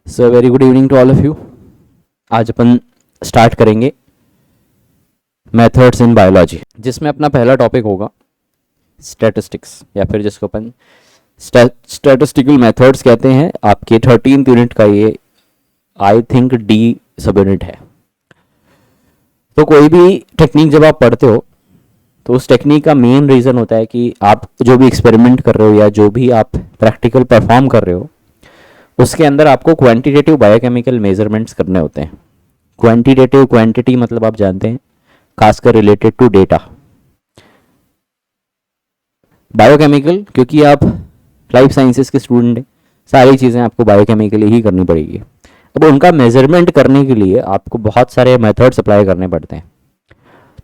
So very good evening to all of you. आज अपन start करेंगे मेथड्स इन बायोलॉजी, जिसमें अपना पहला टॉपिक होगा स्टैटिस्टिक्स, या फिर जिसको अपन स्टैटिस्टिकल मेथड्स कहते हैं। आपके 13th यूनिट का ये आई थिंक डी सब यूनिट है। तो कोई भी टेक्निक जब आप पढ़ते हो तो उस टेक्निक का मेन रीज़न होता है कि आप जो भी एक्सपेरिमेंट कर रहे हो या जो भी आप प्रैक्टिकल परफॉर्म कर रहे हो उसके अंदर आपको क्वांटिटेटिव बायोकेमिकल मेजरमेंट्स करने होते हैं। क्वांटिटेटिव, क्वांटिटी मतलब आप जानते हैं, खासकर रिलेटेड टू डेटा। बायोकेमिकल, क्योंकि आप लाइफ साइंसेस के स्टूडेंट हैं, सारी चीज़ें आपको बायोकेमिकली ही करनी पड़ेगी। अब उनका मेजरमेंट करने के लिए आपको बहुत सारे मेथड्स अप्लाई करने पड़ते हैं।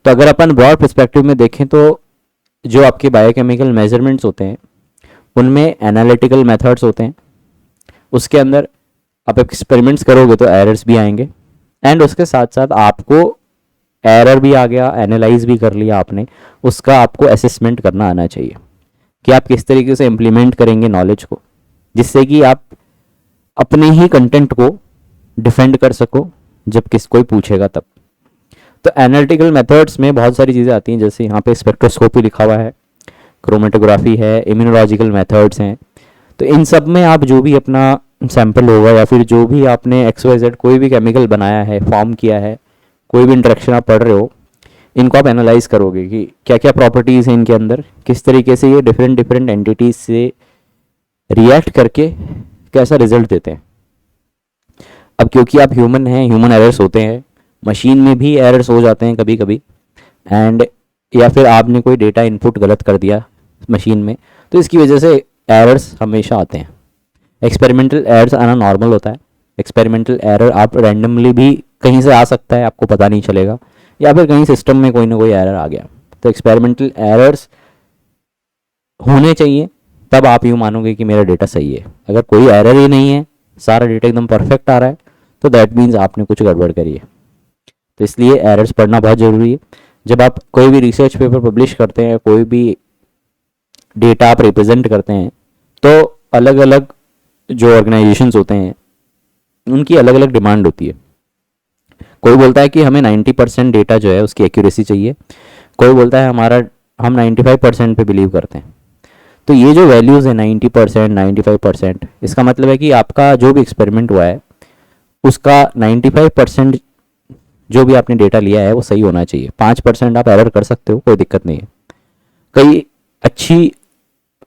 तो अगर अपन ब्रॉड पर्सपेक्टिव में देखें तो जो आपके बायोकेमिकल मेजरमेंट्स होते हैं उनमें एनालिटिकल मेथड्स होते हैं। उसके अंदर आप एक्सपेरिमेंट्स करोगे तो एरर्स भी आएंगे, एंड उसके साथ साथ आपको एरर भी आ गया, एनालाइज भी कर लिया आपने, उसका आपको असेसमेंट करना आना चाहिए कि आप किस तरीके से इम्प्लीमेंट करेंगे नॉलेज को, जिससे कि आप अपने ही कंटेंट को डिफेंड कर सको जब कोई पूछेगा तब। तो एनालिटिकल मेथड्स में बहुत सारी चीज़ें आती हैं, जैसे यहाँ पे स्पेक्ट्रोस्कोपी लिखा हुआ है, क्रोमेटोग्राफी है, इम्यूनोलॉजिकल मेथड्स हैं। तो इन सब में आप जो भी अपना सैंपल होगा या फिर जो भी आपने XYZ कोई भी केमिकल बनाया है, फॉर्म किया है, कोई भी इंटरेक्शन आप पढ़ रहे हो, इनको आप एनालाइज करोगे कि क्या क्या प्रॉपर्टीज़ हैं इनके अंदर, किस तरीके से ये डिफरेंट डिफरेंट एंटिटीज से रिएक्ट करके कैसा रिजल्ट देते हैं। अब क्योंकि आप ह्यूमन हैं, ह्यूमन एरर्स होते हैं, मशीन में भी एरर्स हो जाते हैं कभी कभी, एंड या फिर आपने कोई डेटा इनपुट गलत कर दिया मशीन में, तो इसकी वजह से एरर्स हमेशा आते हैं। एक्सपेरिमेंटल एरर्स आना नॉर्मल होता है। एक्सपेरिमेंटल एरर आप रैंडमली भी कहीं से आ सकता है, आपको पता नहीं चलेगा, या फिर कहीं सिस्टम में कोई ना कोई एरर आ गया। तो एक्सपेरिमेंटल एरर्स होने चाहिए, तब आप यूँ मानोगे कि मेरा डेटा सही है। अगर कोई एरर ही नहीं है, सारा डेटा एकदम परफेक्ट आ रहा है, तो दैट मीन्स आपने कुछ गड़बड़ करी है। तो इसलिए एरर्स पढ़ना बहुत ज़रूरी है। जब आप कोई भी रिसर्च पेपर पब्लिश करते हैं, कोई भी डेटा आप रिप्रेजेंट करते हैं, तो अलग अलग जो ऑर्गेनाइजेशंस होते हैं उनकी अलग अलग डिमांड होती है। कोई बोलता है कि हमें 90% डेटा जो है उसकी एक्यूरेसी चाहिए, कोई बोलता है हम 95% पे बिलीव करते हैं। तो ये जो वैल्यूज़ है 90%, 95%, इसका मतलब है कि आपका जो भी एक्सपेरिमेंट हुआ है उसका 95% जो भी आपने डेटा लिया है वो सही होना चाहिए। 5% आप एरर कर सकते हो, कोई दिक्कत नहीं है। कई अच्छी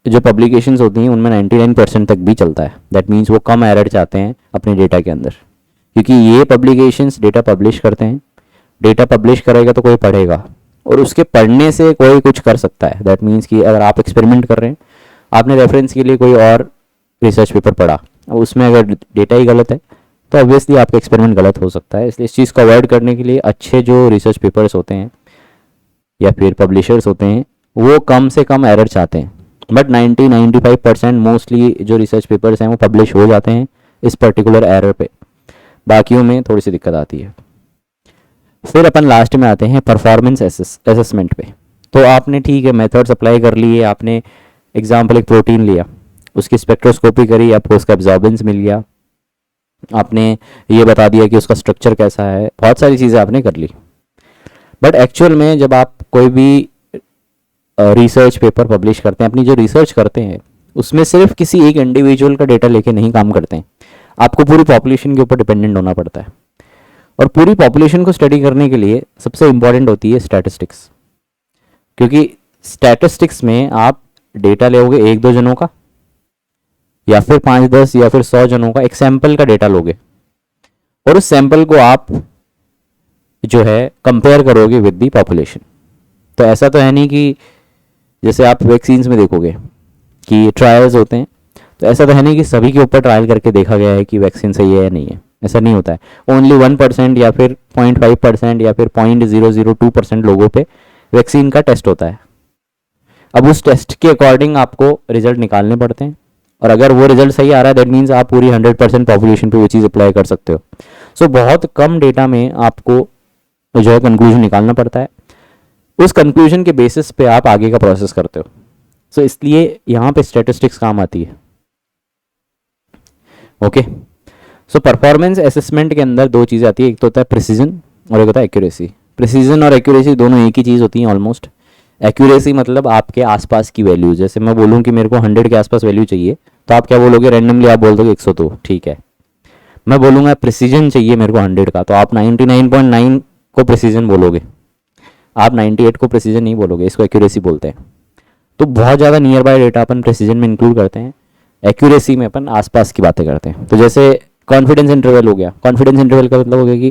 जो पब्लिकेशंस होती हैं उनमें 99% तक भी चलता है। दैट मीन्स वो कम एरर चाहते हैं अपने डेटा के अंदर, क्योंकि ये पब्लिकेशंस डेटा पब्लिश करते हैं। डेटा पब्लिश करेगा तो कोई पढ़ेगा, और उसके पढ़ने से कोई कुछ कर सकता है। दैट मीन्स कि अगर आप एक्सपेरिमेंट कर रहे हैं, आपने रेफरेंस के लिए कोई और रिसर्च पेपर पढ़ा, अब उसमें अगर डेटा ही गलत है तो ऑब्वियसली आपका एक्सपेरिमेंट गलत हो सकता है। इसलिए इस चीज़ को अवॉइड करने के लिए अच्छे जो रिसर्च पेपर्स होते हैं या फिर पब्लिशर्स होते हैं वो कम से कम एरर चाहते हैं। बट 90-95% मोस्टली जो रिसर्च पेपर्स हैं वो पब्लिश हो जाते हैं इस पर्टिकुलर एरर पे। बाकियों में थोड़ी सी दिक्कत आती है। फिर अपन लास्ट में आते हैं परफॉर्मेंस असेसमेंट पे। तो आपने ठीक है मेथड्स अप्लाई कर लिए, आपने एग्जाम्पल एक प्रोटीन लिया, उसकी स्पेक्ट्रोस्कोपी करी, आपको उसका एब्जॉर्बेंस मिल गया, आपने ये बता दिया कि उसका स्ट्रक्चर कैसा है, बहुत सारी चीज़ें आपने कर ली। बट एक्चुअल में जब आप कोई भी रिसर्च पेपर पब्लिश करते हैं, अपनी जो रिसर्च करते हैं उसमें सिर्फ किसी एक इंडिविजुअल का डेटा लेके नहीं काम करते हैं, आपको पूरी पॉपुलेशन के ऊपर डिपेंडेंट होना पड़ता है। और पूरी पॉपुलेशन को स्टडी करने के लिए सबसे इम्पॉर्टेंट होती है स्टैटिस्टिक्स, क्योंकि स्टैटिस्टिक्स में आप डेटा लोगे 1-2 जनों का, या फिर 5-10 या फिर 100 जनों का, एक सैंपल का डेटा लोगे, और उस सैंपल को आप जो है कंपेयर करोगे विद दी पॉपुलेशन। तो ऐसा तो है नहीं कि जैसे आप वैक्सीन्स में देखोगे कि ट्रायल्स होते हैं, तो ऐसा तो है नहीं कि सभी के ऊपर ट्रायल करके देखा गया है कि वैक्सीन सही है या नहीं है। ऐसा नहीं होता है। ओनली 1% या फिर 0.5% या फिर 0.002% लोगों पे वैक्सीन का टेस्ट होता है। अब उस टेस्ट के अकॉर्डिंग आपको रिजल्ट निकालने पड़ते हैं, और अगर वो रिजल्ट सही आ रहा है दैट मीन्स आप पूरी 100% पॉपुलेशन पे वो चीज़ अप्लाई कर सकते हो। सो बहुत कम डेटा में आपको जो है कंक्लूजन निकालना पड़ता है, उस कंक्लूजन के बेसिस पे आप आगे का प्रोसेस करते हो। सो इसलिए यहाँ पे स्टैटिस्टिक्स काम आती है। ओके, सो परफॉर्मेंस असेसमेंट के अंदर दो चीज़ें आती है, एक तो होता है प्रिसीजन और एक होता है एक्यूरेसी। प्रिसीजन और एक्यूरेसी दोनों एक ही चीज़ होती हैं ऑलमोस्ट। एक्यूरेसी मतलब आपके आसपास की वैल्यू, जैसे मैं बोलूँ कि मेरे को 100 के आसपास वैल्यू चाहिए, तो आप क्या बोलोगे, रैंडमली आप बोल दोगे 102, ठीक है। मैं बोलूँगा प्रिसीजन चाहिए मेरे को 100 का, तो आप 99.9 को प्रिसीजन बोलोगे, आप 98 को प्रिसीजन नहीं बोलोगे, इसको एक्यूरेसी बोलते हैं। तो बहुत ज़्यादा near by data upon precision में इंक्लूड करते हैं, एक्यूरेसी में अपन आसपास की बातें करते हैं। तो जैसे कॉन्फिडेंस इंटरवल हो गया, कॉन्फिडेंस इंटरवल का मतलब हो गया कि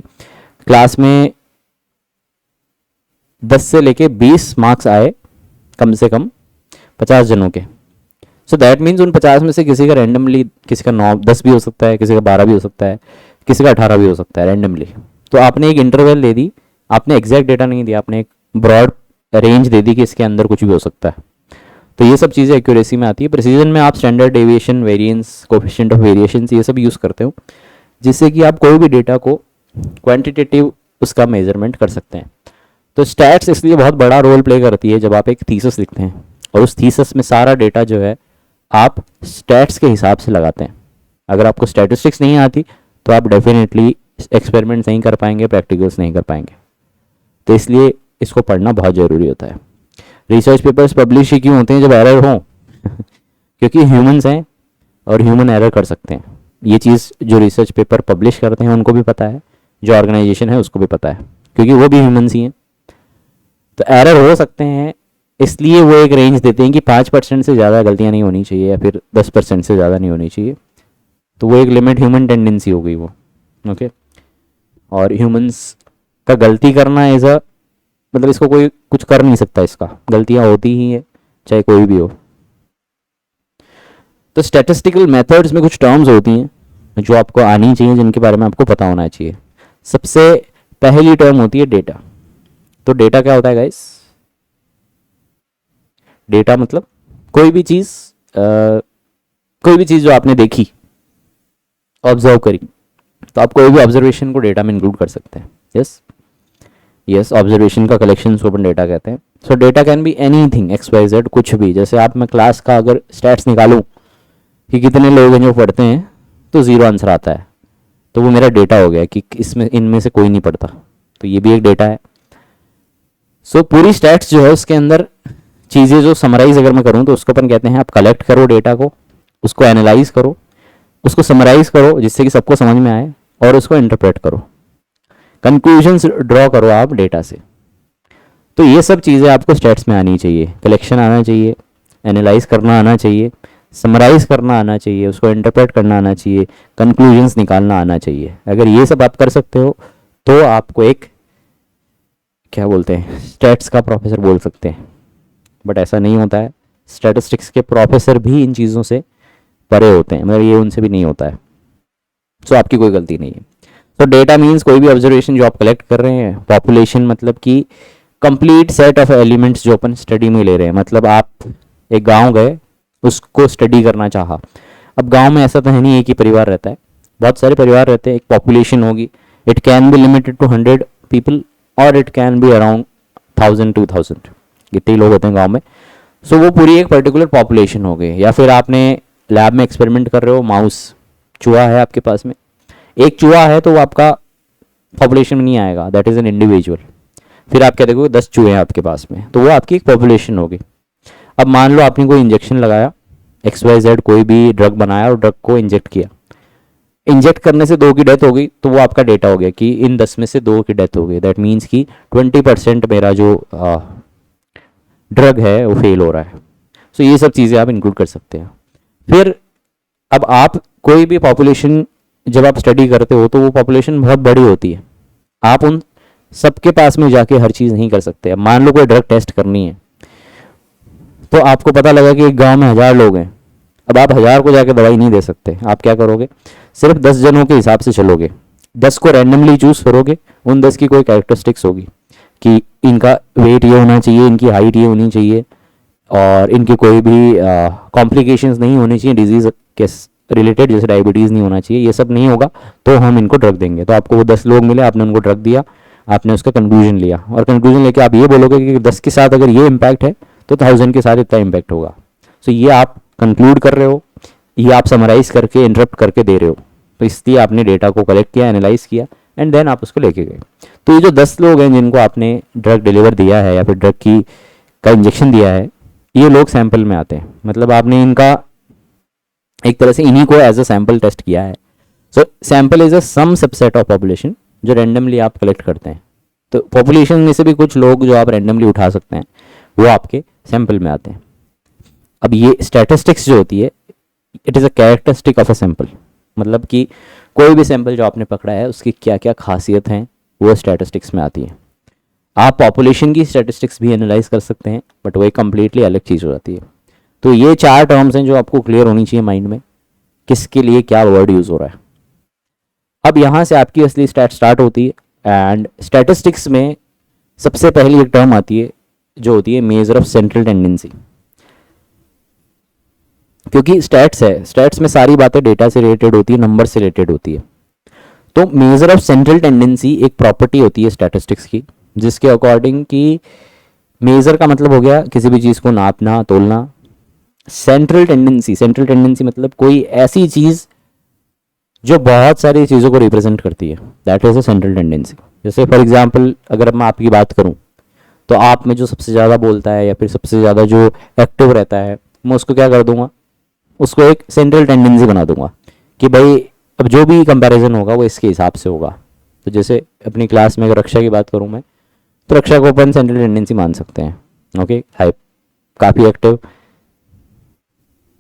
क्लास में 10 से लेके 20 मार्क्स आए कम से कम 50 जनों के। सो दैट मीन्स उन 50 में से किसी का रैंडमली, किसी का 9 10 भी हो सकता है, किसी का 12 भी हो सकता है, किसी का 18 भी हो सकता है रैंडमली। तो आपने एक इंटरवल दे दी, आपने एग्जैक्ट डेटा नहीं दिया, आपने एक ब्रॉड रेंज दे दी कि इसके अंदर कुछ भी हो सकता है। तो ये सब चीज़ें एक्यूरेसी में आती है। प्रिसीजन में आप standard deviation, variance, coefficient of variation, ये सब यूज़ करते हो, जिससे कि आप कोई भी डेटा को क्वांटिटेटिव उसका मेजरमेंट कर सकते हैं। तो स्टैट्स इसलिए बहुत बड़ा रोल प्ले करती है जब आप एक थीसिस लिखते हैं, और उस थीसिस में सारा डेटा जो है आप स्टैट्स के हिसाब से लगाते हैं। अगर आपको स्टैटिस्टिक्स नहीं आती तो आप डेफिनेटली एक्सपेरिमेंट्स नहीं कर पाएंगे, प्रैक्टिकल्स नहीं कर पाएंगे। तो इसलिए इसको पढ़ना बहुत ज़रूरी होता है। रिसर्च पेपर्स पब्लिश ही क्यों होते हैं जब एरर हो क्योंकि ह्यूमंस हैं और ह्यूमन एरर कर सकते हैं। ये चीज़ जो रिसर्च पेपर पब्लिश करते हैं उनको भी पता है, जो ऑर्गेनाइजेशन है उसको भी पता है, क्योंकि वो भी ह्यूमंस ही हैं। तो एरर हो सकते हैं, इसलिए वो एक रेंज देते हैं कि 5% से ज़्यादा गलतियाँ नहीं होनी चाहिए, या फिर 10% से ज़्यादा नहीं होनी चाहिए। तो वो एक लिमिट, ह्यूमन टेंडेंसी हो गई वो, ओके। और ह्यूमंस का गलती करना एज अ, मतलब इसको कोई कुछ कर नहीं सकता, इसका गलतियाँ होती ही है चाहे कोई भी हो। तो स्टैटिस्टिकल मेथड्स में कुछ टर्म्स होती हैं जो आपको आनी चाहिए, जिनके बारे में आपको पता होना चाहिए। सबसे पहली टर्म होती है डेटा। तो डेटा क्या होता है गाइस? डेटा मतलब कोई भी चीज़ जो आपने देखी, ऑब्जर्व करी, तो आप कोई भी ऑब्जर्वेशन को डेटा में इंक्लूड कर सकते हैं। यस, ऑब्जर्वेशन का कलेक्शन को अपन डेटा कहते हैं। सो data can be anything, XYZ, कुछ भी। जैसे आप, मैं क्लास का अगर स्टैट्स निकालूं कि कितने लोग हैं जो पढ़ते हैं, तो 0 आंसर आता है, तो वो मेरा डेटा हो गया कि इसमें इनमें से कोई नहीं पढ़ता, तो ये भी एक डेटा है। सो पूरी स्टैट्स जो है उसके अंदर चीज़ें जो समराइज अगर मैं करूँ तो उसको अपन कहते हैं, आप कलेक्ट करो डेटा को, उसको एनालाइज करो, उसको समराइज करो जिससे कि सबको समझ में आए, और उसको इंटरप्रेट करो, कंक्लूजन्स ड्रॉ करो आप डेटा से। तो ये सब चीज़ें आपको स्टैट्स में आनी चाहिए। कलेक्शन आना चाहिए, एनालाइज करना आना चाहिए, समराइज करना आना चाहिए, उसको इंटरप्रेट करना आना चाहिए, कंक्लूजन्स निकालना आना चाहिए। अगर ये सब आप कर सकते हो तो आपको एक, क्या बोलते हैं, स्टैट्स का प्रोफेसर बोल सकते हैं। बट ऐसा नहीं होता है, स्टैटिस्टिक्स के प्रोफेसर भी इन चीज़ों से परे होते हैं, मगर ये उनसे भी नहीं होता है। सो आपकी कोई गलती नहीं है। तो डेटा मीन्स कोई भी ऑब्जर्वेशन जो आप कलेक्ट कर रहे हैं। पॉपुलेशन मतलब कि कंप्लीट सेट ऑफ एलिमेंट्स जो अपन स्टडी में ले रहे हैं। मतलब आप एक गांव गए, उसको स्टडी करना चाहा। अब गांव में ऐसा तो है नहीं एक ही परिवार रहता है, बहुत सारे परिवार रहते हैं, एक पॉपुलेशन होगी। It can be limited to 100 people और इट कैन बी अराउंड 1000 2000, कितने लोग होते हैं गाँव में। सो वो पूरी एक पर्टिकुलर पॉपुलेशन हो गई। या फिर आपने लैब में एक्सपेरिमेंट कर रहे हो, माउस, चूहा है आपके पास में, एक चूहा है तो वो आपका पॉपुलेशन में नहीं आएगा, दैट इज़ एन इंडिविजुअल। फिर आप क्या देखोगे, 10 चूहे हैं आपके पास में, तो वो आपकी एक पॉपुलेशन होगी। अब मान लो आपने कोई इंजेक्शन लगाया, XYZ कोई भी ड्रग बनाया और ड्रग को इंजेक्ट किया, इंजेक्ट करने से 2 की डेथ हो गई, तो वो आपका डेटा हो गया कि इन 10 में से 2 की डेथ हो गई। दैट मीन्स कि 20% मेरा जो ड्रग है वो फेल हो रहा है। सो ये सब चीज़ें आप इंक्लूड कर सकते हैं। फिर अब आप कोई भी पॉपुलेशन जब आप स्टडी करते हो तो वो पॉपुलेशन बहुत बड़ी होती है, आप उन सबके पास में जाके हर चीज़ नहीं कर सकते। अब मान लो कोई ड्रग टेस्ट करनी है, तो आपको पता लगा कि एक गांव में 1000 लोग हैं। अब आप 1000 को जाके दवाई नहीं दे सकते, आप क्या करोगे, सिर्फ 10 जनों के हिसाब से चलोगे, 10 को रैंडमली चूज करोगे। उन 10 की कोई कैरेक्टरिस्टिक्स होगी कि इनका वेट ये होना चाहिए, इनकी हाइट ये होनी चाहिए, और इनके कोई भी कॉम्प्लिकेशंस नहीं होनी चाहिए डिजीज़ के रिलेटेड, जैसे डायबिटीज़ नहीं होना चाहिए। ये सब नहीं होगा तो हम इनको ड्रग देंगे। तो आपको वो 10 लोग मिले, आपने उनको ड्रग दिया, आपने उसका कंक्लूजन लिया, और कंक्लूजन लेके आप ये बोलोगे कि 10 के साथ अगर ये इम्पैक्ट है तो 1000 के साथ इतना इम्पैक्ट होगा। सो ये आप कंक्लूड कर रहे हो, ये आप समराइज करके इंटरप्ट करके दे रहे हो। तो इसलिए आपने डेटा को कलेक्ट किया, एनालाइज किया एंड देन आप उसको लेके गए। तो ये जो 10 लोग हैं जिनको आपने ड्रग डिलीवर दिया है या फिर ड्रग की का इंजेक्शन दिया है, ये लोग सैंपल में आते हैं, मतलब आपने इनका एक तरह से इन्हीं को एज अ सैंपल टेस्ट किया है। So sample is a sum subset of population जो रैंडमली आप कलेक्ट करते हैं। तो पॉपुलेशन में से भी कुछ लोग जो आप रैंडमली उठा सकते हैं वो आपके सैंपल में आते हैं। अब ये स्टैटिस्टिक्स जो होती है, it is a characteristic of a sample, मतलब कि कोई भी सैंपल जो आपने पकड़ा है उसकी क्या क्या खासियत हैं वो स्टैटिस्टिक्स में आती है। आप पॉपुलेशन की स्टैटिस्टिक्स भी एनालाइज कर सकते हैं, बट वो एक कम्प्लीटली अलग चीज़ हो जाती है। तो ये 4 टर्म्स हैं जो आपको क्लियर होनी चाहिए माइंड में, किसके लिए क्या वर्ड यूज़ हो रहा है। अब यहाँ से आपकी असली स्टैट स्टार्ट होती है एंड स्टैटिस्टिक्स में सबसे पहली एक टर्म आती है जो होती है मेजर ऑफ सेंट्रल टेंडेंसी। क्योंकि स्टैट्स है, स्टैट्स में सारी बातें डेटा से रिलेटेड होती है, नंबर से रिलेटेड होती है। तो मेजर ऑफ सेंट्रल टेंडेंसी एक प्रॉपर्टी होती है स्टैटिस्टिक्स की, जिसके अकॉर्डिंग कि मेजर का मतलब हो गया किसी भी चीज़ को नापना, तोलना। सेंट्रल टेंडेंसी, सेंट्रल टेंडेंसी मतलब कोई ऐसी चीज़ जो बहुत सारी चीज़ों को रिप्रेजेंट करती है, that is a central tendency. जैसे फॉर एग्जांपल अगर मैं आपकी बात करूं तो आप में जो सबसे ज़्यादा बोलता है या फिर सबसे ज़्यादा जो एक्टिव रहता है, मैं उसको क्या कर दूंगा, उसको एक सेंट्रल टेंडेंसी बना दूंगा कि भाई अब जो भी कंपैरिजन होगा वो इसके हिसाब से होगा। तो जैसे अपनी क्लास में अगर रक्षा की बात करूं मैं, तो रक्षा को अपन सेंट्रल टेंडेंसी मान सकते हैं। ओके, हाई, काफ़ी एक्टिव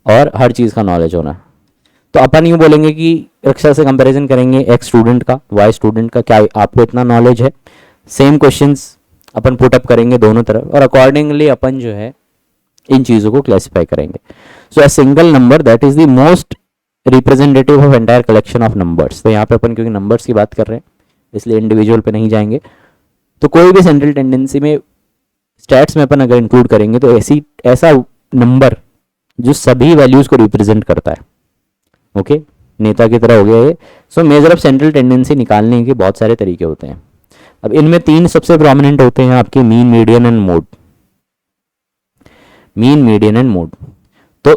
और हर चीज़ का नॉलेज होना। तो अपन यूँ बोलेंगे कि रक्षा से कंपैरिजन करेंगे एक्स स्टूडेंट का वाई स्टूडेंट का, क्या आपको इतना नॉलेज है। सेम क्वेश्चंस अपन पुटअप करेंगे दोनों तरफ और अकॉर्डिंगली अपन जो है इन चीज़ों को क्लासिफाई करेंगे। So a single number that is the most representative of entire collection of numbers. तो यहाँ पे अपन क्योंकि नंबर्स की बात कर रहे हैं इसलिए इंडिविजुअल पे नहीं जाएंगे। तो कोई भी सेंट्रल टेंडेंसी में स्टैट्स में अपन अगर इंक्लूड करेंगे तो ऐसा नंबर जो सभी वैल्यूज को रिप्रेजेंट करता है। ओके, नेता की तरह हो गया ये। So measure of central tendency निकालने के बहुत सारे तरीके होते हैं। अब इनमें 3 सबसे प्रोमिनेंट होते हैं आपके, mean, median and mode. Mean, median and mode. तो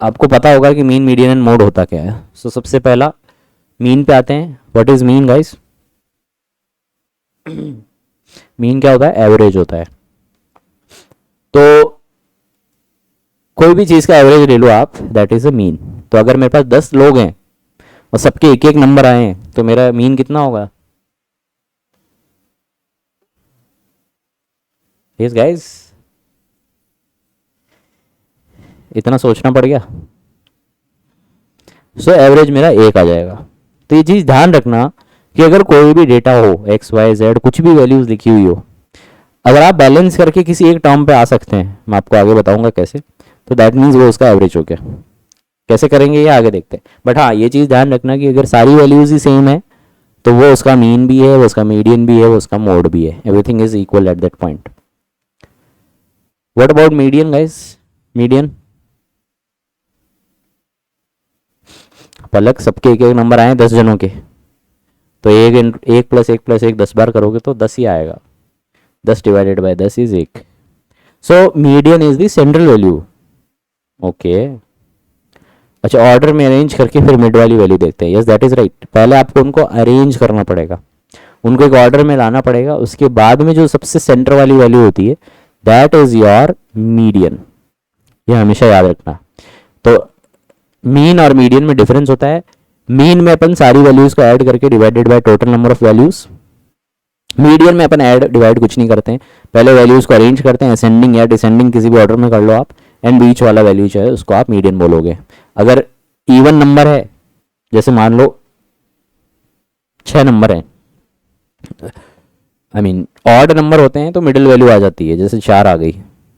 आपको पता होगा कि मीन, मीडियन एंड मोड होता क्या है। सो सबसे पहला मीन पे आते हैं। What is mean guys? Mean क्या होता है? एवरेज होता है। तो कोई भी चीज़ का एवरेज ले लो आप, दैट इज अ मीन। तो अगर मेरे पास 10 लोग हैं और सबके एक एक नंबर आए हैं तो मेरा मीन कितना होगा? यस गाइस, इतना सोचना पड़ गया। सो एवरेज मेरा 1 आ जाएगा। तो ये चीज़ ध्यान रखना कि अगर कोई भी डेटा हो, एक्स वाई जेड कुछ भी वैल्यूज लिखी हुई हो, अगर आप बैलेंस करके किसी एक टर्म पे आ सकते हैं, मैं आपको आगे बताऊंगा कैसे, तो दैट मीन्स वो उसका एवरेज हो गया। कैसे करेंगे ये आगे देखते हैं, बट हाँ ये चीज़ ध्यान रखना कि अगर सारी वैल्यूज ही सेम है तो वो उसका मीन भी है, वो उसका मीडियन भी है, वो उसका मोड भी है। Everything is equal at that point. What about median guys? Median, Palak सबके एक एक नंबर आए 10 जनों के, तो एक प्लस एक प्लस एक 10 बार करोगे तो 10 ही आएगा। 10 divided by 10 is 1। So median is the central value. Okay, अच्छा, ऑर्डर में अरेंज करके फिर मिड वाली वैल्यू देखते हैं। Yes that is right. पहले आपको उनको अरेंज करना पड़ेगा, उनको एक ऑर्डर में लाना पड़ेगा, उसके बाद में जो सबसे सेंटर वाली वैल्यू होती है दैट इज योर मीडियन। ये हमेशा याद रखना। तो मीन और मीडियन में डिफरेंस होता है। मीन में अपन सारी वैल्यूज को ऐड करके divided by total number of values. Median में अपन ऐड डिवाइड कुछ नहीं करते हैं, पहले वैल्यूज को अरेंज करते हैं, असेंडिंग या डिसेंडिंग किसी भी ऑर्डर में कर लो आप, एंड बीच वाला वैल्यू जो है उसको आप मीडियन बोलोगे। अगर इवन नंबर है, जैसे मान लो 6 नंबर है, आई मीन ऑड नंबर होते हैं तो मिडिल वैल्यू आ जाती है, जैसे 4 आ गई,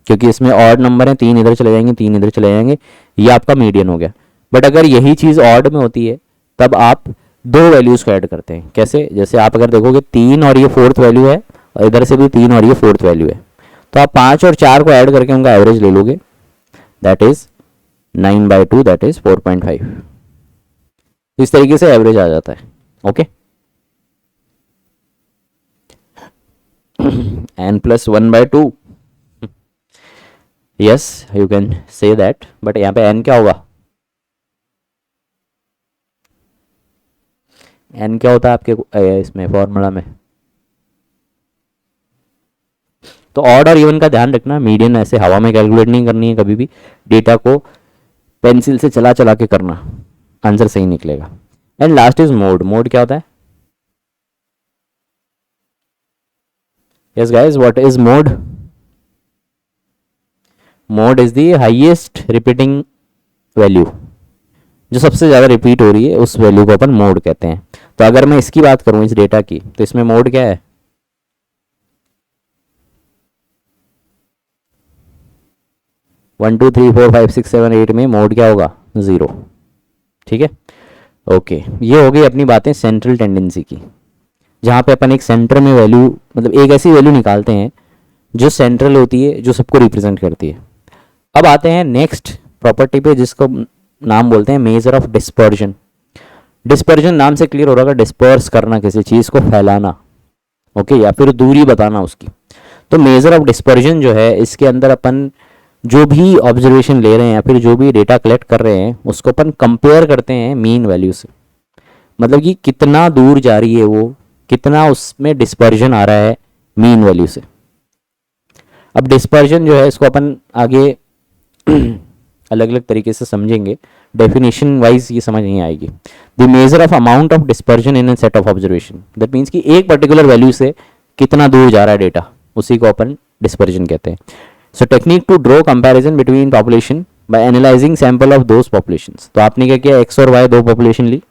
क्योंकि इसमें ऑड नंबर है, 3 इधर चले जाएंगे, 3 इधर चले जाएंगे, ये आपका मीडियन हो गया। बट अगर यही चीज़ ऑड में होती है तब आप 2 वैल्यूज को ऐड करते हैं। कैसे? जैसे आप अगर देखोगे 3 और ये 4th वैल्यू है और इधर से भी 3 और ये 4th वैल्यू है, तो आप 5 और 4 को ऐड करके उनका एवरेज ले लोगे, दैट इज 9/2, दैट इज 4.5। इस तरीके से एवरेज आ जाता है। Okay, n plus 1/2, yes you can say that, but यहाँ पे n क्या होगा? एन क्या होता है आपके इसमें फॉर्मूला में? तो ऑड और इवन का ध्यान रखना, मीडियन ऐसे हवा में कैलकुलेट नहीं करनी है कभी भी, डेटा को पेंसिल से चला चला के करना, आंसर सही निकलेगा। And last is mode. Mode क्या होता है? Yes guys, what is mode? Mode is the highest repeating value, जो सबसे ज़्यादा रिपीट हो रही है उस वैल्यू को अपन मोड कहते हैं। तो अगर मैं इसकी बात करूं, इस डेटा की, तो इसमें मोड क्या है? 1 2 3 4 5 6 7 8 में मोड क्या होगा? 0। ठीक है, ओके। ये हो गई अपनी बातें सेंट्रल टेंडेंसी की, जहाँ पे अपन एक सेंटर में वैल्यू, मतलब एक ऐसी वैल्यू निकालते हैं जो सेंट्रल होती है, जो सबको रिप्रेजेंट करती है। अब आते हैं नेक्स्ट प्रॉपर्टी पे, जिसको नाम बोलते हैं मेजर ऑफ डिस्पर्जन। डिस्पर्जन नाम से क्लियर हो रहा है, डिस्पर्स करना, किसी चीज़ को फैलाना, ओके, या फिर दूरी बताना उसकी। तो मेजर ऑफ डिस्पर्जन जो है, इसके अंदर अपन जो भी ऑब्जर्वेशन ले रहे हैं या फिर जो भी डेटा कलेक्ट कर रहे हैं, उसको अपन कंपेयर करते हैं मीन वैल्यू से। मतलब कि कितना दूर जा रही है वो, कितना उसमें डिस्पर्जन आ रहा है मीन वैल्यू से। अब डिस्पर्जन जो है, इसको अपन आगे अलग अलग तरीके से समझेंगे, डेफिनेशन वाइज ये समझ नहीं आएगी। The measure of amount of dispersion in a set of observation, that means कि एक पर्टिकुलर वैल्यू से कितना दूर जा रहा है डेटा, उसी को अपन डिस्पर्जन कहते हैं। So technique to draw comparison between population by analysing sample of those populations. तो आपने क्या किया, एक्स और वाई दो पॉपुलेशन ली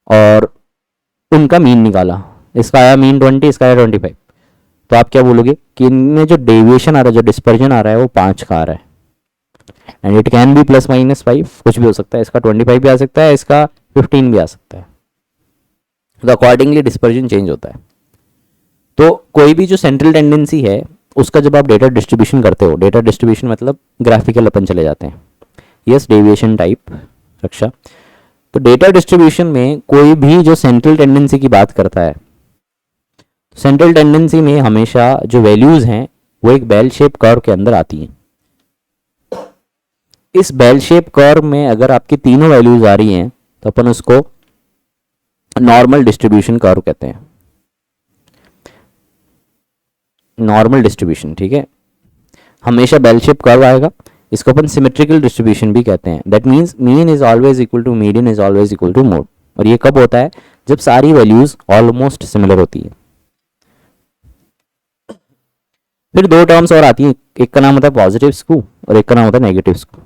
और उनका मीन निकाला। इसका आया मीन 20, इसका आया 25। तो आप क्या बोलोगे कि इनमें जो डेविएशन आ रहा है, जो डिस्पर्जन आ रहा है, वो 5 का आ रहा है। एंड इट कैन बी +-5, कुछ भी हो सकता है। इसका 25 भी आ सकता है, इसका 15 भी आ सकता है। तो अकॉर्डिंगली डिस्पर्जन चेंज होता है। तो कोई भी जो सेंट्रल टेंडेंसी है, उसका जब आप डेटा डिस्ट्रीब्यूशन करते हो, डेटा डिस्ट्रीब्यूशन मतलब ग्राफिकल अपन चले जाते हैं, यस, डेविएशन टाइप रक्षा। तो डेटा डिस्ट्रीब्यूशन में कोई भी जो सेंट्रल टेंडेंसी की बात करता है, सेंट्रल टेंडेंसी में हमेशा जो वैल्यूज हैं वो एक बेल शेप कर्व के अंदर आती हैं। इस बेल शेप कर्व में अगर आपकी तीनों वैल्यूज आ रही हैं, तो अपन उसको नॉर्मल डिस्ट्रीब्यूशन कर्व कहते हैं। नॉर्मल डिस्ट्रीब्यूशन, ठीक है, हमेशा बेल शेप कर्व आएगा। इसको अपन सिमेट्रिकल डिस्ट्रीब्यूशन भी कहते हैं। That means mean is always equal to median is always equal to mode. और ये कब होता है? जब सारी वैल्यूज ऑलमोस्ट सिमिलर होती है। फिर दो टर्म्स और आती हैं, एक का नाम होता है पॉजिटिव स्कू और एक का नाम होता है नेगेटिव स्कू।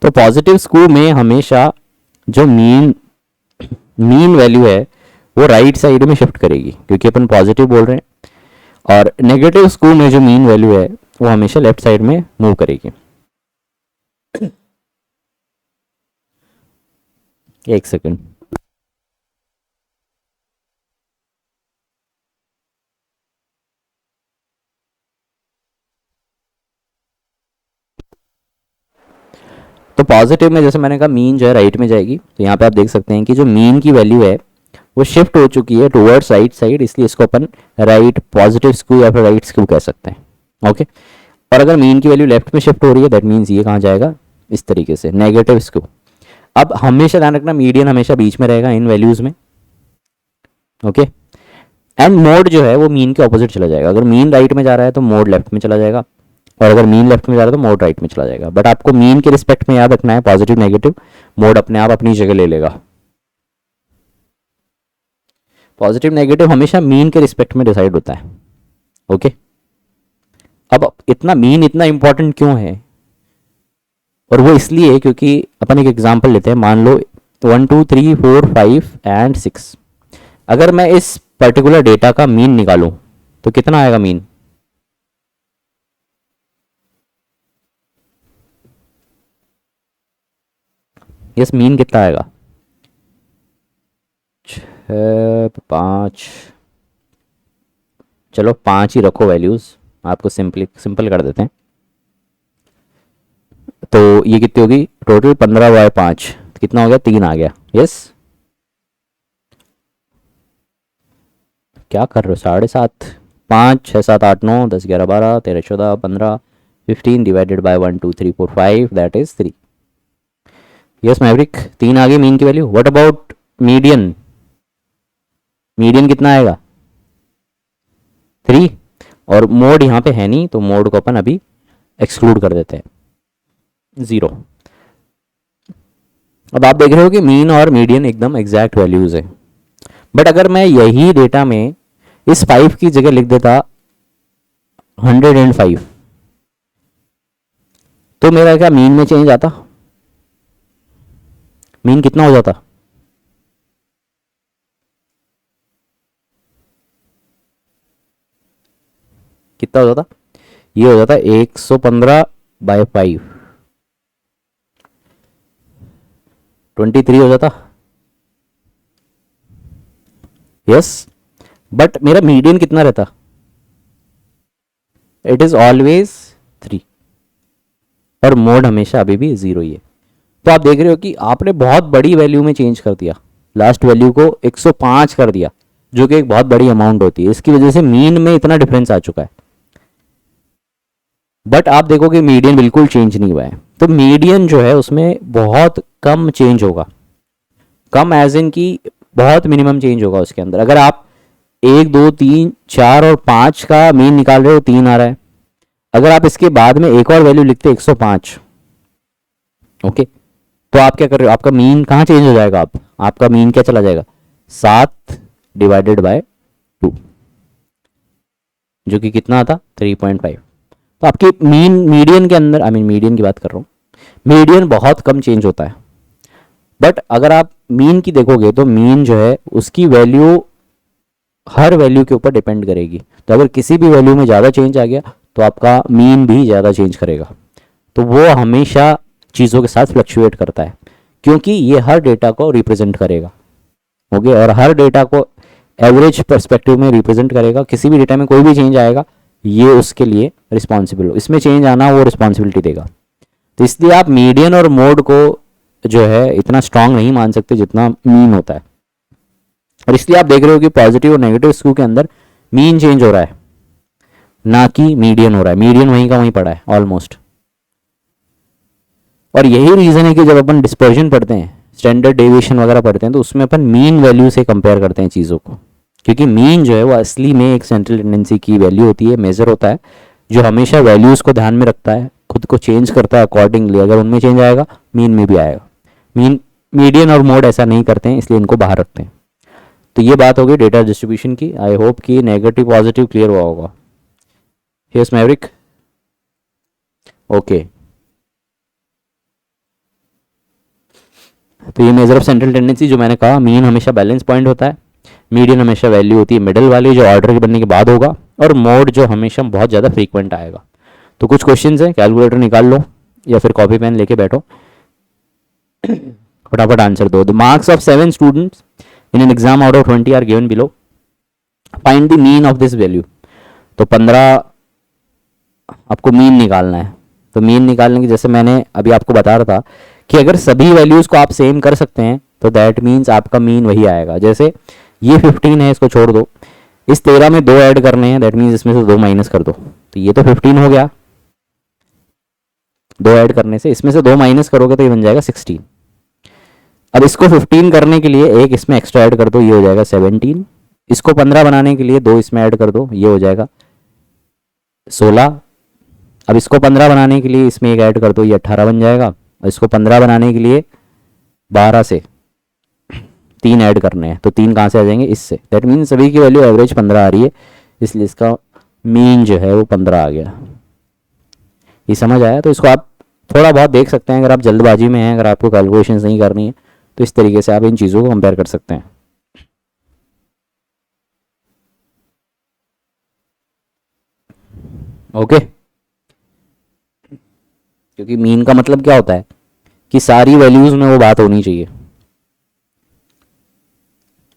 तो पॉजिटिव स्कू में हमेशा जो मीन वैल्यू है वो राइट साइड में शिफ्ट करेगी, क्योंकि अपन पॉजिटिव बोल रहे हैं। और नेगेटिव स्कू में जो मीन वैल्यू है वो हमेशा लेफ्ट साइड में मूव करेगी। एक सेकेंड। तो पॉजिटिव में जैसे मैंने कहा, मीन जो है राइट में जाएगी। तो यहाँ पे आप देख सकते हैं कि जो मीन की वैल्यू है वो शिफ्ट हो चुकी है टुवर्ड्स राइट साइड, इसलिए इसको अपन राइट पॉजिटिव स्कू या फिर राइट स्कू कह सकते हैं। ओके, और अगर मीन की वैल्यू लेफ्ट में शिफ्ट हो रही है, दैट मीन्स ये कहाँ जाएगा? इस तरीके से, नेगेटिव स्कू। अब हमेशा ध्यान रखना, मीडियन हमेशा बीच में रहेगा इन वैल्यूज में। ओके, एंड मोड जो है वो मीन के ऑपोजिट चला जाएगा। अगर मीन राइट में जा रहा है तो मोड लेफ्ट में चला जाएगा, और अगर मीन लेफ्ट में जा रहा है तो मोड राइट में चला जाएगा। बट आपको मीन के रिस्पेक्ट में याद रखना है, पॉजिटिव नेगेटिव, मोड अपने आप अपनी जगह ले लेगा। पॉजिटिव नेगेटिव हमेशा मीन के रिस्पेक्ट में डिसाइड होता है। ओके, अब इतना मीन इतना इंपॉर्टेंट क्यों है? और वो इसलिए क्योंकि अपन एक एग्जांपल लेते हैं। मान लो 1 2 3 4 5 एंड 6, अगर मैं इस पर्टिकुलर डेटा का मीन निकालूं तो कितना आएगा मीन? यस, मीन कितना आएगा? 5। चलो 5 ही रखो वैल्यूज, आपको सिंपल कर देते हैं। तो ये कितनी होगी टोटल? 15 बाय 5 कितना हो गया? 3 आ गया। यस, क्या कर रहे हो? 7.5, 5 6 7 8 9 10 11 12 13 14 15 15 divided by 1 2 3 4 5, that is 3। Yes Maverick, 3 आ गई मीन की value. What about median, median कितना आएगा 3, और मोड यहाँ पे है नहीं तो मोड को अपन अभी एक्सक्लूड कर देते हैं 0। अब आप देख रहे हो कि मीन और मीडियन एकदम एग्जैक्ट वैल्यूज है। बट अगर मैं यही डेटा में इस 5 की जगह लिख देता 105, तो मेरा क्या मीन में चेंज आता, मीन कितना हो जाता, कितना हो जाता, ये हो जाता 115/5, 23 हो जाता। यस, बट मेरा मीडियन कितना रहता, इट इज ऑलवेज 3, और मोड हमेशा अभी भी 0 ही है। तो आप देख रहे हो कि आपने बहुत बड़ी वैल्यू में चेंज कर दिया, लास्ट वैल्यू को 105 कर दिया, जो कि एक बहुत बड़ी अमाउंट होती है। इसकी वजह से मीन में इतना डिफरेंस आ चुका है। बट आप देखोगे मीडियन बिल्कुल चेंज नहीं हुआ है। तो मीडियन जो है उसमें बहुत कम चेंज होगा, कम एज इन की बहुत मिनिमम चेंज होगा उसके अंदर। अगर आप 1 2 3 4 और 5 का मीन निकाल रहे हो 3 आ रहा है, अगर आप इसके बाद में एक और वैल्यू लिखते 105, ओके, तो आप क्या कर रहे हो, आपका मीन कहाँ चेंज हो जाएगा, आपका मीन क्या चला जाएगा 7/2, जो कि कितना आता 3.5। तो आपकी मीडियन के अंदर, आई मीन मीडियन की बात कर रहा हूँ, मीडियन बहुत कम चेंज होता है। बट अगर आप मीन की देखोगे तो मीन जो है उसकी वैल्यू हर वैल्यू के ऊपर डिपेंड करेगी। तो अगर किसी भी वैल्यू में ज़्यादा चेंज आ गया तो आपका मीन भी ज़्यादा चेंज करेगा। तो वो हमेशा चीज़ों के साथ फ्लक्चुएट करता है, क्योंकि ये हर डेटा को रिप्रेजेंट करेगा, ओके, और हर डेटा को एवरेज पर्सपेक्टिव में रिप्रेजेंट करेगा। किसी भी डेटा में कोई भी चेंज आएगा ये उसके लिए रिस्पॉन्सिबल हो, इसमें चेंज आना वो रिस्पॉन्सिबिलिटी देगा। तो इसलिए आप मीडियन और मोड को जो है इतना स्ट्रांग नहीं मान सकते जितना मीन होता है। और इसलिए आप देख रहे हो कि पॉजिटिव और नेगेटिव स्क्यू के अंदर मीन चेंज हो रहा है, ना कि मीडियन हो रहा है। मीडियन वहीं का वहीं पड़ा है ऑलमोस्ट। और यही रीज़न है कि जब अपन डिस्पर्जन पढ़ते हैं, स्टैंडर्ड डेविएशन वगैरह पढ़ते हैं, तो उसमें अपन मीन वैल्यू से कंपेयर करते हैं चीज़ों को, क्योंकि मीन जो है वो असली में एक सेंट्रल टेंडेंसी की वैल्यू होती है, मेजर होता है, जो हमेशा वैल्यूज़ को ध्यान में रखता है, खुद को चेंज करता है अकॉर्डिंगली। अगर उनमें चेंज आएगा मीन में भी आएगा। मीडियन और मोड ऐसा नहीं करते हैं, इसलिए इनको बाहर रखते हैं। तो ये बात होगी डेटा डिस्ट्रीब्यूशन की। आई होप कि नेगेटिव पॉजिटिव क्लियर हुआ होगा। Here's Maverick, okay. तो ये मेजर ऑफ सेंट्रल टेंडेंसी जो मैंने कहा, मीन हमेशा बैलेंस पॉइंट होता है, मीडियन हमेशा वैल्यू होती है मिडल वाली जो ऑर्डर के बनने के बाद होगा, और मोड जो हमेशा बहुत ज़्यादा फ्रीक्वेंट आएगा। तो कुछ क्वेश्चंस हैं, कैलकुलेटर निकाल लो या फिर कॉपी पेन लेके बैठो, फटाफट आंसर दो। The marks of 7 students in an exam out of 20 are given below, find the mean of this value. तो 15 आपको मीन निकालना है। तो मीन निकालने की, जैसे मैंने अभी आपको बता रहा था कि अगर सभी वैल्यूज़ को आप सेम कर सकते हैं तो दैट मीन्स आपका मीन वही आएगा। जैसे ये 15 है, इसको छोड़ दो, इस 13 में 2 ऐड करने हैं, दैट मीन्स इसमें से 2 माइनस कर दो, तो ये तो 15 हो गया। 2 ऐड करने से, इसमें से 2 माइनस करोगे तो ये बन जाएगा 16। अब इसको 15 करने के लिए एक इसमें एक्स्ट्रा ऐड कर दो, ये हो जाएगा 17। इसको 15 बनाने के लिए 2 इसमें ऐड कर दो, ये हो जाएगा 16। अब इसको 15 बनाने के लिए इसमें एक ऐड कर दो, ये 18 बन जाएगा। और इसको 15 बनाने के लिए 12 से 3 ऐड करने हैं, तो 3 कहाँ से आ जाएंगे, इससे। दैट मीन्स सभी की वैल्यू एवरेज 15 आ रही है, इसलिए इसका मीन जो है वो 15 आ गया। ये समझ आया? तो इसको आप थोड़ा बहुत देख सकते हैं, अगर आप जल्दबाजी में हैं, अगर आपको कैलकुलेशन नहीं करनी है, तो इस तरीके से आप इन चीज़ों को कंपेयर कर सकते हैं। ओके, क्योंकि मीन का मतलब क्या होता है कि सारी वैल्यूज में वो बात होनी चाहिए।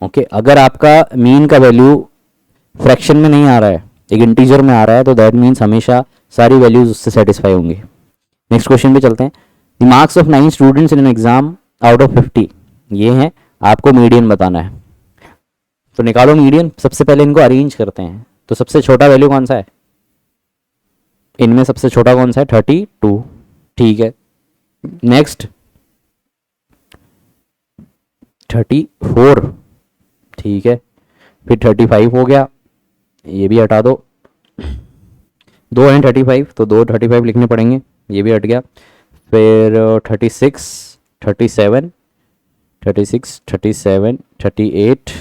ओके, अगर आपका मीन का वैल्यू फ्रैक्शन में नहीं आ रहा है, एक इंटीजर में आ रहा है, तो दैट मीन्स हमेशा सारी वैल्यूज उससे सेटिस्फाई होंगी। नेक्स्ट क्वेश्चन पे चलते हैं। The marks of 9 students in an exam out of 50, ये है, आपको मीडियन बताना है। तो निकालो मीडियन। सबसे पहले इनको अरेंज करते हैं। तो सबसे छोटा वैल्यू कौन सा है इनमें, सबसे छोटा कौन सा है, 32, ठीक है। नेक्स्ट 34, ठीक है, फिर 35 हो गया, ये भी हटा दो, 2 हैं 35 तो 2 35 लिखने पड़ेंगे, ये भी हट गया, फिर 36 37 36 37 38,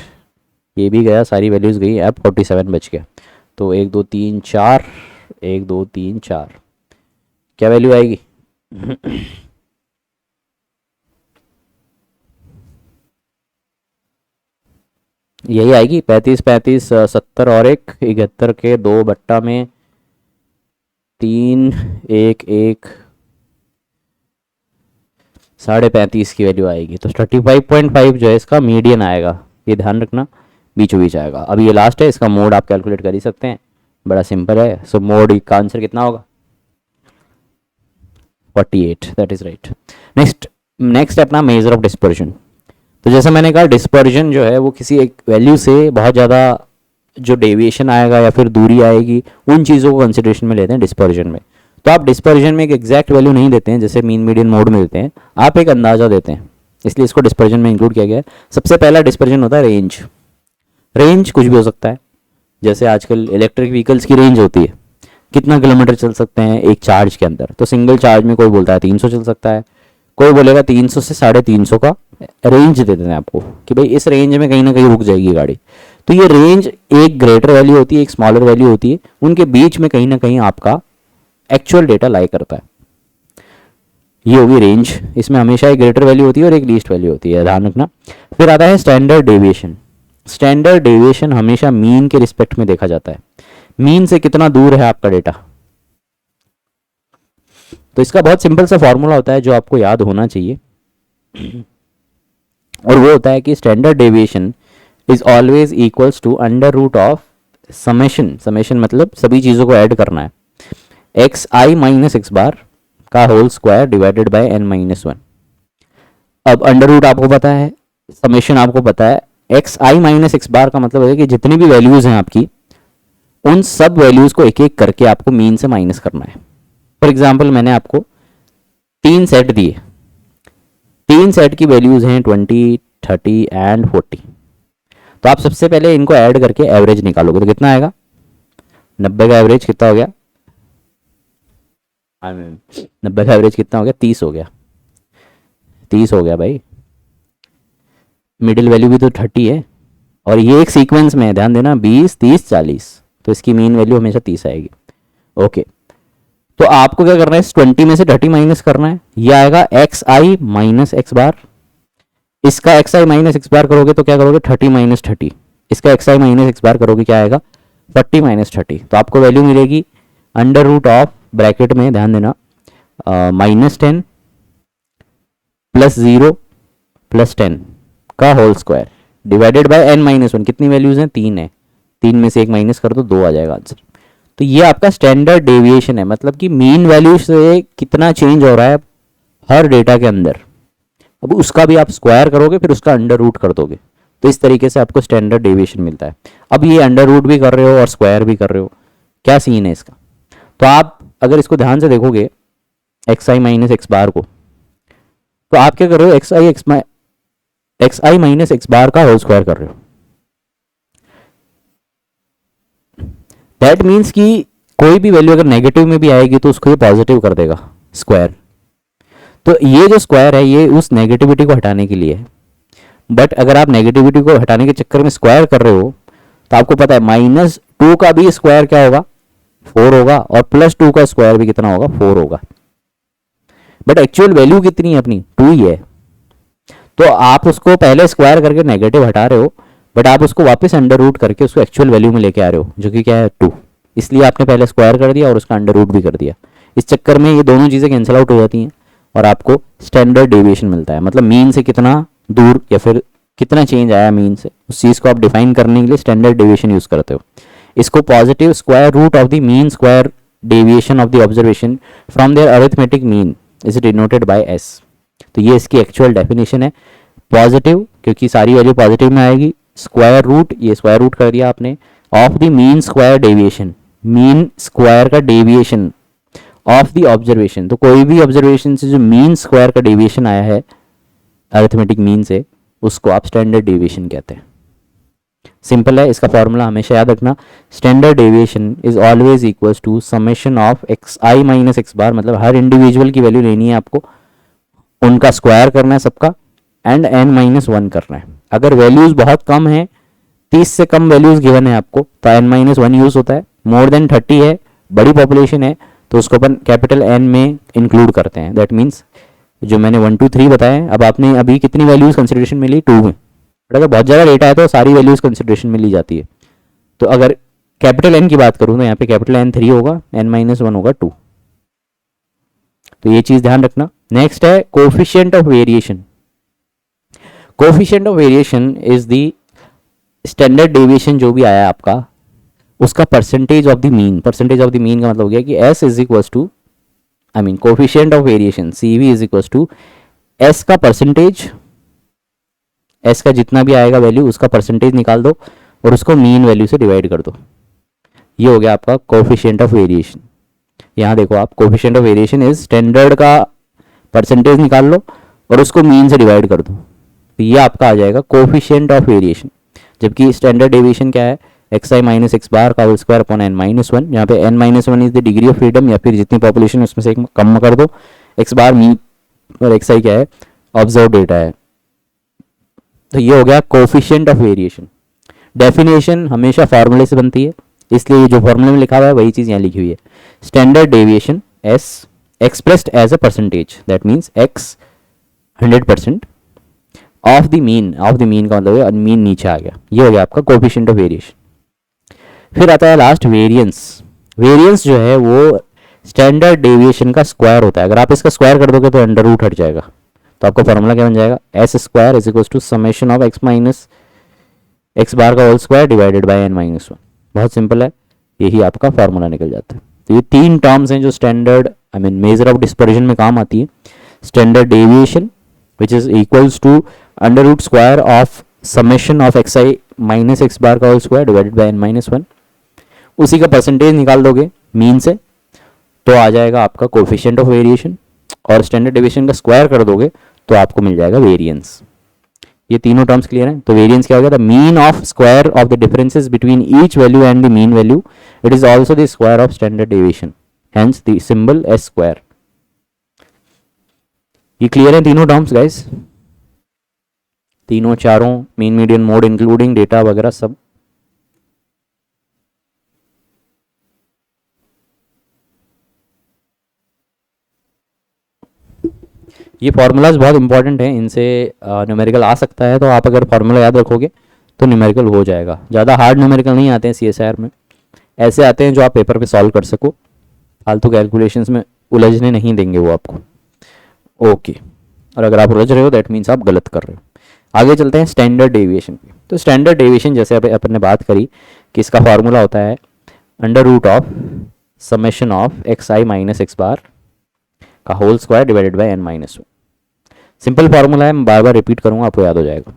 ये भी गया, सारी वैल्यूज़ गई, अब 47 बच गया। तो 1 2 3 4, 1 2 3 4, क्या वैल्यू आएगी? यही आएगी 35 35 70 और 1 71 के 2 बट्टा में 3 1 1 35.5 की वैल्यू आएगी। तो 35.5 जो है इसका मीडियन आएगा, ये ध्यान रखना, बीचों बीच आएगा। अब ये लास्ट है, इसका मोड आप कैलकुलेट कर ही सकते हैं, बड़ा सिंपल है। सो मोड का आंसर कितना होगा? 48, दैट इज राइट। नेक्स्ट है अपना मेजर ऑफ डिस्पर्जन। तो जैसा मैंने कहा, डिस्पर्जन जो है वो किसी एक वैल्यू से बहुत ज़्यादा जो डेविएशन आएगा या फिर दूरी आएगी, उन चीज़ों को कंसिडरेशन में लेते हैं डिस्पर्जन में। तो आप डिस्पर्जन में एक एग्जैक्ट वैल्यू नहीं देते हैं जैसे मीन मीडियन मोड में देते हैं, आप एक अंदाज़ा देते हैं, इसलिए इसको डिस्पर्जन में इंक्लूड किया गया है। सबसे पहला डिस्पर्जन होता है रेंज। रेंज कुछ भी हो सकता है, जैसे आजकल इलेक्ट्रिक व्हीकल्स की रेंज होती है, कितना किलोमीटर चल सकते हैं एक चार्ज के अंदर। तो सिंगल चार्ज में कोई बोलता है 300 चल सकता है, कोई बोलेगा 300 से 350 का रेंज दे देते हैं आपको कि भाई इस रेंज में कहीं ना कहीं रुक जाएगी गाड़ी। तो ये रेंज एक ग्रेटर वैल्यू होती है, एक स्मॉलर वैल्यू होती है, उनके बीच में कहीं ना कहीं आपका एक्चुअल डेटा लाई करता है, ये होगी रेंज। इसमें हमेशा एक ग्रेटर वैल्यू होती है और एक लीस्ट वैल्यू होती है, ध्यान रखना। फिर आता है स्टैंडर्ड डेविएशन। स्टैंडर्ड डेविएशन हमेशा मीन के रिस्पेक्ट में देखा जाता है, मीन से कितना दूर है आपका डेटा। तो इसका बहुत सिंपल सा फॉर्मूला होता है जो आपको याद होना चाहिए, और वो होता है कि standard deviation is always equals to under root of summation. Summation मतलब सभी चीज़ों को ऐड करना है, x i minus x bar का whole square divided by n minus 1। अब अंडर रूट आपको पता है, समेशन आपको पता है, x i minus x bar का मतलब है कि जितनी भी वैल्यूज हैं आपकी, उन सब वैल्यूज को एक एक करके आपको मीन से माइनस करना है। फॉर एग्जाम्पल मैंने आपको 3 सेट दिए, 3 सेट की वैल्यूज हैं 20 30 एंड 40। तो आप सबसे पहले इनको ऐड करके एवरेज निकालोगे तो कितना आएगा? 90 का एवरेज कितना हो गया? 90 का एवरेज कितना हो गया? 30 हो गया, 30 हो गया भाई। मिडिल वैल्यू भी तो 30 है, और ये एक सीक्वेंस में है, ध्यान देना, 20 30 40, तो इसकी मीन वैल्यू हमेशा 30 आएगी। ओके, तो आपको क्या करना है, इस 20 में से 30 माइनस करना है, ये आएगा एक्स आई माइनस एक्स बार। इसका एक्स आई माइनस एक्स बार करोगे तो क्या करोगे? 30 माइनस 30। इसका एक्स आई माइनस एक्स बार करोगे क्या आएगा? 40 माइनस 30। तो आपको वैल्यू मिलेगी अंडर रूट ऑफ, ब्रैकेट में ध्यान देना, -10 + 0 + 10 का whole square divided by n minus 1। कितनी वैल्यूज हैं? 3 है, 3 में से 1 माइनस कर दो, 2 आ जाएगा आंसर। तो ये आपका स्टैंडर्ड डेविएशन है, मतलब कि मीन वैल्यू से कितना चेंज हो रहा है हर डेटा के अंदर। अब उसका भी आप स्क्वायर करोगे, फिर उसका अंडर रूट कर दोगे, तो इस तरीके से आपको स्टैंडर्ड डेविएशन मिलता है। अब ये अंडर रूट भी कर रहे हो और स्क्वायर भी कर रहे हो, क्या सीन है इसका? तो आप अगर इसको ध्यान से देखोगे एक्स आई माइनस एक्स बार को, तो आप क्या कर रहे हो? X i minus x bar का होल स्क्वायर कर रहे हो। दैट मीन्स कि कोई भी वैल्यू अगर नेगेटिव में भी आएगी तो उसको ये पॉजिटिव कर देगा स्क्वायर। तो ये जो स्क्वायर है ये उस नेगेटिविटी को हटाने के लिए है। बट अगर आप नेगेटिविटी को हटाने के चक्कर में स्क्वायर कर रहे हो तो आपको पता है -2 का भी स्क्वायर क्या होगा? 4 होगा, और +2 का स्क्वायर भी कितना होगा? 4 होगा। बट एक्चुअल वैल्यू कितनी है अपनी? 2 ही है। तो आप उसको पहले स्क्वायर करके नेगेटिव हटा रहे हो, बट आप उसको वापस अंडर रूट करके उसको एक्चुअल वैल्यू में लेके आ रहे हो, जो कि क्या है? 2। इसलिए आपने पहले स्क्वायर कर दिया और उसका अंडर रूट भी कर दिया। इस चक्कर में ये दोनों चीज़ें कैंसिल आउट हो जाती हैं और आपको स्टैंडर्ड डेविएशन मिलता है। मतलब मीन से कितना दूर या फिर कितना चेंज आया मीन से, उस चीज़ को आप डिफाइन करने के लिए स्टैंडर्ड डेविएशन यूज़ करते हो। इसको positive square root of the mean square deviation of the observation from their arithmetic mean is denoted by s. तो ये इसकी एक्चुअल डेफिनेशन है। पॉजिटिव क्योंकि सारी वैल्यू पॉजिटिव में आएगी, स्क्वायर रूट, ये स्क्वायर रूट कर दिया आपने, of the mean square deviation, mean square का डेविएशन ऑफ द ऑब्जर्वेशन। तो कोई भी ऑब्जर्वेशन से जो मीन स्क्वायर का डेविएशन आया है अरिथमेटिक मीन से, उसको आप स्टैंडर्ड डेविएशन कहते हैं। सिंपल है, इसका फॉर्मूला हमेशा याद रखना, standard deviation is always equals to summation of x i minus x bar, मतलब हर इंडिविजुअल की वैल्यू लेनी है आपको, उनका स्क्वायर करना है सबका, एंड n माइनस वन करना है। अगर वैल्यूज बहुत कम है, 30 से कम वैल्यूज गिवन है आपको, तो n माइनस वन यूज होता है। मोर देन 30 है, बड़ी पॉपुलेशन है, तो उसको अपन कैपिटल N में इंक्लूड करते हैं। दैट मीन्स जो मैंने 1 2 3 बताए, अब आपने अभी कितनी वैल्यूज कंसिडरेशन में ली, 2 में। बट अगर बहुत ज़्यादा डेटा है तो सारी वैल्यूज कंसिडरेशन में ली जाती है। तो अगर कैपिटल N की बात करूँ तो यहाँ पे कैपिटल N 3 होगा, n माइनस वन होगा 2। तो ये चीज़ ध्यान रखना। नेक्स्ट है coefficient of variation. Coefficient of variation is the standard deviation जो भी आया आपका, उसका percentage of the mean. Percentage of the mean का मतलब हो गया कि s is equals to, I mean coefficient of variation CV is equals to s का परसेंटेज, s का जितना भी आएगा वैल्यू उसका परसेंटेज निकाल दो और उसको मीन वैल्यू से डिवाइड कर दो। ये हो गया आपका कोफिशिएंट ऑफ वेरिएशन। यहाँ देखो आप, coefficient of variation is standard का परसेंटेज निकाल लो और उसको मीन से डिवाइड कर दो, तो ये आपका आ जाएगा कोफिशिएंट ऑफ वेरिएशन। जबकि स्टैंडर्ड डेविएशन क्या है, x i minus x bar का whole square upon n minus one. यहाँ पे n minus one is the degree of freedom, या फिर जितनी पॉपुलेशन उसमें से एक कम कर दो, एक्स बार मीन और एक्स आई क्या है, ऑब्जर्व डेटा है। तो ये हो गया कोफिशिएंट ऑफ वेरिएशन। डेफिनेशन हमेशा फार्मूले से बनती है, इसलिए जो फॉर्मूले में लिखा हुआ है वही चीज़ यहाँ लिखी हुई है। Standard deviation s expressed as a percentage, that means x 100% of the mean. Of the mean का मतलब है मीन नीचे आ गया। ये हो गया आपका कोफिशिएंट ऑफ वेरिएशन। फिर आता है लास्ट वेरिएंस। वेरिएंस जो है वो स्टैंडर्ड डेविएशन का स्क्वायर होता है। अगर आप इसका स्क्वायर कर दोगे तो अंडर रूट हट जाएगा, तो आपका फॉर्मूला क्या बन जाएगा, s square is equal to summation of x minus x bar का whole square divided by n minus one. बहुत सिंपल है, यही आपका फॉर्मूला निकल जाता है। तो ये 3 टर्म्स हैं जो standard, I mean measure of dispersion में काम आती है। Standard deviation which is equals to under root square of summation of x i minus x bar का whole square divided by n minus one. उसी का percentage निकाल दोगे mean से, तो आ जाएगा आपका कोफिशिएंट ऑफ वेरिएशन, और स्टैंडर्ड डेविएशन का स्क्वायर कर दोगे तो आपको मिल जाएगा वेरिएंस। ये तीनों टर्म्स क्लियर हैं। तो वेरिएंस क्या हो गया, the mean of square of the differences between each value and the mean value, it is also the square of standard deviation, hence the symbol S square. ये clear है तीनों terms guys, तीनों चारों, mean median mode including data वगैरह सब। ये formulas बहुत important हैं, इनसे न्यूमेरिकल आ सकता है, तो आप अगर फार्मूला याद रखोगे तो न्यूमेरिकल हो जाएगा। ज़्यादा हार्ड न्यूमेरिकल नहीं आते हैं CSIR में, ऐसे आते हैं जो आप पेपर पे सॉल्व कर सको, फालतू कैलकुलेशंस में उलझने नहीं देंगे वो आपको। ओके, और अगर आप उलझ रहे हो दैट मीन्स आप गलत कर रहे हो। आगे चलते हैं स्टैंडर्ड डेविएशन पे। तो स्टैंडर्ड डेविएशन जैसे अपन ने बात करी कि इसका फार्मूला होता है under root of summation of x i minus x bar का whole square divided by n minus one. Simple formula है, मैं बार बार रिपीट करूंगा, आपको याद हो जाएगा।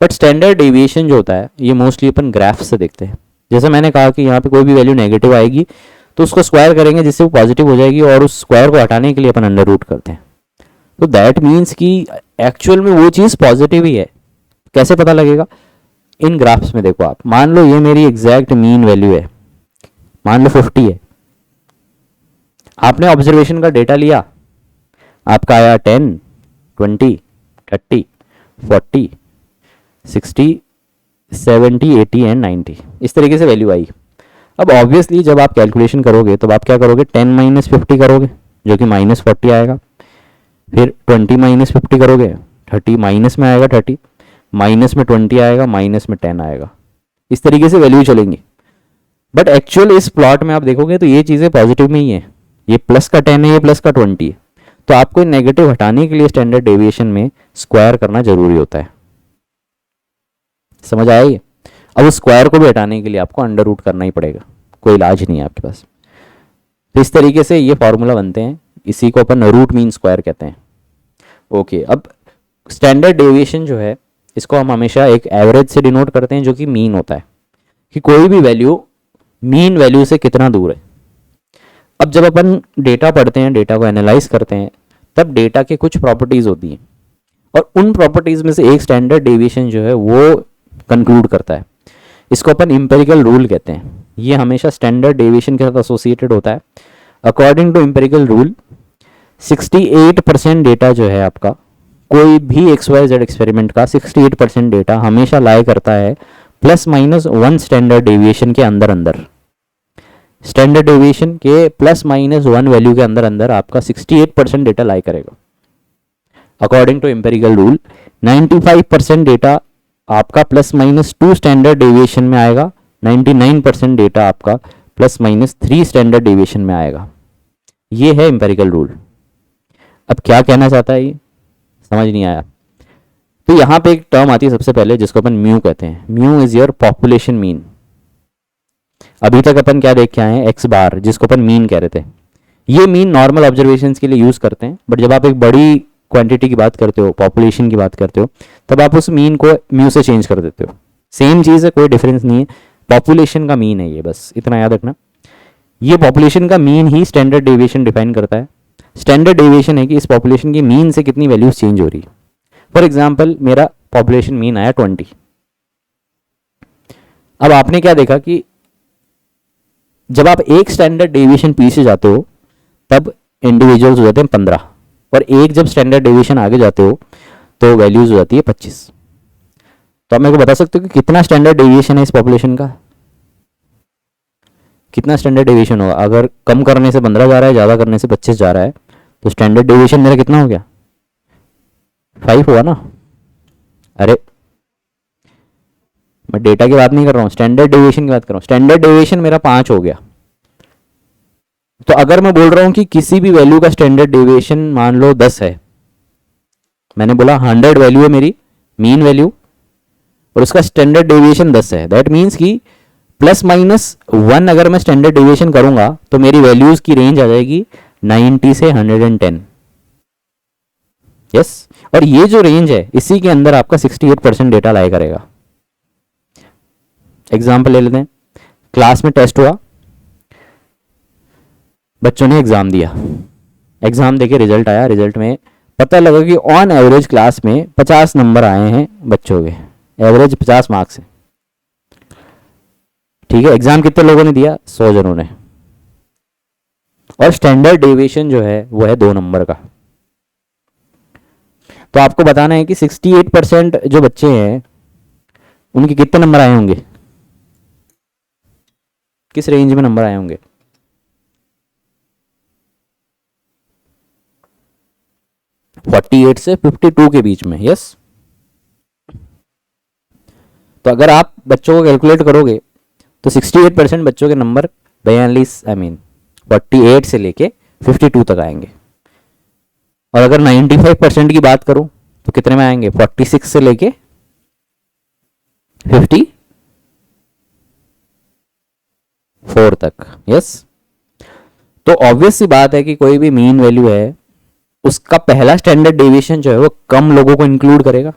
बट स्टैंडर्ड डेविएशन जो होता है ये मोस्टली अपन ग्राफ से देखते हैं। जैसे मैंने कहा कि यहाँ पे कोई भी वैल्यू नेगेटिव आएगी तो उसको स्क्वायर करेंगे जिससे वो पॉजिटिव हो जाएगी, और उस स्क्वायर को हटाने के लिए अपन अंडर रूट करते हैं। तो दैट मीन्स कि एक्चुअल में वो चीज़ पॉजिटिव ही है। कैसे पता लगेगा, इन ग्राफ्स में देखो आप, मान लो ये मेरी एग्जैक्ट मीन वैल्यू है, मान लो 50 है, आपने ऑब्जर्वेशन का डेटा लिया, आपका आया 10 20 30 40 60 70 80 एंड 90, इस तरीके से वैल्यू आई। अब ऑब्वियसली जब आप कैलकुलेशन करोगे तो आप क्या करोगे, 10 माइनस 50 करोगे जो कि माइनस 40 आएगा, फिर 20 माइनस 50 करोगे 30 माइनस में आएगा 30, माइनस में 20 आएगा, माइनस में 10 आएगा। इस तरीके से वैल्यू चलेंगी। बट एक्चुअल इस प्लॉट में आप देखोगे तो ये चीज़ें पॉजिटिव में ही है, ये प्लस का 10 है, ये प्लस का 20 है। तो आपको नेगेटिव हटाने के लिए स्टैंडर्ड डेविएशन में स्क्वायर करना जरूरी होता है। समझ आया ये? अब उस स्क्वायर को भी हटाने के लिए आपको अंडर रूट करना ही पड़ेगा, कोई इलाज नहीं है आपके पास। तो इस तरीके से ये फॉर्मूला बनते हैं, इसी को अपन रूट मीन स्क्वायर कहते हैं। ओके, अब स्टैंडर्ड डेविएशन जो है इसको हम हमेशा एक एवरेज से डिनोट करते हैं जो कि मीन होता है, कि कोई भी वैल्यू मीन वैल्यू से कितना दूर है। अब जब अपन डेटा पढ़ते हैं, डेटा को एनालाइज करते हैं, तब डेटा के कुछ प्रॉपर्टीज होती हैं, और उन प्रॉपर्टीज में से एक स्टैंडर्ड डेविएशन जो है वो कंक्लूड करता है। इसको अपन इंपेरिकल रूल कहते हैं। ये हमेशा स्टैंडर्ड डेविएशन के साथ एसोसिएटेड होता है। According to empirical rule 68% data जो है आपका, कोई भी XYZ एक्सपेरिमेंट का 68% डेटा हमेशा लाई करता है ±1 स्टैंडर्ड डेविएशन के अंदर अंदर। स्टैंडर्ड डेविएशन के ±1 वैल्यू के अंदर अंदर आपका 68% डेटा लाई करेगा। According to empirical rule 95% data आपका ±2 स्टैंडर्ड डेविएशन में आएगा, 99% डेटा आपका ±3 स्टैंडर्ड डेविएशन में आएगा। ये है इंपेरिकल रूल। अब क्या कहना चाहता है ये समझ नहीं आया। तो यहाँ पे एक टर्म आती है सबसे पहले जिसको अपन म्यू कहते हैं। Mu is your population mean. अभी तक अपन क्या देख के आए हैं, एक्स बार, जिसको अपन मीन कह रहे थे। ये मीन नॉर्मल ऑब्जर्वेशंस के लिए यूज करते हैं, बट जब आप एक बड़ी क्वांटिटी की बात करते हो, पॉपुलेशन की बात करते हो, तब आप उस मीन को म्यू से चेंज कर देते हो। सेम चीज़ है, कोई डिफरेंस नहीं है। पॉपुलेशन का मीन है ये, बस इतना याद रखना। ये पॉपुलेशन का mean he standard deviation define करता है। स्टैंडर्ड डेविएशन है कि इस पॉपुलेशन की मीन से कितनी वैल्यूज चेंज हो रही है। फॉर एग्जाम्पल मेरा पॉपुलेशन मीन आया 20। अब आपने क्या देखा कि जब आप एक स्टैंडर्ड डेविएशन पीछे जाते हो तब इंडिविजुअल्स हो जाते हैं 15, और एक जब स्टैंडर्ड डेविएशन आगे जाते हो तो वैल्यूज हो जाती है 25। तो आप मेरे को बता सकते हो कि कितना स्टैंडर्ड डेविएशन है इस पॉपुलेशन का, कितना स्टैंडर्ड डेविएशन होगा। अगर कम करने से 15 जा रहा है, ज़्यादा करने से 25 जा रहा है, तो स्टैंडर्ड डेविएशन मेरा कितना हो गया, 5 हुआ ना। अरे मैं डेटा की बात नहीं कर रहा हूँ, स्टैंडर्ड डेविएशन की बात कर रहा हूँ। स्टैंडर्ड डेविएशन मेरा 5 हो गया। तो अगर मैं बोल रहा हूँ कि किसी भी वैल्यू का स्टैंडर्ड डेविएशन मान लो 10 है, मैंने बोला 100 वैल्यू है मेरी मीन वैल्यू और उसका स्टैंडर्ड डेविएशन 10 है, दैट मीन्स कि ±1 अगर मैं स्टैंडर्ड डेविएशन करूंगा तो मेरी वैल्यूज की रेंज आ जाएगी 90 से 110। यस, और ये जो रेंज है इसी के अंदर आपका 68% डेटा लाई करेगा। एग्जाम्पल ले लेते हैं, क्लास में टेस्ट हुआ, बच्चों ने एग्जाम दिया, एग्जाम देके रिजल्ट आया, रिजल्ट में पता लगा कि ऑन एवरेज क्लास में 50 नंबर आए हैं बच्चों के, एवरेज 50 मार्क्स है। ठीक है, एग्जाम कितने लोगों ने दिया, 100 जनों ने, और स्टैंडर्ड डेविएशन जो है वो है 2 नंबर का। तो आपको बताना है कि 68% जो बच्चे हैं उनके कितने नंबर आए होंगे, किस रेंज में नंबर आए होंगे। yes? 48 से 52 के बीच में। यस, तो अगर आप बच्चों को कैलकुलेट करोगे तो 68% बच्चों के नंबर 48 से लेके 52 तक आएंगे। और अगर 95% की बात करूं तो कितने में आएंगे, 46 से लेके 54 तक। यस, तो ऑब्वियस सी बात है कि कोई भी मीन वैल्यू है उसका पहला स्टैंडर्ड डेविएशन जो है वो कम लोगों को इंक्लूड करेगा,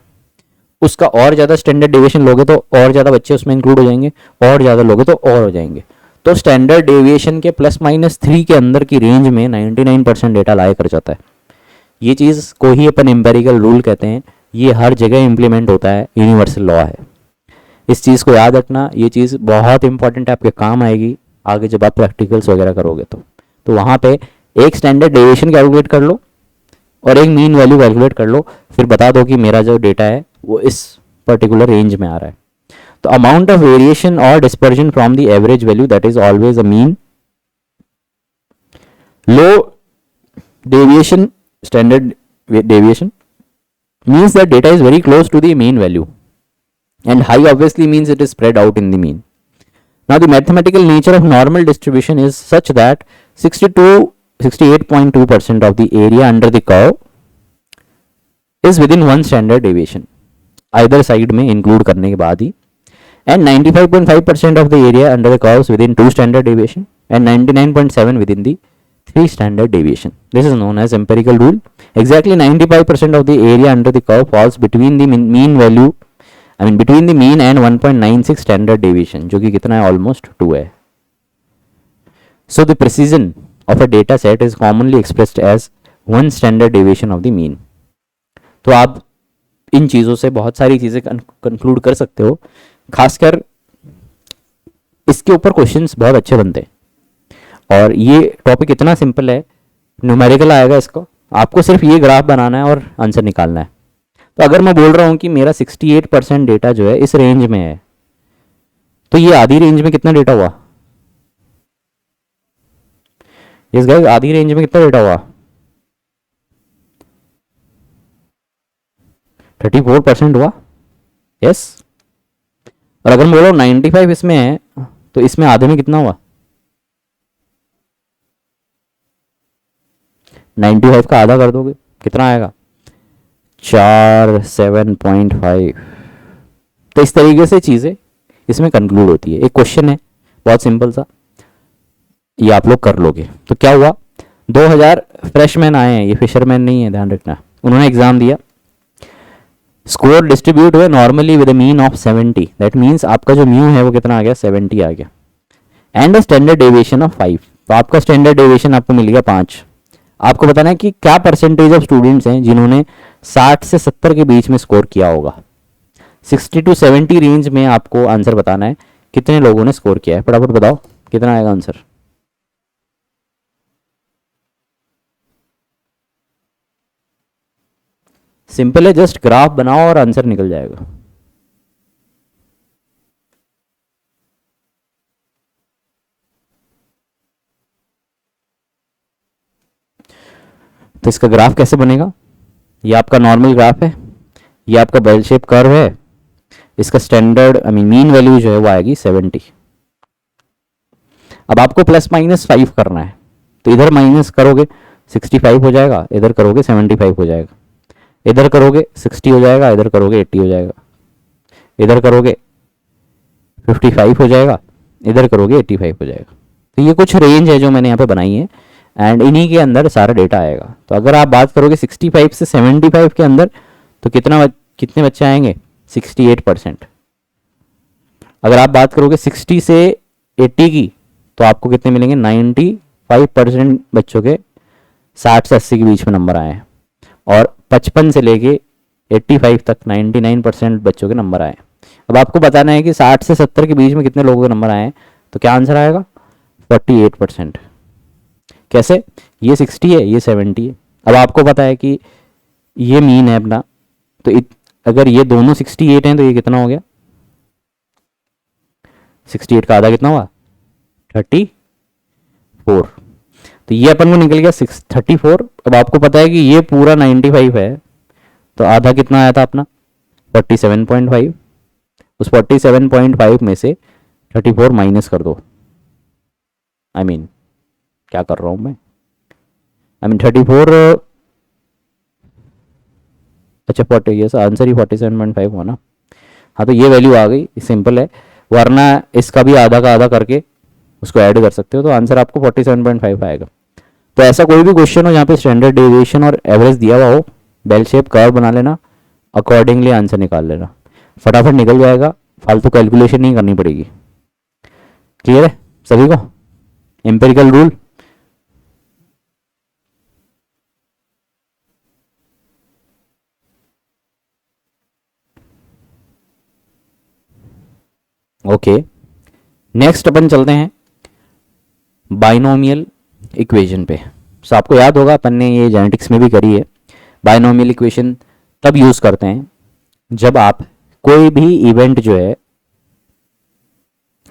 उसका और ज़्यादा स्टैंडर्ड डेविएशन लोगे तो और ज़्यादा बच्चे उसमें इंक्लूड हो जाएंगे, और ज़्यादा लोगे तो और हो जाएंगे। तो स्टैंडर्ड डेविएशन के ±3 के अंदर की रेंज में 99% डेटा लाया कर जाता है। ये चीज़ को ही अपन एम्पेरिकल रूल कहते हैं। ये हर जगह इंप्लीमेंट होता है, यूनिवर्सल लॉ है। इस चीज़ को याद रखना, ये चीज़ बहुत इंपॉर्टेंट है, आपके काम आएगी आगे जब आप प्रैक्टिकल्स वगैरह करोगे तो वहाँ पे एक स्टैंडर्ड डेविएशन कैलकुलेट कर लो और एक मीन वैल्यू कैलकुलेट कर लो, फिर बता दो कि मेरा जो डेटा है वो इस पर्टिकुलर रेंज में आ रहा है। तो अमाउंट ऑफ वेरिएशन और dispersion from the average value that is always a mean. Low deviation, standard deviation means that data is very close to the mean value, and high obviously means it is spread out in the mean. Now the mathematical nature of normal distribution is such that 68.2% of the area under the curve is within one standard deviation, either side में include करने के बाद ही, and 95.5% of the area under the curve is within 2 standard deviation and 99.7 within the 3 standard deviation. This is known as empirical rule. Exactly 95% of the area under the curve falls between the mean value, between the mean and 1.96 standard deviation, जो कि कितना है, almost 2 है. So the precision of a data set is commonly expressed as 1 standard deviation of the mean. तो आप इन चीज़ों से बहुत सारी चीज़ें कंक्लूड कर सकते हो। खासकर इसके ऊपर क्वेश्चंस बहुत अच्छे बनते हैं और ये टॉपिक इतना सिंपल है, न्यूमेरिकल आएगा इसको, आपको सिर्फ ये ग्राफ बनाना है और आंसर निकालना है। तो अगर मैं बोल रहा हूँ कि मेरा 68% डेटा जो है इस रेंज में है, तो ये आधी रेंज में कितना डेटा हुआ? इस गाइस आधी रेंज में कितना डेटा हुआ? 34% हुआ। यस। और अगर मैं बोल रहा हूँ 95 इसमें है, तो इसमें आधे में कितना हुआ? 95 का आधा कर दोगे कितना आएगा? 7.5। तो इस तरीके से चीज़ें इसमें कंक्लूड होती है। एक क्वेश्चन है बहुत सिंपल सा, ये आप लोग कर लोगे। तो क्या हुआ, 2000 फ्रेशमैन आए हैं, ये फिशरमैन नहीं है, ध्यान रखना। उन्होंने एग्जाम दिया, स्कोर डिस्ट्रीब्यूट हुए normally with mean of 70। That means आपका जो म्यू है वो कितना आ गया? 70 आ गया। And standard deviation of 5। तो आपका स्टैंडर्ड डेविएशन आपको मिल गया 5। आपको बताना है कि क्या परसेंटेज ऑफ स्टूडेंट्स हैं जिन्होंने 60 से 70 के बीच में स्कोर किया होगा। 60 to 70 रेंज में आपको आंसर बताना है कितने लोगों ने स्कोर किया है। फटाफट बताओ कितना आएगा आंसर। सिंपल है, जस्ट ग्राफ बनाओ और आंसर निकल जाएगा। तो इसका ग्राफ कैसे बनेगा? ये आपका नॉर्मल ग्राफ है, ये आपका बेल शेप कर्व है, इसका स्टैंडर्ड मीन वैल्यू जो है वो आएगी 70। अब आपको प्लस माइनस 5 करना है, तो इधर माइनस करोगे 65 हो जाएगा, इधर करोगे 75 हो जाएगा, इधर करोगे 60 हो जाएगा, इधर करोगे 80 हो जाएगा, इधर करोगे 55 हो जाएगा, इधर करोगे 85 हो जाएगा। तो ये कुछ रेंज है जो मैंने यहाँ पे बनाई है एंड इन्हीं के अंदर सारा डेटा आएगा। तो अगर आप बात करोगे 65 से 75 के अंदर, तो कितने बच्चे आएंगे? 68%। अगर आप बात करोगे 60 से 80 की, तो आपको कितने मिलेंगे? 95% बच्चों के 60 से 80 के बीच में नंबर आए हैं। और 55 से लेके 85 तक 99% बच्चों के नंबर आए। अब आपको बताना है कि 60 से 70 के बीच में कितने लोगों के नंबर आए हैं, तो क्या आंसर आएगा? 48%। कैसे? ये 60 है, ये 70 है। अब आपको पता है कि ये मीन है अपना, तो अगर ये दोनों 68 हैं तो ये कितना हो गया? 68 का आधा कितना हुआ? 34। तो ये अपन को निकल गया 34। अब आपको पता है कि ये पूरा 95 है, तो आधा कितना आया था अपना? 47.5। उस 47.5 में से 34 माइनस कर दो। क्या कर रहा हूं मैं? 34। अच्छा 40, ये आंसर ही 47.5 हुआ ना। हाँ, तो ये वैल्यू आ गई, सिंपल है। वरना इसका भी आधा का आधा करके उसको ऐड कर सकते हो, तो आंसर आपको 47.5 आएगा। तो ऐसा कोई भी क्वेश्चन हो जहाँ पे स्टैंडर्ड डेविएशन और एवरेज दिया हुआ हो, बेल शेप कर्व बना लेना, अकॉर्डिंगली आंसर निकाल लेना, फटाफट निकल जाएगा, फालतू कैलकुलेशन नहीं करनी पड़ेगी। क्लियर है सभी को? Empirical rule. ओके, नेक्स्ट अपन चलते हैं बाइनोमियल इक्वेशन पे। सो आपको याद होगा अपन ने ये जेनेटिक्स में भी करी है। बाइनोमियल इक्वेशन तब यूज करते हैं जब आप कोई भी इवेंट जो है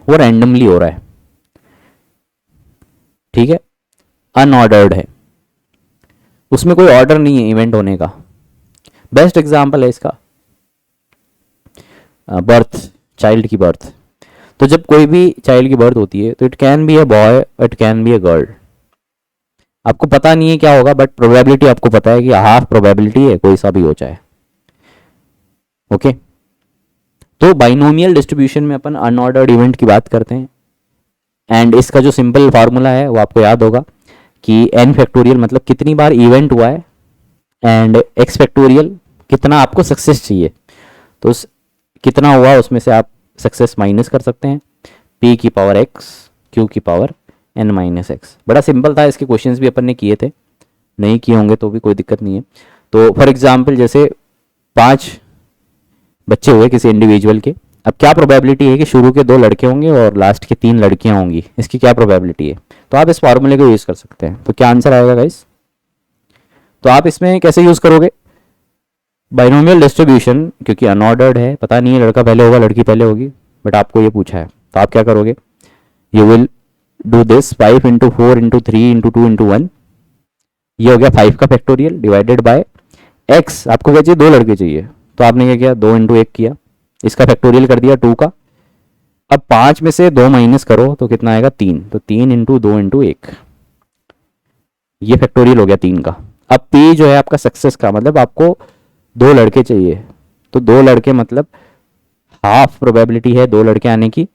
वो रैंडमली हो रहा है, ठीक है, अनऑर्डर्ड है, उसमें कोई ऑर्डर नहीं है इवेंट होने का। बेस्ट एग्जांपल है इसका बर्थ, चाइल्ड की बर्थ। तो जब कोई भी चाइल्ड की बर्थ होती है तो it can be a boy, it can be a girl. आपको पता नहीं है क्या होगा, बट प्रोबेबिलिटी आपको पता है कि हाफ प्रोबेबिलिटी है कोई सा भी हो जाए। ओके, तो बाइनोमियल डिस्ट्रीब्यूशन में अपन अनऑर्डर्ड इवेंट की बात करते हैं एंड इसका जो सिंपल फार्मूला है वो आपको याद होगा कि n फैक्टोरियल मतलब कितनी बार इवेंट हुआ है एंड x फैक्टोरियल कितना आपको सक्सेस चाहिए। तो उस कितना हुआ उसमें से आप सक्सेस माइनस कर सकते हैं, p की पावर x, q की पावर n माइनस एक्स। बड़ा सिंपल था, इसके क्वेश्चंस भी अपन ने किए थे, नहीं किए होंगे तो भी कोई दिक्कत नहीं है। तो फॉर एग्जांपल जैसे 5 बच्चे हुए किसी इंडिविजुअल के। अब क्या प्रोबेबिलिटी है कि शुरू के 2 लड़के होंगे और लास्ट के 3 लड़कियां होंगी, इसकी क्या प्रोबेबिलिटी है? तो आप इस फॉर्मूले को यूज़ कर सकते हैं। तो क्या आंसर आएगा गाइस? तो आप इसमें कैसे यूज़ करोगे? बाइनोमियल डिस्ट्रीब्यूशन, क्योंकि अनऑर्डर्ड है, पता नहीं है लड़का पहले होगा लड़की पहले होगी, बट आपको ये पूछा है, तो आप क्या करोगे? You will do this 5 into 4 into 3 into 2 into 1, ये हो गया 5 का फैक्टोरियल डिवाइडेड बाय एक्स। आपको क्या चाहिए? 2 लड़के चाहिए, तो आपने क्या किया? 2 इंटू 1 किया, इसका फैक्टोरियल कर दिया 2 का। अब 5 में से 2 माइनस करो तो कितना आएगा? 3, तो 3 इंटू 2 इंटू 1, ये फैक्टोरियल हो गया 3 का। अब पी जो है आपका सक्सेस का, मतलब आपको 2 लड़के चाहिए, तो 2 लड़के मतलब हाफ प्रोबेबिलिटी है 2 लड़के आने की,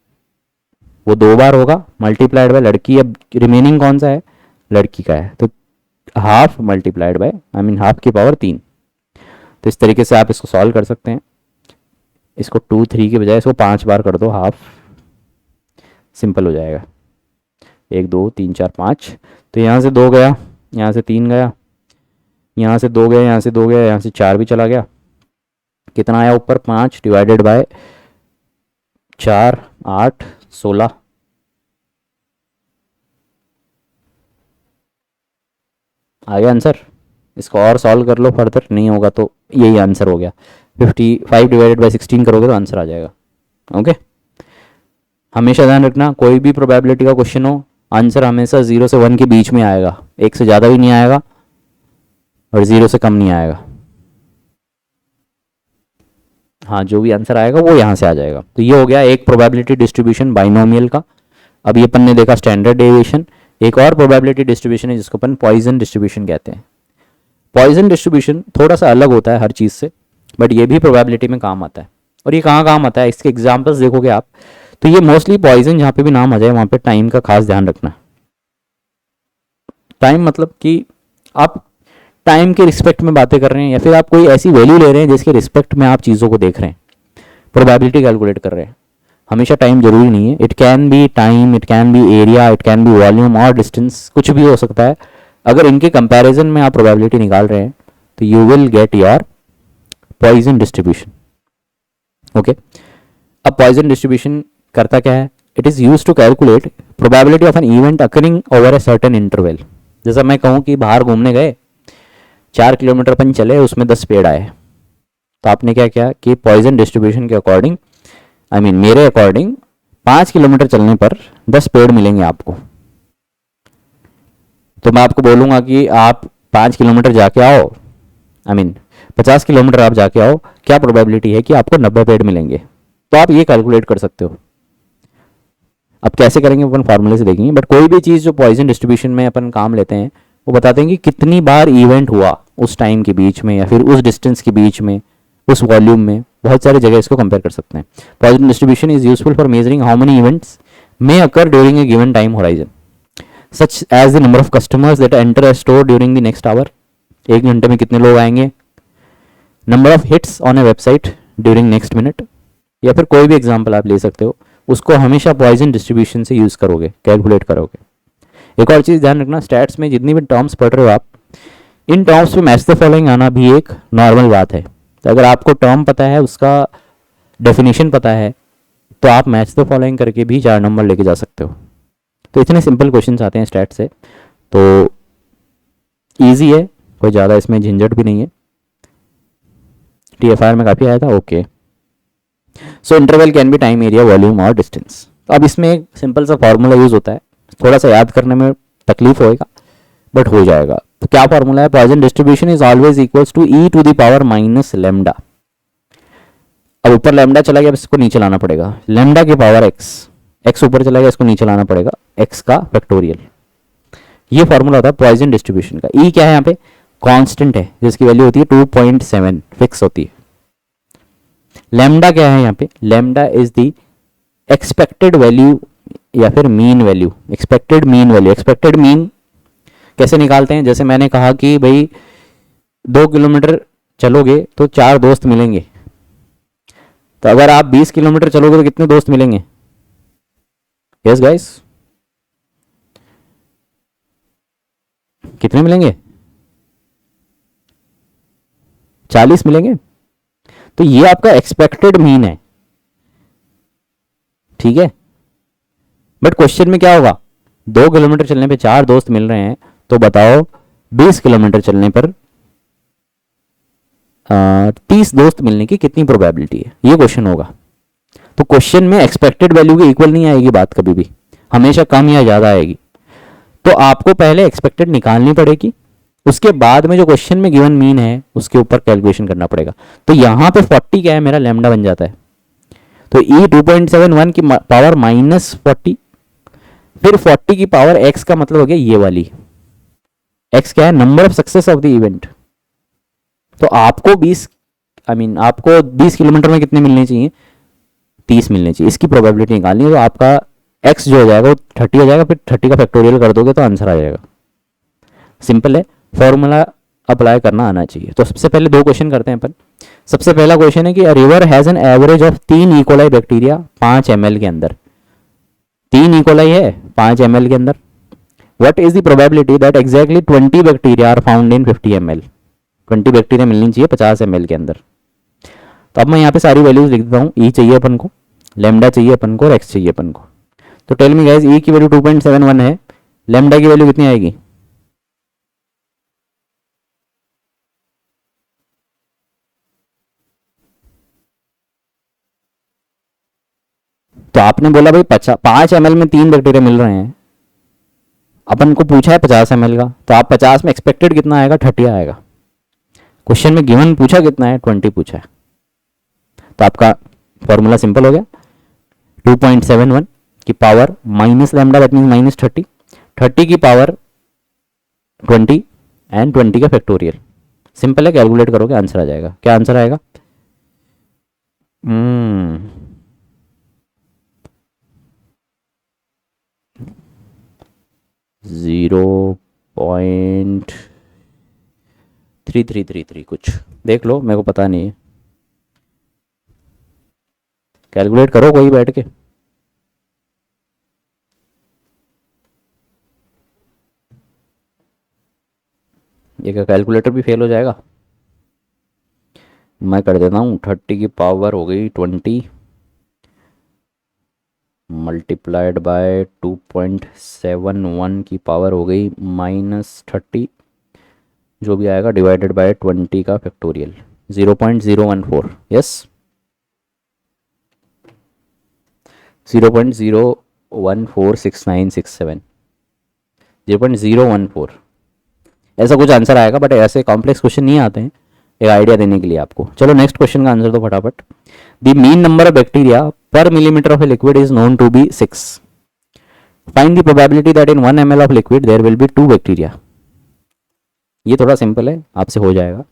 वो 2 बार होगा मल्टीप्लाइड बाय लड़की। अब रिमेनिंग कौन सा है? लड़की का है, तो हाफ मल्टीप्लाइड बाय हाफ की पावर 3। तो इस तरीके से आप इसको सॉल्व कर सकते हैं। इसको 2 3 के बजाय इसको 5 बार कर दो, हाफ, सिंपल हो जाएगा। 1 2 3 4 5, तो यहाँ से 2 गया, यहाँ से 3 गया, यहाँ से 2 गया, यहाँ से 2 गया, यहाँ से 4 भी चला गया, कितना आया ऊपर? 5 डिवाइडेड बाय 4 8 16। आ गया आंसर? इसको और सॉल्व कर लो फर्दर, नहीं होगा तो यही आंसर हो गया। 55 डिवाइडेड बाय 16 करोगे तो आंसर आ जाएगा। ओके, हमेशा ध्यान रखना, कोई भी प्रोबेबिलिटी का क्वेश्चन हो, आंसर हमेशा 0 से 1 के बीच में आएगा, 1 से ज़्यादा भी नहीं आएगा और 0 से कम नहीं आएगा। हाँ, जो भी आंसर आएगा वो यहाँ से आ जाएगा। तो ये हो गया एक प्रोबेबिलिटी डिस्ट्रीब्यूशन बाइनोमियल का। अब ये अपन ने देखा स्टैंडर्ड डेविएशन। एक और प्रोबेबिलिटी डिस्ट्रीब्यूशन है जिसको अपन पॉइजन डिस्ट्रीब्यूशन कहते हैं। पॉइजन डिस्ट्रीब्यूशन थोड़ा सा अलग होता है हर चीज़ से, बट ये भी प्रोबेबिलिटी में काम आता है। और ये कहाँ काम आता है, इसके एग्जाम्पल्स देखोगे आप, तो ये मोस्टली पॉइजन जहाँ पे भी नाम आ जाए वहाँ पे टाइम का खास ध्यान रखना। टाइम मतलब कि आप टाइम के रिस्पेक्ट में बातें कर रहे हैं, या फिर आप कोई ऐसी वैल्यू ले रहे हैं जिसके रिस्पेक्ट में आप चीज़ों को देख रहे हैं, प्रोबेबिलिटी कैलकुलेट कर रहे हैं। हमेशा टाइम जरूरी नहीं है, it can B time, it can B area, it can B volume और डिस्टेंस, कुछ भी हो सकता है। अगर इनके कंपैरिजन में आप प्रोबेबिलिटी निकाल रहे हैं तो you will get your Poisson distribution. Okay, अब पॉइजन डिस्ट्रीब्यूशन करता क्या है? It is use to calculate probability of an event occurring over a certain interval. जैसा मैं कहूँ कि बाहर घूमने गए, 4 किलोमीटर अपन चले, उसमें 10 पेड़ आए, तो आपने क्या किया कि पॉइजन डिस्ट्रीब्यूशन के अकॉर्डिंग, मेरे अकॉर्डिंग 5 किलोमीटर चलने पर 10 पेड़ मिलेंगे आपको। तो मैं आपको बोलूँगा कि आप 5 किलोमीटर जाके आओ, 50 किलोमीटर आप जाके आओ, क्या प्रोबेबिलिटी है कि आपको 90 पेड़ मिलेंगे? तो आप ये कैलकुलेट कर सकते हो। अब कैसे करेंगे अपन फार्मूले से देखेंगे, बट कोई भी चीज़ जो पॉइजन डिस्ट्रीब्यूशन में अपन काम लेते हैं वो बताते हैं कि कितनी बार इवेंट हुआ उस टाइम के बीच में, या फिर उस डिस्टेंस के बीच में, उस वॉल्यूम में, बहुत सारी जगह इसको कंपेयर कर सकते हैं। Poisson distribution is useful for measuring how many events may occur during a given time horizon, such as the number of customers that enter a store during the next hour, 1 घंटे में कितने लोग आएंगे, number of hits on a website during next minute, या फिर कोई भी example आप ले सकते हो, उसको हमेशा पॉइजन डिस्ट्रीब्यूशन से यूज़ करोगे, कैलकुलेट करोगे। एक और चीज़ ध्यान रखना, स्टैट्स में जितनी भी टर्म्स पढ़ रहे हो आप, इन टर्म्स में मैच द फॉलोइंग आना भी एक नॉर्मल बात है। तो अगर आपको टर्म पता है, उसका डेफिनेशन पता है, तो आप मैच द फॉलोइंग करके भी 4 नंबर लेके जा सकते हो। तो इतने सिंपल क्वेश्चन आते हैं स्टैट से, तो ईजी है, कोई ज़्यादा इसमें झंझट भी नहीं है। TFR में काफ़ी आया था। Okay, so interval can be time, area, volume और डिस्टेंस। अब इसमें एक सिंपल सा फॉर्मूला यूज होता है, थोड़ा सा याद करने में तकलीफ होएगा बट हो जाएगा। तो क्या फॉर्मूला है? Poisson distribution is always equals to e to the power minus lambda. अब ऊपर लेमडा चला गया, इसको नीचे लाना पड़ेगा, लेमडा की पावर एक्स, एक्स ऊपर चला गया, इसको नीचे लाना पड़ेगा, एक्स का फैक्टोरियल। ये फॉर्मूला होता है पॉइजन डिस्ट्रीब्यूशन का। ई क्या है यहाँ पे? कांस्टेंट है जिसकी वैल्यू होती है 2.7, फिक्स होती है। लेमडा क्या है यहाँ पे? Lambda is the expected value या फिर mean value, expected mean value. Expected mean कैसे निकालते हैं? जैसे मैंने कहा कि भाई 2 किलोमीटर चलोगे तो 4 दोस्त मिलेंगे, तो अगर आप 20 किलोमीटर चलोगे तो कितने दोस्त मिलेंगे? यस गाइस, कितने मिलेंगे? 40 मिलेंगे। तो ये आपका एक्सपेक्टेड मीन है, ठीक है। बट क्वेश्चन में क्या होगा, 2 किलोमीटर चलने पे 4 दोस्त मिल रहे हैं, तो बताओ 20 किलोमीटर चलने पर 30 दोस्त मिलने की कितनी प्रोबेबिलिटी है, ये क्वेश्चन होगा। तो क्वेश्चन में एक्सपेक्टेड वैल्यू के इक्वल नहीं आएगी बात कभी भी, हमेशा कम या ज़्यादा आएगी। तो आपको पहले एक्सपेक्टेड निकालनी पड़ेगी, उसके बाद में जो क्वेश्चन में गिवन मीन है उसके ऊपर कैलकुलेशन करना पड़ेगा। तो यहाँ पे 40 क्या है, मेरा लैम्डा बन जाता है। तो ई 2.71 की पावर -40, फिर 40 की पावर एक्स का मतलब हो गया ये वाली, एक्स क्या है, number of success of the event. तो आपको 20 आपको 20 किलोमीटर में कितने मिलने चाहिए, 30 मिलने चाहिए। इसकी प्रोबेबिलिटी निकालनी है, तो आपका एक्स जो हो जाएगा वो 30 हो जाएगा, फिर 30 का फैक्टोरियल कर दोगे तो आंसर आ जाएगा। सिंपल है, फॉर्मूला अप्लाई करना आना चाहिए। तो सबसे पहले 2 क्वेश्चन करते हैं अपन। सबसे पहला क्वेश्चन है कि river has an average of 3 E coli bacteria 5 ml के अंदर। 3 इकोलाई है 5 ml के अंदर। What is the probability that exactly 20 bacteria are found in 50 ml। 20 bacteria मिलनी चाहिए 50 ml के अंदर। तो अब मैं यहाँ पे सारी वैल्यूज लिख देता हूँ। ई चाहिए अपन को, लेमडा चाहिए अपन को, और एक्स चाहिए अपन को। तो टेल मी गाइस, ई की वैल्यू 2.71 है, लेमडा की वैल्यू कितनी आएगी, तो आपने बोला भाई 5 ml में 3 बैक्टीरिया मिल रहे हैं, अपन को पूछा है 50 ml का, तो आप 50 में एक्सपेक्टेड कितना आएगा, 30 आएगा। क्वेश्चन में गिवन पूछा कितना है, 20 पूछा है। तो आपका फॉर्मूला सिंपल हो गया, 2.71 की power minus lambda that mean -30, 30 की पावर 20 एंड 20 का फैक्टोरियल। सिंपल है, कैलकुलेट करोगे आंसर आ जाएगा। क्या आंसर आएगा, 0.3333 कुछ, देख लो, मेरे को पता नहीं है, कैलकुलेट करो कोई बैठ के। ये क्या कैलकुलेटर भी फेल हो जाएगा, मैं कर देता हूँ। 30 की पावर हो गई 20 मल्टीप्लाइड बाय 2.71 की पावर हो गई -30, जो भी आएगा डिवाइडेड बाय 20 का फैक्टोरियल 0.014। यस, 0.0146967, 0.014 ऐसा कुछ आंसर आएगा। बट ऐसे कॉम्प्लेक्स क्वेश्चन नहीं आते हैं, एक आइडिया देने के लिए आपको। चलो नेक्स्ट क्वेश्चन का आंसर दो फटाफट। The mean number of bacteria per millilitre of a liquid is known to be 6। Find the probability that in 1 ml of liquid there will be 2 bacteria. ये थोड़ा सिंपल है, आपसे हो जाएगा।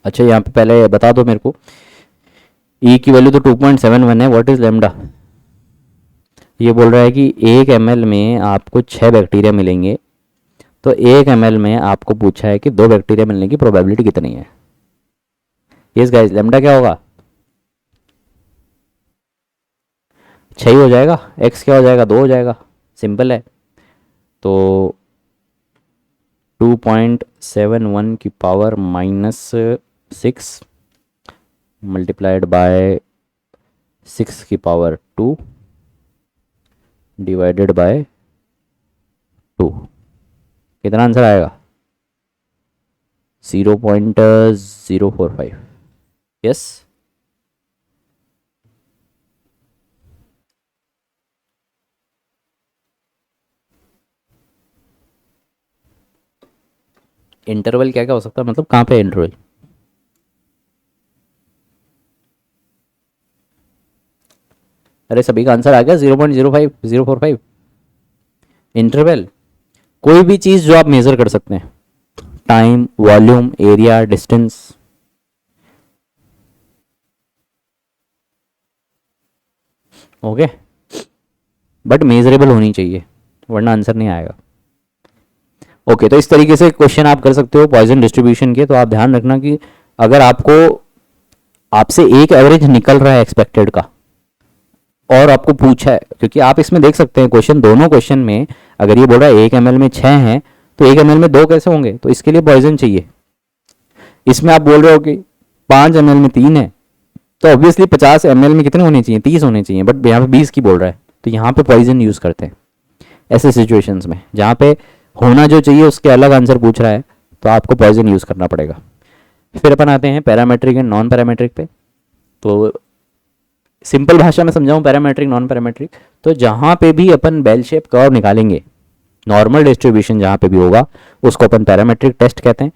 अच्छा, यहाँ पे पहले बता दो मेरे को, ई की वैल्यू तो 2.71 है, व्हाट इज लेमडा। ये बोल रहा है कि 1 ml में आपको 6 बैक्टीरिया मिलेंगे, तो 1 ml में आपको पूछा है कि 2 बैक्टीरिया मिलने की प्रोबेबिलिटी कितनी है। यस गाइस, लेमडा क्या होगा, 6 हो जाएगा। एक्स क्या हो जाएगा, 2 हो जाएगा। सिंपल है। तो 2.71 की पावर -6 मल्टीप्लाइड बाय 6 की पावर 2 डिवाइडेड बाय 2, कितना आंसर आएगा, 0.045। यस, इंटरवल क्या क्या हो सकता है, मतलब कहाँ पे इंटरवल, अरे सभी का आंसर आ गया, 0.05 045। इंटरवल कोई भी चीज़ जो आप मेज़र कर सकते हैं, time, volume, area, distance. Okay, but measurable होनी चाहिए, वरना आंसर नहीं आएगा। ओके, तो इस तरीके से क्वेश्चन आप कर सकते हो पॉइजन डिस्ट्रीब्यूशन के। तो आप ध्यान रखना कि अगर आपको आपसे एक एवरेज निकल रहा है एक्सपेक्टेड का और आपको पूछा है, क्योंकि आप इसमें देख सकते हैं क्वेश्चन, दोनों क्वेश्चन में अगर ये बोल रहा है 1 ml में 6 हैं तो 1 ml में 2 कैसे होंगे, तो इसके लिए पॉइजन चाहिए। इसमें आप बोल रहे हो कि 5 ml में 3 है, तो ऑब्वियसली 50 ml में कितने होने चाहिए, 30 होने चाहिए, बट यहाँ पे 20 की बोल रहा है, तो यहाँ पे पॉइजन यूज़ करते हैं ऐसे सिचुएशंस में जहाँ पे होना जो चाहिए उसके अलग आंसर पूछ रहा है, तो आपको पॉइजन यूज़ करना पड़ेगा। फिर अपन आते हैं पैरामेट्रिक एंड नॉन पैरामेट्रिक पे। तो सिंपल भाषा में समझाऊं पैरामेट्रिक नॉन पैरामेट्रिक, तो जहाँ पे भी अपन बेल शेप कर्व निकालेंगे, नॉर्मल डिस्ट्रीब्यूशन जहाँ पे भी होगा उसको अपन पैरामेट्रिक टेस्ट कहते हैं,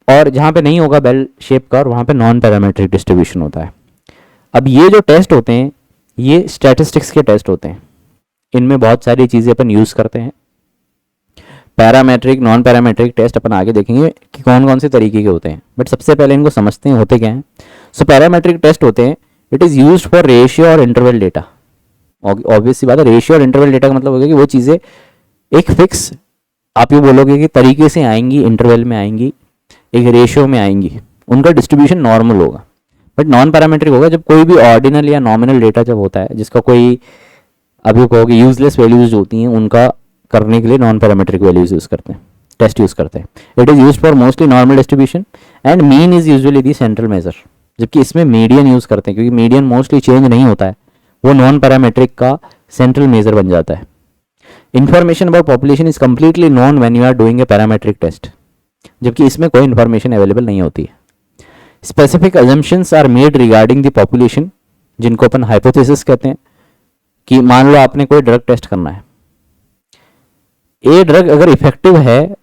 और जहाँ पे नहीं होगा बेल शेप कर्व वहाँ पे नॉन पैरामेट्रिक डिस्ट्रीब्यूशन होता है। अब ये जो टेस्ट होते हैं ये स्टैटिस्टिक्स के टेस्ट होते हैं, इनमें बहुत सारी चीज़ें अपन यूज़ करते हैं। पैरामेट्रिक नॉन पैरामेट्रिक टेस्ट अपन आगे देखेंगे कि कौन कौन से तरीके के होते हैं, बट सबसे पहले इनको समझते हैं होते क्या हैं। सो पैरामेट्रिक टेस्ट होते हैं, it is used for ratio और इंटरवल डेटा। ऑब्वियस सी बात है, रेशियो और इंटरवल डेटा का मतलब होगा कि वो चीज़ें एक फिक्स, आप ये बोलोगे कि तरीके से आएंगी, इंटरवल में आएंगी, एक रेशियो में आएंगी, उनका डिस्ट्रीब्यूशन नॉर्मल होगा। बट नॉन पैरामेट्रिक होगा जब कोई भी ऑर्डिनल या नॉमिनल डेटा जब होता है जिसका कोई, अभी कहोगे यूजलेस वैल्यूज होती हैं, उनका करने के लिए नॉन पैरामेट्रिक वैल्यूज यूज़ करते हैं, टेस्ट यूज़ करते हैं। It is use for mostly normal distribution and mean is usually the central measure, जबकि इसमें मीडियन यूज़ करते हैं क्योंकि मीडियन मोस्टली चेंज नहीं होता है, वो नॉन पैरामेट्रिक का सेंट्रल मेजर बन जाता है। Information about population is completely known when you are doing a parametric test, जबकि इसमें कोई इन्फॉर्मेशन अवेलेबल नहीं होती है। Specific assumptions are made regarding the population, जिनको अपन हाइपोथेसिस कहते हैं। कि मान लो आपने कोई ड्रग टेस्ट करना है, ए ड्रग अगर इफेक्टिव है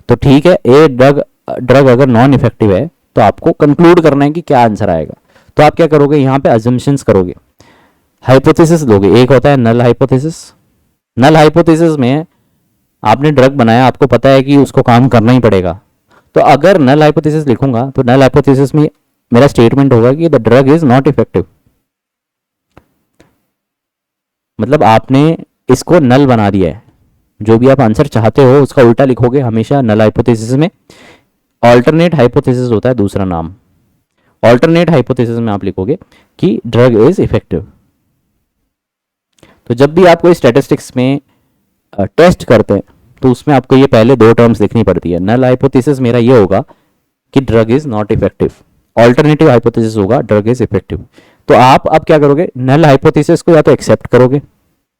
तो ठीक है, ए ड्रग अगर नॉन इफेक्टिव है तो आपको कंक्लूड करना है कि क्या आंसर आएगा। तो आप क्या करोगे, यहाँ पे अजम्पशंस करोगे, हाइपोथेसिस दोगे। एक होता है नल हाइपोथेसिस। नल हाइपोथेसिस में आपने ड्रग बनाया, आपको पता है कि उसको काम करना ही पड़ेगा, तो अगर नल हाइपोथेसिस लिखूंगा तो नल हाइपोथेसिस में मेरा स्टेटमेंट होगा कि the drug is not effective, मतलब आपने इसको नल बना दिया है। जो भी आप आंसर चाहते हो उसका उल्टा लिखोगे हमेशा नल हाइपोथेसिस में। ऑल्टरनेट हाइपोथेसिस होता है दूसरा नाम। ऑल्टरनेट हाइपोथेसिस में आप लिखोगे कि ड्रग इज इफेक्टिव। तो जब भी आप कोई स्टैटिस्टिक्स में टेस्ट करते हैं तो उसमें आपको ये पहले दो टर्म्स लिखनी पड़ती है। नल हाइपोथेसिस मेरा ये होगा कि drug is not effective, alternative hypothesis होगा ड्रग इज इफेक्टिव। तो आप अब क्या करोगे, नल हाइपोथेसिस को या तो एक्सेप्ट करोगे,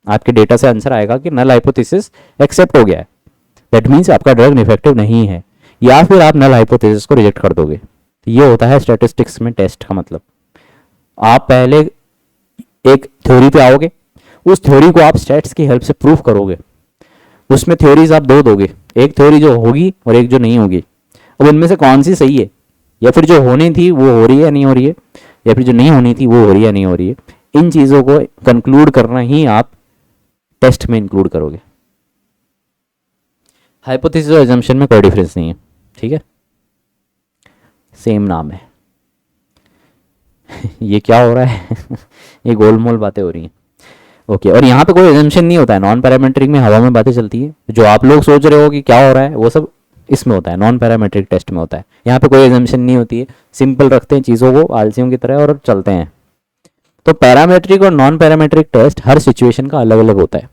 आपके डेटा से आंसर आएगा कि नल हाइपोथेसिस एक्सेप्ट हो गया है, दैट मीन्स आपका ड्रग इफेक्टिव नहीं है, या फिर आप नल हाइपोथेसिस को रिजेक्ट कर दोगे। तो ये होता है स्टैटिस्टिक्स में टेस्ट का मतलब। आप पहले एक थ्योरी पे आओगे, उस थ्योरी को आप स्टैट्स की हेल्प से प्रूफ करोगे। उसमें थ्योरीज आप दो दोगे, एक थ्योरी जो होगी और एक जो नहीं होगी। अब उनमें से कौन सी सही है, या फिर जो होनी थी वो हो रही है या नहीं हो रही है, या फिर जो नहीं होनी थी वो हो रही है या नहीं हो रही है, इन चीज़ों को कंक्लूड करना ही आप टेस्ट में इंक्लूड करोगे। हाइपोथेसिस और अजम्पशन में कोई डिफरेंस नहीं है, ठीक है, सेम नाम है। ये क्या हो रहा है ये गोलमोल बातें हो रही हैं। ओके, और यहाँ पे कोई अजम्पशन नहीं होता है। नॉन पैरामेट्रिक में हवा में बातें चलती है, जो आप लोग सोच रहे हो कि क्या हो रहा है वो सब इसमें होता है, नॉन पैरामेट्रिक टेस्ट में होता है। यहाँ पे कोई अजम्पशन नहीं होती है, सिंपल रखते हैं चीज़ों को आलसियों की तरह और चलते हैं। तो पैरामेट्रिक और नॉन पैरामेट्रिक टेस्ट हर सिचुएशन का अलग अलग होता है।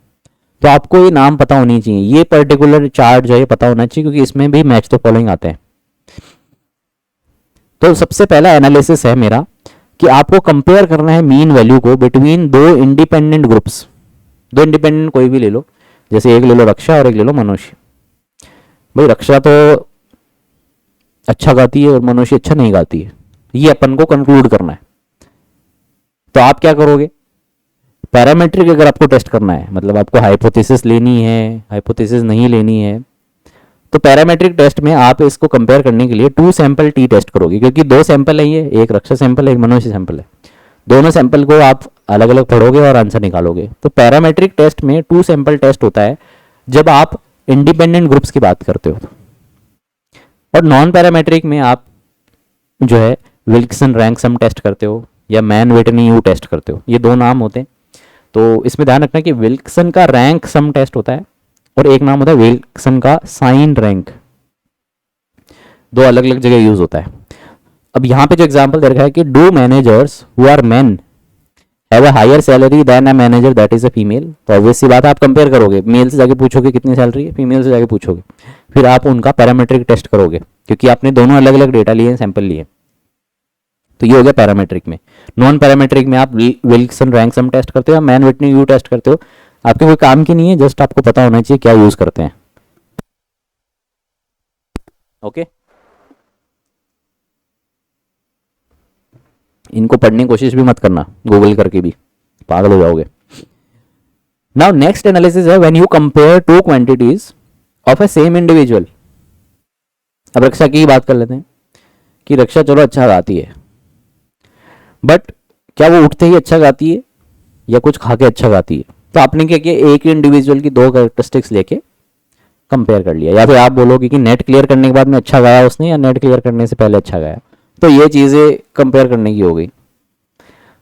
तो आपको ये नाम पता होनी चाहिए, ये पर्टिकुलर चार्ट जो है पता होना चाहिए, क्योंकि इसमें भी मैच द फॉलोइंग आते हैं। तो सबसे पहला एनालिसिस है मेरा कि आपको कंपेयर करना है मीन वैल्यू को बिटवीन दो इंडिपेंडेंट ग्रुप्स। दो इंडिपेंडेंट कोई भी ले लो, जैसे एक ले लो रक्षा और एक ले लो मनुष्य। भाई रक्षा तो अच्छा गाती है और मनुष्य अच्छा नहीं गाती है, ये अपन को कंक्लूड करना है। तो आप क्या करोगे, पैरामेट्रिक अगर आपको टेस्ट करना है, मतलब आपको हाइपोथेसिस लेनी है, हाइपोथेसिस नहीं लेनी है, तो पैरामेट्रिक टेस्ट में आप इसको कंपेयर करने के लिए 2 सैंपल टी टेस्ट करोगे, क्योंकि 2 सैंपल है ये, एक रक्षा सैंपल है एक मनुष्य सैंपल है। दोनों सैंपल को आप अलग अलग पढ़ोगे और आंसर निकालोगे। तो पैरामेट्रिक टेस्ट में 2 सैंपल टेस्ट होता है जब आप इंडिपेंडेंट ग्रुप्स की बात करते हो, और नॉन पैरामेट्रिक में आप जो है विल्सन रैंक सम टेस्ट करते हो या मैन वेटनी यू टेस्ट करते हो। ये दो नाम होते हैं। तो इसमें ध्यान रखना कि विल्सन का रैंक सम टेस्ट होता है और एक नाम होता है विल्सन का साइन रैंक, दो अलग अलग जगह यूज होता है। अब यहाँ पे जो एग्जांपल दे रखा है कि do managers who are men have a higher salary than a manager that is a female, तो ऑब्वियस सी बात है आप कंपेयर करोगे, मेल से जाके पूछोगे कितनी सैलरी है, फीमेल से जाके पूछोगे, फिर आप उनका पैरामीट्रिक टेस्ट करोगे क्योंकि आपने दोनों अलग अलग डेटा लिए, सैंपल लिए। तो ये हो गया पैरामीट्रिक में। नॉन पैरामीट्रिक में आप विल्सन रैंक सम टेस्ट करते हो या मैन विटनी यू टेस्ट करते हो, आपके कोई काम की नहीं है, जस्ट आपको पता होना चाहिए क्या यूज करते हैं। ओके, इनको पढ़ने की कोशिश भी मत करना, गूगल करके भी पागल हो जाओगे। नाउ नेक्स्ट एनालिसिस है when you compare two quantities of a same individual. अब रक्षा की बात कर लेते हैं कि रक्षा चलो अच्छा गाती है, बट क्या वो उठते ही अच्छा गाती है या कुछ खा के अच्छा गाती है? तो आपने क्या किया, एक ही इंडिविजुअल की दो कैरेक्टरिस्टिक्स लेके कंपेयर कर लिया। या फिर आप बोलोगे कि नेट क्लियर करने के बाद में अच्छा गाया उसने या नेट क्लियर करने से पहले अच्छा गाया, तो ये चीज़ें कंपेयर करने की हो गई।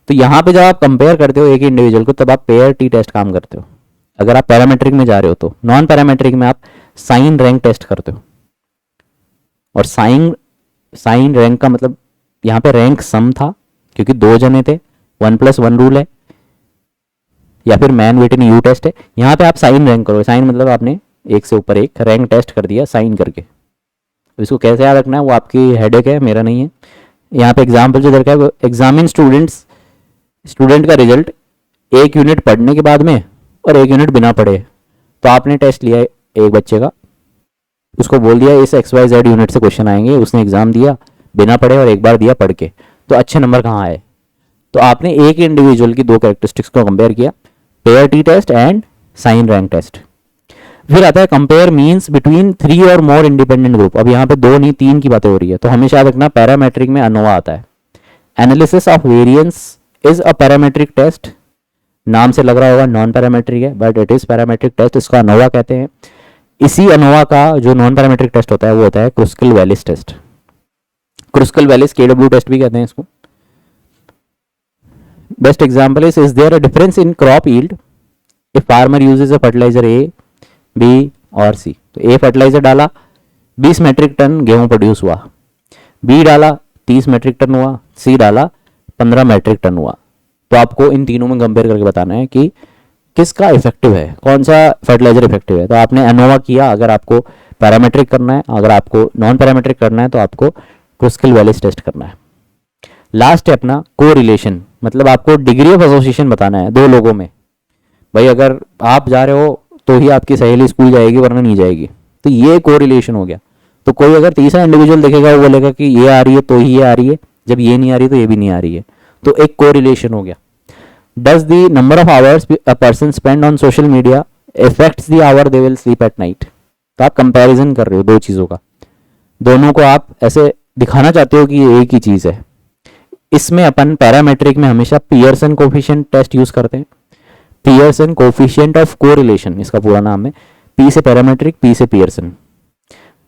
तो यहाँ पे जब आप कंपेयर करते हो एक इंडिविजुअल को, तब आप पेयर टी टेस्ट काम करते हो। अगर आप पैरामेट्रिक में जा रहे हो तो नॉन पैरामेट्रिक में आप साइन रैंक टेस्ट करते हो। और साइन रैंक का मतलब यहाँ पे रैंक सम था क्योंकि दो जने थे, 1+1 रूल है, या फिर मैन विटनी यू टेस्ट है। यहाँ पे आप साइन रैंक करोगे, साइन मतलब आपने एक से ऊपर एक रैंक टेस्ट कर दिया साइन करके। इसको कैसे याद रखना है वो आपकी हेडेक है, मेरा नहीं है। यहाँ पे एग्जाम्पल जो दरकार है, एग्जामिन स्टूडेंट का रिजल्ट एक यूनिट पढ़ने के बाद में और एक यूनिट बिना पढ़े। तो आपने टेस्ट लिया एक बच्चे का, उसको बोल दिया इस XYZ यूनिट से क्वेश्चन आएंगे, उसने एग्जाम दिया बिना पढ़े और एक बार दिया पढ़ के, तो अच्छे नंबर कहाँ आए? तो आपने एक इंडिविजुअल की दो कैरेक्टरिस्टिक्स को कंपेयर किया, pair t test and sign rank test. फिर आता है compare means between 3 or more independent group. अब यहाँ पे 2 नहीं 3 की बातें हो रही है, तो हमेशा याद रखना पैरामेट्रिक में अनोवा आता है। Analysis of variance is a parametric test, नाम से लग रहा होगा नॉन पैरामेट्रिक है, but it is parametric test, इसको अनोवा कहते हैं। इसी अनोवा का जो नॉन पैरामेट्रिक टेस्ट होता है वो होता है Kruskal Wallis test. Kruskal Wallis KW test भी कहते हैं इसको। Best example is there a difference in crop yield if farmer uses a fertiliser A, B और C। तो A फर्टिलाइजर डाला 20 मेट्रिक टन गेहूं प्रोड्यूस हुआ, B डाला 30 मेट्रिक टन हुआ, C डाला 15 मेट्रिक टन हुआ। तो आपको इन तीनों में कंपेयर करके बताना है कि किसका इफेक्टिव है, कौन सा फर्टिलाइजर इफेक्टिव है। तो आपने एनोवा किया अगर आपको पैरामेट्रिक करना है, अगर आपको नॉन पैरामेट्रिक करना है तो आपको क्रुस्कल वैलिस टेस्ट करना है। लास्ट है अपना कोरिलेशन, मतलब आपको डिग्री ऑफ एसोसिएशन बताना है दो लोगों में। भाई अगर आप जा रहे हो तो ही आपकी सहेली स्कूल जाएगी वरना नहीं जाएगी, तो ये कोरिलेशन हो गया। तो कोई अगर तीसरा इंडिविजुअल देखेगा वो बोलेगा कि ये आ रही है तो ही ये आ रही है, जब ये नहीं आ रही तो ये भी नहीं आ रही है, तो एक कोरिलेशन हो गया। Does the number of hours a person spend on social media effects the hour they will sleep at night. तो आप कंपैरिजन कर रहे हो दो चीज़ों का, दोनों को आप ऐसे दिखाना चाहते हो कि ये एक ही चीज़ है। इसमें अपन पैरामेट्रिक में हमेशा पियर्सन कोफिशिएंट टेस्ट यूज करते हैं। पियर्सन कोफिशिएंट ऑफ कोरिलेशन इसका पूरा नाम है, P से पैरामेट्रिक, P से पियर्सन।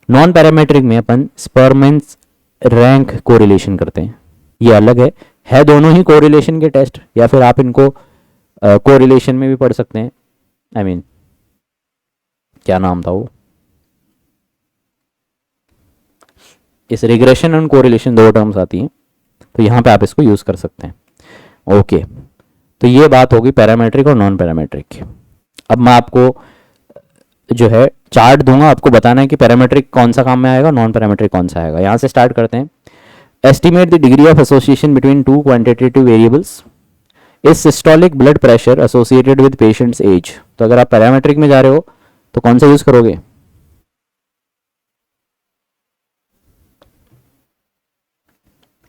नॉन पैरामेट्रिक में अपन स्परमैन्स रैंक कोरिलेशन करते हैं, ये अलग है दोनों ही कोरिलेशन के टेस्ट, या फिर आप इनको कोरिलेशन में भी पढ़ सकते हैं। आई मीन क्या नाम था वो, इस रिग्रेशन एंड कोरिलेशन दो टर्म्स आती हैं, तो यहाँ पे आप इसको यूज कर सकते हैं। ओके, तो ये बात होगी पैरामेट्रिक और नॉन पैरामेट्रिक की। अब मैं आपको जो है चार्ट दूंगा, आपको बताना है कि पैरामेट्रिक कौन सा काम में आएगा, नॉन पैरामेट्रिक कौन सा आएगा। यहाँ से स्टार्ट करते हैं। Estimate the degree of association between two quantitative variables is systolic blood pressure associated with patients age. तो अगर आप पैरामेट्रिक में जा रहे हो तो कौन सा यूज करोगे?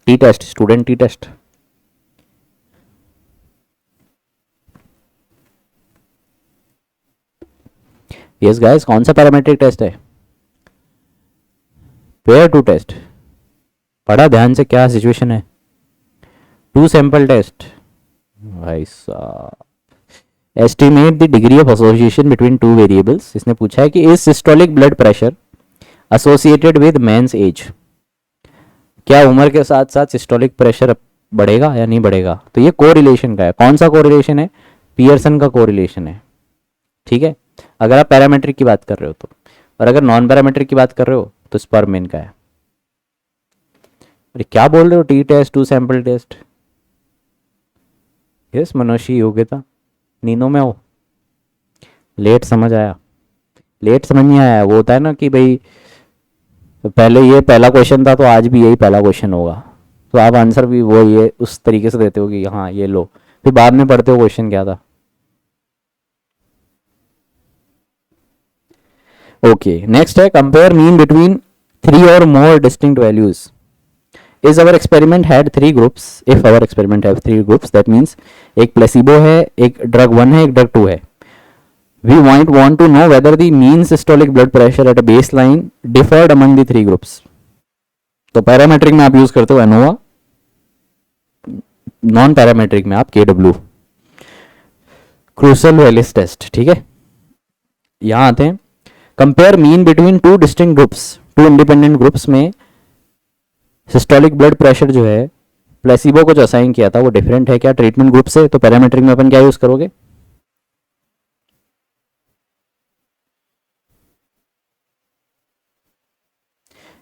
T test, student t test. Yes guys, कौन सा पैरामेट्रिक टेस्ट है? Pair two test. पढ़ा ध्यान से क्या सिचुएशन है? Two sample test. भाई साहब, estimate the degree of association between two variables. इसने पूछा है कि is systolic blood pressure associated with men's age. क्या उम्र के साथ साथ सिस्टोलिक प्रेशर बढ़ेगा या नहीं बढ़ेगा? तो ये कोरिलेशन का है। कौन सा कोरिलेशन है? पियर्सन का कोरिलेशन है, ठीक है, अगर आप पैरामीट्रिक की बात कर रहे हो तो। और अगर नॉन पैरामीट्रिक की बात कर रहे हो तो स्पर्मेन का है। अरे क्या बोल रहे हो, t test, two sample test. Yes, मनुष्य योग्यता नीनों में हो। लेट समझ आया, लेट समझ नहीं आया। वो होता है ना कि भाई पहले ये पहला क्वेश्चन था तो आज भी यही पहला क्वेश्चन होगा, तो आप आंसर भी वो ये उस तरीके से देते हो कि हाँ ये लो, फिर बाद में पढ़ते हो क्वेश्चन क्या था। ओके, नेक्स्ट है compare mean between 3 or more distinct values. Is our experiment had 3 groups, if our experiment have 3 groups that means एक प्लेसिबो है, एक ड्रग 1 है, एक ड्रग 2 है। We might want to know whether the mean systolic blood pressure at a baseline differed among the 3 groups. तो parametric में आप use करते हो एनोवा, नॉन पैरामेट्रिक में आप KW, क्रूसल वेलिस टेस्ट, ठीक है। यहां आते हैं, compare mean between 2 distinct groups, 2 independent groups में सिस्टोलिक ब्लड प्रेशर जो है प्लेसिबो को जो असाइन किया था वो डिफरेंट है क्या ट्रीटमेंट ग्रुप से। तो पैरामेट्रिक में अपन क्या यूज करोगे,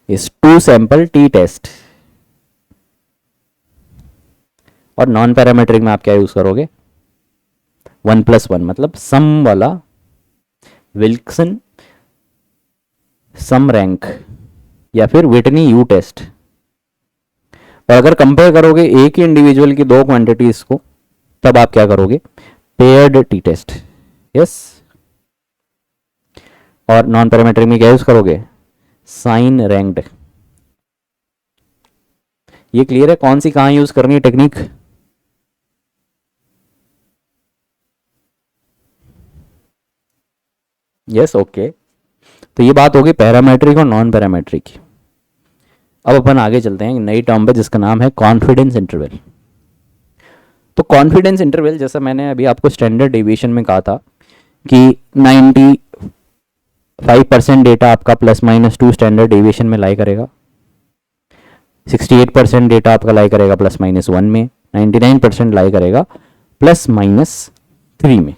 इस 2 सैंपल टी टेस्ट। और नॉन पैरामेट्रिक में आप क्या यूज करोगे, 1+1 मतलब सम वाला विल्सन सम रैंक या फिर विटनी यू टेस्ट। और अगर कंपेयर करोगे एक ही इंडिविजुअल की 2 क्वांटिटीज को, तब आप क्या करोगे, पेयर्ड टी टेस्ट। यस, और नॉन पैरामेट्रिक में क्या यूज करोगे, साइन रैंक्ड। ये क्लियर है कौन सी कहां यूज करनी है टेक्निक। यस, ओके, तो ये बात होगी पैरामेट्रिक और नॉन पैरामेट्रिक की। अब अपन आगे चलते हैं नई टर्म पे जिसका नाम है कॉन्फिडेंस इंटरवल। तो कॉन्फिडेंस इंटरवल जैसा मैंने अभी आपको स्टैंडर्ड डेविएशन में कहा था कि 95% डेटा आपका +-2 स्टैंडर्ड डेविएशन में लाई करेगा, 68% डेटा आपका लाई करेगा +-1 में, 99% लाई करेगा +-3 में।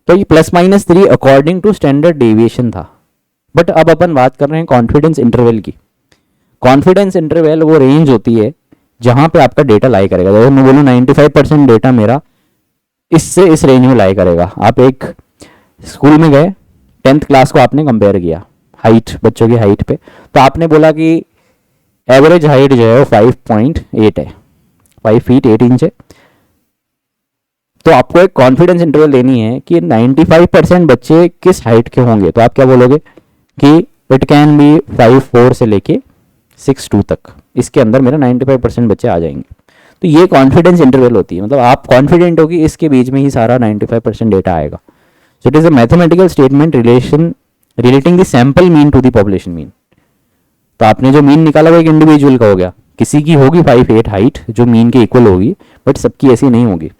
तो ये +-3 अकॉर्डिंग टू स्टैंडर्ड डेविएशन था। बट अब अपन बात कर रहे हैं कॉन्फिडेंस इंटरवल की। कॉन्फिडेंस इंटरवल वो रेंज होती है जहां पे आपका डेटा लाई करेगा। जैसे मैं बोलूँ 95% डेटा मेरा इससे इस रेंज में लाई करेगा। आप एक स्कूल में गए, 10th क्लास को आपने कंपेयर किया हाइट, बच्चों की हाइट पे, तो आपने बोला कि एवरेज हाइट जो है वो 5.8 है, 5 फीट 8 इंच है। तो आपको एक कॉन्फिडेंस इंटरवल देनी है कि 95% बच्चे किस हाइट के होंगे। तो आप क्या बोलोगे कि इट कैन बी 5'4" से लेके 6'2" तक, इसके अंदर मेरा 95% बच्चे आ जाएंगे। तो ये कॉन्फिडेंस इंटरवल होती है, मतलब आप कॉन्फिडेंट हो कि इसके बीच में ही सारा 95% डेटा आएगा। So it is a mathematical statement relating the sample mean to the population mean. तो आपने जो मीन निकाला वो एक इंडिविजुअल का हो गया, किसी की होगी 5'8" हाइट जो मीन के इक्वल होगी, बट सबकी ऐसी नहीं होगी।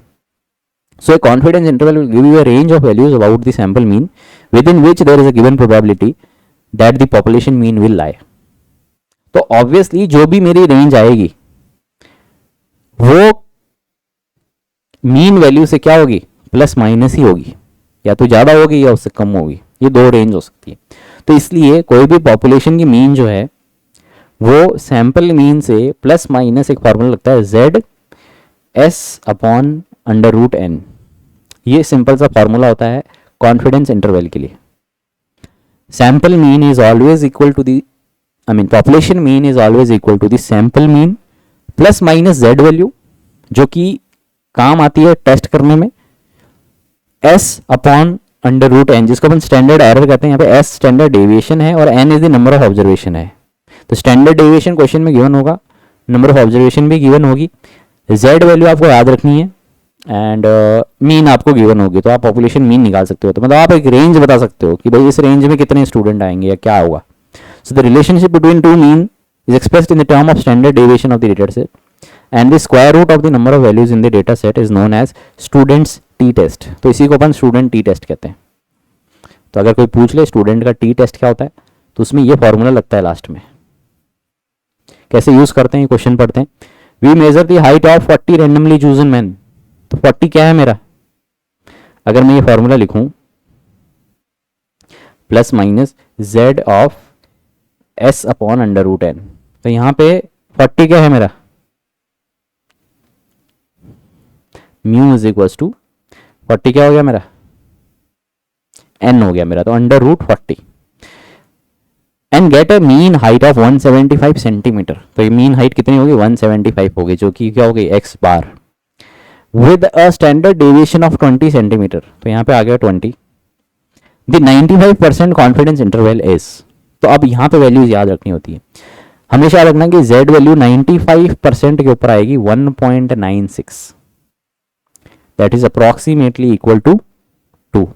So a confidence interval will give you a range of values about the sample mean within which there is a given probability that the population mean will lie. तो obviously जो भी मेरी range आएगी वो मीन वैल्यू से क्या होगी, +- ही होगी, या तो ज़्यादा होगी या उससे कम होगी। ये 2 रेंज हो सकती है। तो इसलिए कोई भी पॉपुलेशन की मीन जो है वो सैंपल मीन से +- एक फॉर्मूला लगता है ZS/√n। ये सिंपल सा फॉर्मूला होता है कॉन्फिडेंस इंटरवल के लिए। Sample mean is always equal to the, population mean is always equal to the sample mean +- Z value जो कि काम आती है टेस्ट करने में, S/√n जिसको अपन स्टैंडर्ड एरर कहते हैं। यहाँ पे S स्टैंडर्ड डेविएशन है और N is the number of observation है। तो स्टैंडर्ड डेविएशन क्वेश्चन में गिवन होगा, नंबर ऑफ ऑब्जर्वेशन भी गिवन होगी, Z वैल्यू आपको याद रखनी है एंड मीन आपको गिवन होगी। तो आप पॉपुलेशन मीन निकाल सकते हो। तो मतलब आप एक रेंज बता सकते हो कि भाई इस रेंज में कितने स्टूडेंट आएंगे या क्या होगा। So the relationship between 2 mean is expressed in the term of standard deviation of the data set and the square root of the number of values in the data set is known as students t test. तो इसी को अपन student t test कहते हैं। तो अगर कोई पूछ ले स्टूडेंट का टी टेस्ट क्या होता है, तो उसमें ये फॉर्मूला लगता है लास्ट में। कैसे यूज करते हैं, क्वेश्चन पढ़ते हैं। We measure the height of 40 randomly chosen man. तो 40 क्या है मेरा, अगर मैं ये फॉर्मूला लिखूं plus minus Z of S upon under root N, तो यहाँ पे 40 क्या है मेरा, म्यू इज इक्वल टू 40 क्या हो गया मेरा, एन हो गया मेरा, तो under root 40 and get a mean height of 175 centimetre. तो ये मीन हाइट कितनी होगी, 175 होगी, जो कि क्या होगी x bar, with a standard deviation of 20 centimetre. तो यहाँ पे आ गया 20। द 95% कॉन्फिडेंस इंटरवल इज, तो अब यहाँ पे वैल्यूज याद रखनी होती है, हमेशा रखना कि z वैल्यू 95% के ऊपर आएगी 1.96, that is approximately equal to 2।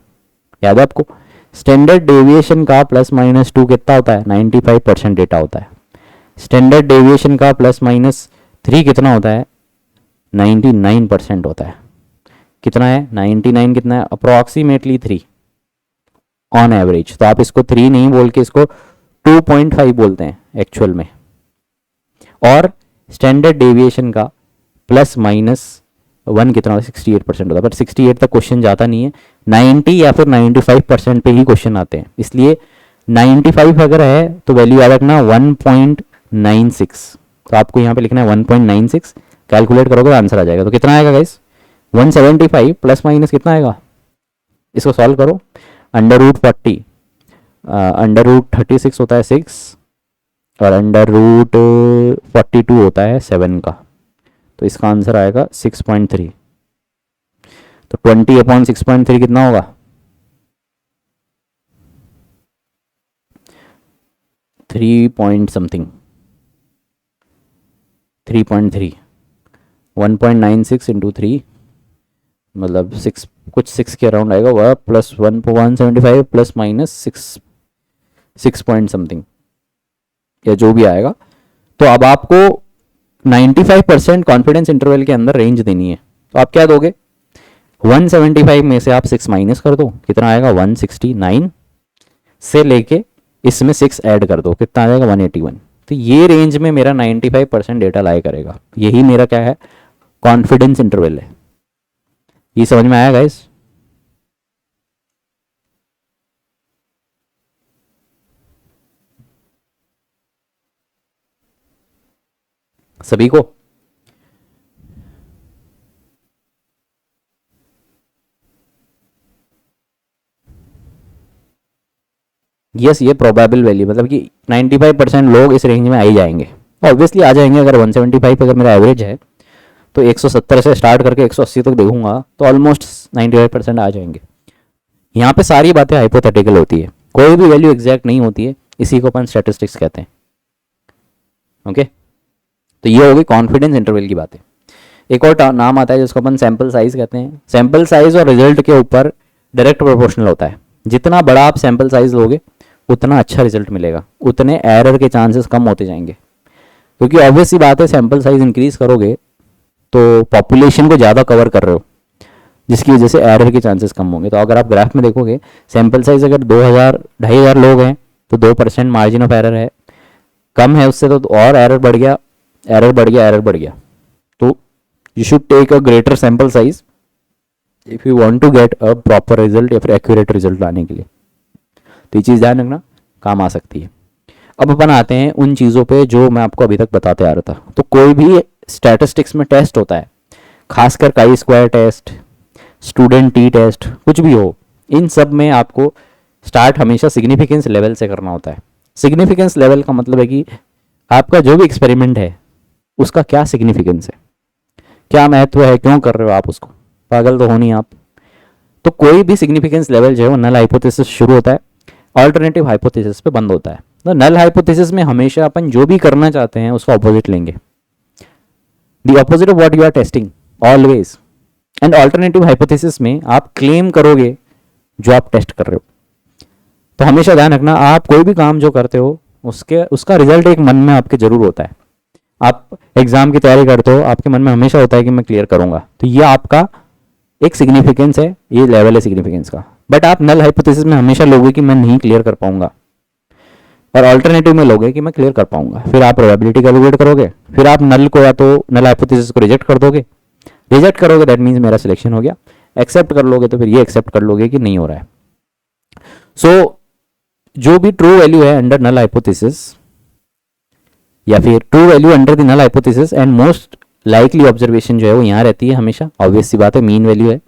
याद है आपको, स्टैंडर्ड डेविएशन का प्लस माइनस 2 कितना होता है, 95% डेटा होता है। स्टैंडर्ड डेविएशन का प्लस माइनस 3 कितना होता है, 99% होता है। कितना है 99, कितना है अप्रोक्सीमेटली 3 ऑन एवरेज। तो आप इसको 3 नहीं बोल के इसको 2.5 बोलते हैं एक्चुअल में। और स्टैंडर्ड डेविएशन का प्लस माइनस 1 कितना होता है, 68% होता है, बट 68 तक क्वेश्चन जाता नहीं है, 90 या फिर 95% पे ही क्वेश्चन आते हैं। इसलिए 95 अगर है तो वैल्यू याद रखना 1.96, तो आपको यहाँ पे लिखना है 1.96, कैलकुलेट करोगे तो आंसर आ जाएगा। तो कितना आएगा गाइस, 175 प्लस माइनस कितना आएगा, इसको सॉल्व करो, अंडर रूट 40, अंडर रूट 36 होता है 6, और अंडर रूट 42 होता है 7 का, तो इसका आंसर आएगा 6.3। तो 20/6.3 कितना होगा, 3 पॉइंट समथिंग, 3.3, 1.96 इंटू 3 मतलब 6, कुछ 6 के अराउंड आएगा वह, plus 175 plus minus 6 point something, या जो भी आएगा। तो अब आपको 95% कॉन्फिडेंस इंटरवल के अंदर रेंज देनी है, तो आप क्या दोगे, 175 में से आप 6 माइनस कर दो, कितना आएगा 169, से लेके इसमें 6 ऐड कर दो, कितना आ जाएगा 181। तो ये रेंज में मेरा 95% डेटा लाई करेगा, यही मेरा क्या है कॉन्फिडेंस इंटरवल है। ये समझ में आया गाइस, सभी को? यस, ये प्रोबेबल वैल्यू, मतलब कि 95% लोग इस रेंज में आ ही जाएंगे, ऑब्वियसली आ जाएंगे। अगर 175 अगर मेरा एवरेज है तो 170 से स्टार्ट करके 180 तक देखूंगा तो ऑलमोस्ट 95% आ जाएंगे। यहाँ पे सारी बातें हाइपोथेटिकल होती है, कोई भी वैल्यू एग्जैक्ट नहीं होती है, इसी को अपन स्टैटिस्टिक्स कहते हैं। ओके, तो ये होगी कॉन्फिडेंस इंटरवल की बातें। एक और नाम आता है जिसको अपन सैंपल साइज कहते हैं। सैंपल साइज और रिजल्ट के ऊपर डायरेक्ट प्रोपोर्शनल होता है, जितना बड़ा आप सैंपल साइज लोगे उतना अच्छा रिजल्ट मिलेगा, उतने एरर के चांसेस कम होते जाएंगे, क्योंकि ऑब्वियस सी बात है सैंपल साइज इंक्रीज करोगे तो पॉपुलेशन को ज़्यादा कवर कर रहे हो, जिसकी वजह से एरर के चांसेस कम होंगे। तो अगर आप ग्राफ में देखोगे सैंपल साइज अगर 2000 2500 लोग हैं तो 2% मार्जिन ऑफ एरर है, कम है उससे तो और एरर बढ़ गया, एरर बढ़ गया, एरर बढ़ गया। तो you should take a greater sample size if you want to get a proper result या फिर एक्यूरेट रिजल्ट लाने के लिए। तो ये चीज़ ध्यान रखना, काम आ सकती है। अब अपन आते हैं उन चीज़ों पे जो मैं आपको अभी तक बताते आ रहा था। तो कोई भी स्टैटिस्टिक्स में टेस्ट होता है, खासकर chi square test, student t test, कुछ भी हो, इन सब में आपको स्टार्ट हमेशा सिग्निफिकेंस लेवल से करना होता है। सिग्निफिकेंस लेवल का मतलब है कि आपका जो भी एक्सपेरिमेंट है उसका क्या सिग्निफिकेंस है, क्या महत्व है, क्यों कर रहे हो आप उसको, पागल तो हो नहीं आप। तो कोई भी सिग्निफिकेंस लेवल जो है वो नल हाइपोथेसिस शुरू होता है, ऑल्टरनेटिव हाइपोथेसिस पे बंद होता है। तो नल हाइपोथेसिस में हमेशा अपन जो भी करना चाहते हैं उसका ऑपोजिट लेंगे, the opposite of what you are testing always. And alternative hypothesis में आप क्लेम करोगे जो आप टेस्ट कर रहे हो। तो हमेशा ध्यान रखना, आप कोई भी काम जो करते हो उसका रिजल्ट एक मन में आपके जरूर होता है। आप एग्जाम की तैयारी करते हो, आपके मन में हमेशा होता है कि मैं क्लियर करूंगा, तो ये आपका एक सिग्निफिकेंस है, ये लेवल है सिग्निफिकेंस का। बट आप नल हाइपोथेसिस में हमेशा लोगे कि मैं नहीं क्लियर कर पाऊंगा, और अल्टरनेटिव में लोगे कि मैं क्लियर कर पाऊंगा। फिर आप प्रोबेबिलिटी कैलकुलेट करोगे, फिर आप नल को या तो नल हाइपोथेसिस को रिजेक्ट कर दोगे, रिजेक्ट करोगे दैट मीन्स मेरा सिलेक्शन हो गया, एक्सेप्ट कर लोगे तो फिर ये एक्सेप्ट कर लोगे कि नहीं हो रहा है. सो जो भी ट्रू वैल्यू है अंडर नल हाइपोथेसिस या फिर true value under the null hypothesis and most likely observation जो है वो यहाँ रहती है हमेशा. ऑब्वियस सी बात है, मीन वैल्यू है.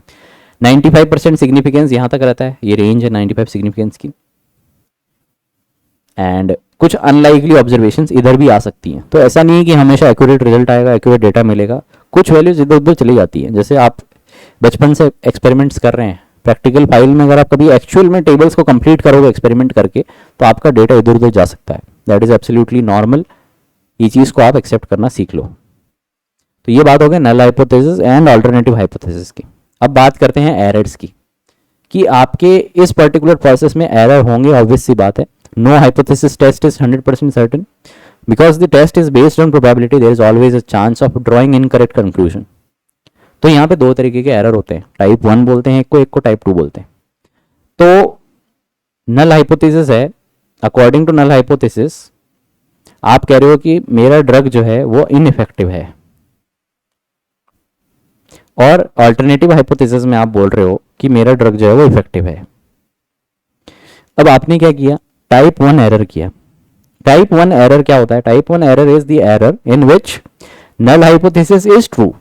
95% सिग्निफिकेंस यहाँ तक रहता है, ये रेंज है 95 सिग्निफिकेंस की. एंड कुछ अनलाइकली ऑब्जर्वेशंस इधर भी आ सकती हैं. तो ऐसा नहीं है कि हमेशा एक्यूरेट रिजल्ट आएगा, एक्यूरेट डेटा मिलेगा. कुछ वैल्यूज इधर उधर चली जाती हैं. जैसे आप बचपन से एक्सपेरिमेंट्स कर रहे हैं, प्रैक्टिकल फाइल में अगर आप कभी एक्चुअल में टेबल्स को कंप्लीट करोगे एक्सपेरिमेंट करके तो आपका डेटा इधर उधर जा सकता है. That is absolutely normal. ये चीज़ को आप एक्सेप्ट करना सीख लो. तो ये बात हो गई null hypothesis and alternative hypothesis की. अब बात करते हैं एरर्स की, कि आपके इस पर्टिकुलर प्रोसेस में एरर होंगे. ऑब्वियस सी बात है. No hypothesis test is 100% certain because the test is based on probability. There is always a chance of drawing incorrect conclusion. तो यहाँ पे दो तरीके के एरर होते हैं. टाइप 1 बोलते हैं एक को टाइप 2 बोलते हैं. तो नल हाइपोथेसिस है. अकॉर्डिंग टू नल हाइपोथेसिस आप कह रहे हो कि मेरा ड्रग जो है वो इनइफेक्टिव है, और अल्टरनेटिव हाइपोथेसिस में आप बोल रहे हो कि मेरा ड्रग जो है वो इफेक्टिव है. अब आपने क्या किया, टाइप 1 एरर किया. टाइप 1 एरर क्या होता है? Type 1 error is the error in which null hypothesis is true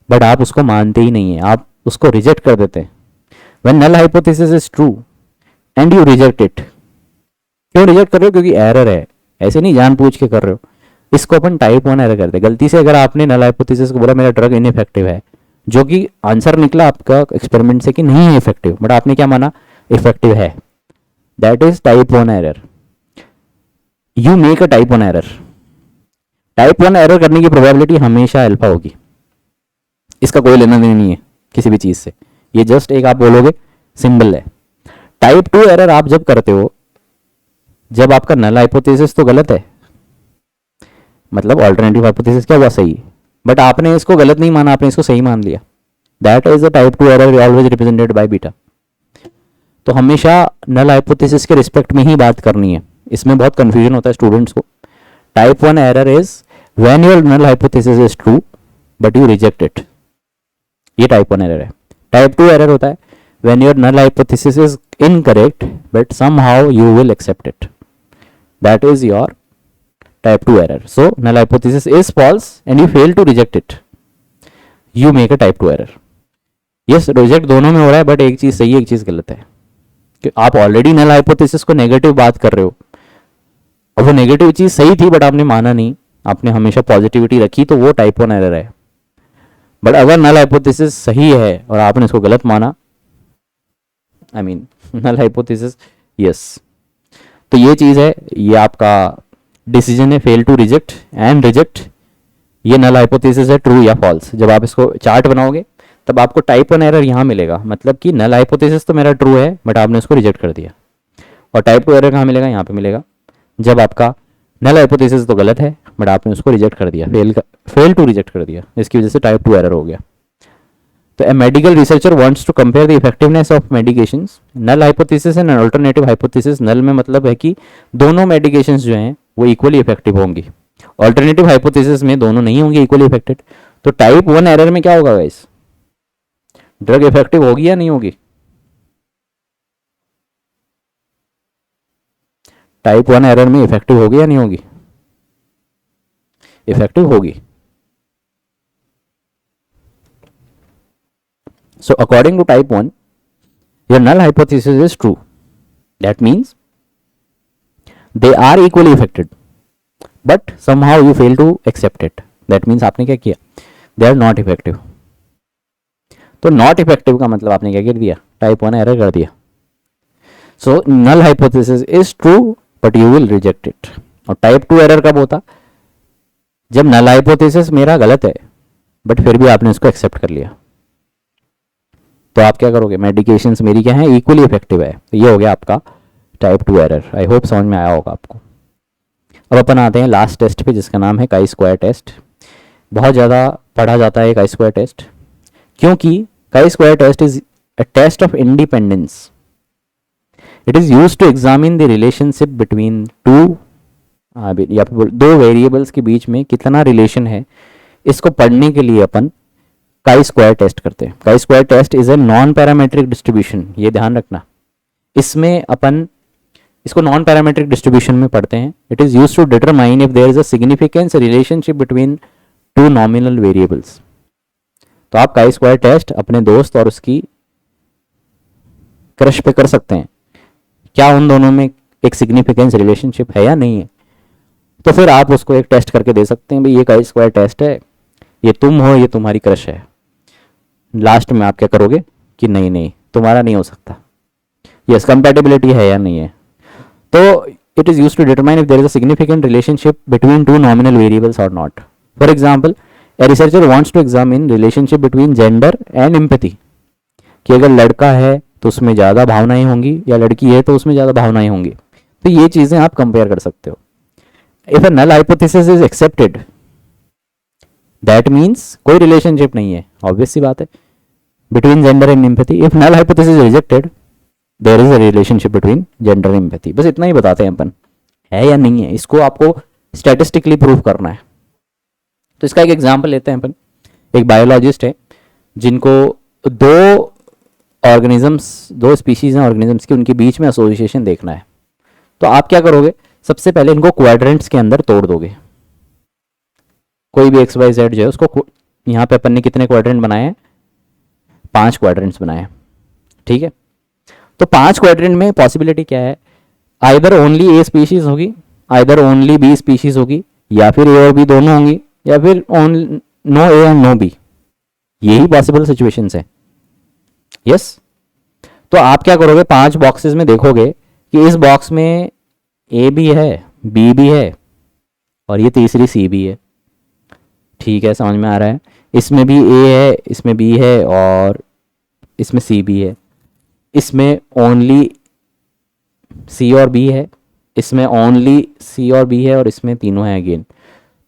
but आप उसको मानते ही नहीं है, आप उसको रिजेक्ट कर देते हैं. When null hypothesis is true and you reject it. क्यों रिजेक्ट कर रहे हो? क्योंकि एरर है. ऐसे नहीं जानबूझ के कर रहे हो. इसको अपन टाइप 1 एरर करते हैं. गलती से अगर आपने नल हाइपोथेसिस को बोला मेरा ड्रग इनइफेक्टिव है, जो कि आंसर निकला आपका एक्सपेरिमेंट से कि नहीं है इफेक्टिव, बट आपने क्या माना? इफेक्टिव है. That is type 1 error. You make a type 1 error. Type 1 error करने की प्रोबेबिलिटी हमेशा अल्फा होगी. इसका कोई लेना देना नहीं है किसी भी चीज से. ये जस्ट एक आप बोलोगे सिंबल है. टाइप 2 एरर आप जब करते हो जब आपका नल हाइपोथेसिस तो गलत है, मतलब अल्टरनेटिव हाइपोथेसिस क्या हुआ? सही. बट आपने इसको गलत नहीं माना, आपने इसको सही मान लिया. That is a type 2 error always represented by beta. तो हमेशा नल हाइपोथेसिस के रिस्पेक्ट में ही बात करनी है. इसमें बहुत कंफ्यूजन होता है स्टूडेंट्स को. Type 1 error is when your null hypothesis is true but you reject it. ये टाइप 1 एरर है. टाइप 2 एरर होता है when your null hypothesis is incorrect but somehow you will accept it. That is your type 2 error. So null hypothesis is false and you fail to reject it. You make a type 2 error. Yes, reject दोनों में हो रहा है, but एक चीज सही है एक चीज गलत है. कि आप ऑलरेडी नल हाइपोथेसिस को नेगेटिव बात कर रहे हो, और वो नेगेटिव चीज सही थी बट आपने माना नहीं, आपने हमेशा पॉजिटिविटी रखी, तो वो टाइप 1 एरर है. बट अगर नल हाइपोथेसिस सही है और आपने इसको गलत माना, I mean null hypothesis, yes, तो ये चीज है, ये आपका डिसीजन है. Fail to reject and reject. ये नल हाइपोथेसिस है ट्रू या फॉल्स. जब आप इसको चार्ट बनाओगे तब आपको टाइप 1 एरर यहाँ मिलेगा, मतलब कि नल हाइपोथेसिस तो मेरा ट्रू है बट आपने उसको रिजेक्ट कर दिया. और टाइप 2 एरर कहाँ मिलेगा? यहाँ पे मिलेगा जब आपका नल हाइपोथेसिस तो गलत है बट आपने उसको रिजेक्ट कर दिया, फेल टू रिजेक्ट कर दिया. इसकी वजह से टाइप 2 एरर हो गया. तो a medical researcher wants to compare the effectiveness of medications. null hypothesis and alternative hypothesis. null में मतलब है कि दोनों medications जो हैं वो इक्वली इफेक्टिव होंगी. अल्टरनेटिव हाइपोथेसिस में दोनों नहीं होंगे इक्वली इफेक्टेड. तो टाइप 1 एरर में क्या होगा गाइस? ड्रग इफेक्टिव होगी या नहीं होगी? टाइप 1 एरर में इफेक्टिव होगी या नहीं होगी? इफेक्टिव होगी. So according to type 1, your null hypothesis is true. That means they are equally affected, but somehow you fail to accept it. That means आपने क्या किया? They are not effective. तो not effective का मतलब आपने क्या कर दिया? Type 1 error कर दिया. So null hypothesis is true, but you will reject it. और type 2 error कब होता? जब null hypothesis मेरा गलत है, but फिर भी आपने उसको accept कर लिया. तो आप क्या करोगे? मेडिकेशंस मेरी क्या है? इक्वली इफेक्टिव है. तो ये हो गया आपका टाइप 2 एरर. आई होप समझ में आया होगा आपको. अब अपन आते हैं लास्ट टेस्ट पे जिसका नाम है काई स्क्वायर टेस्ट. बहुत ज़्यादा पढ़ा जाता है काई स्क्वायर टेस्ट, क्योंकि chi square test is a test of independence. It is use to examine the relationship between two या फिर दो वेरिएबल्स के बीच में कितना रिलेशन है. इसको पढ़ने के लिए अपन काई स्क्वायर टेस्ट करते हैं। Chi square test is a non parametric distribution, ये ध्यान रखना। इसमें अपन इसको नॉन पैरामेट्रिक डिस्ट्रीब्यूशन में पढ़ते हैं। It is used to determine if there is a significance relationship between two nominal variables. तो आप काई स्क्वायर टेस्ट अपने दोस्त और उसकी क्रश पे कर सकते हैं, क्या उन दोनों में एक सिग्निफिकेंस रिलेशनशिप है या नहीं है। तो फिर आप उसको एक टेस्ट करके दे सकते हैं, भाई ये काई स्क्वायर टेस्ट है, ये तुम हो, ये तुम्हारी क्रश है। लास्ट में आप क्या करोगे कि नहीं नहीं तुम्हारा नहीं हो सकता, यस कंपैटिबिलिटी है या नहीं है। तो it is used to determine if there is a significant relationship between two nominal variables or not. For example, a researcher wants to examine relationship between gender and empathy, कि अगर लड़का है तो उसमें ज़्यादा भावनाएं होंगी या लड़की है तो उसमें ज़्यादा भावनाएं होंगी। तो ये चीज़ें आप कंपेयर कर सकते हो। If a null hypothesis is accepted, that means कोई रिलेशनशिप नहीं है, ऑब्वियस सी बात है, between gender and empathy. If null hypothesis rejected, there is a relationship between gender and empathy. बस इतना ही बताते हैं अपन, है या नहीं है, इसको आपको स्टैटिस्टिकली प्रूव करना है। तो इसका एक एग्जाम्पल लेते हैं अपन। एक बायोलॉजिस्ट है जिनको दो स्पीशीज हैं ऑर्गेनिजम्स की, उनके बीच में एसोसिएशन देखना है। तो आप क्या करोगे, सबसे पहले इनको क्वाड्रेंट्स के अंदर तोड़ दोगे। कोई भी एक्स वाई जेड जो है उसको, यहाँ पे अपन ने कितने क्वाड्रेंट बनाए हैं, 5 क्वाड्रेंट्स बनाए हैं, ठीक है। तो 5 क्वाड्रेंट में पॉसिबिलिटी क्या है, आइदर ओनली ए स्पीशीज होगी, आइदर ओनली बी स्पीशीज होगी, या फिर ए और बी दोनों होंगी, या फिर no A and no B. यही पॉसिबल सिचुएशंस है, यस। तो आप क्या करोगे, 5 बॉक्सेस में देखोगे कि इस बॉक्स में ए भी है, बी भी है, और ये तीसरी सी भी है, ठीक है, समझ में आ रहा है। इसमें भी ए है, इसमें बी है, और इसमें सी भी है। इसमें ओनली सी और बी है, इसमें ओनली सी और बी है, और इसमें तीनों हैं अगेन।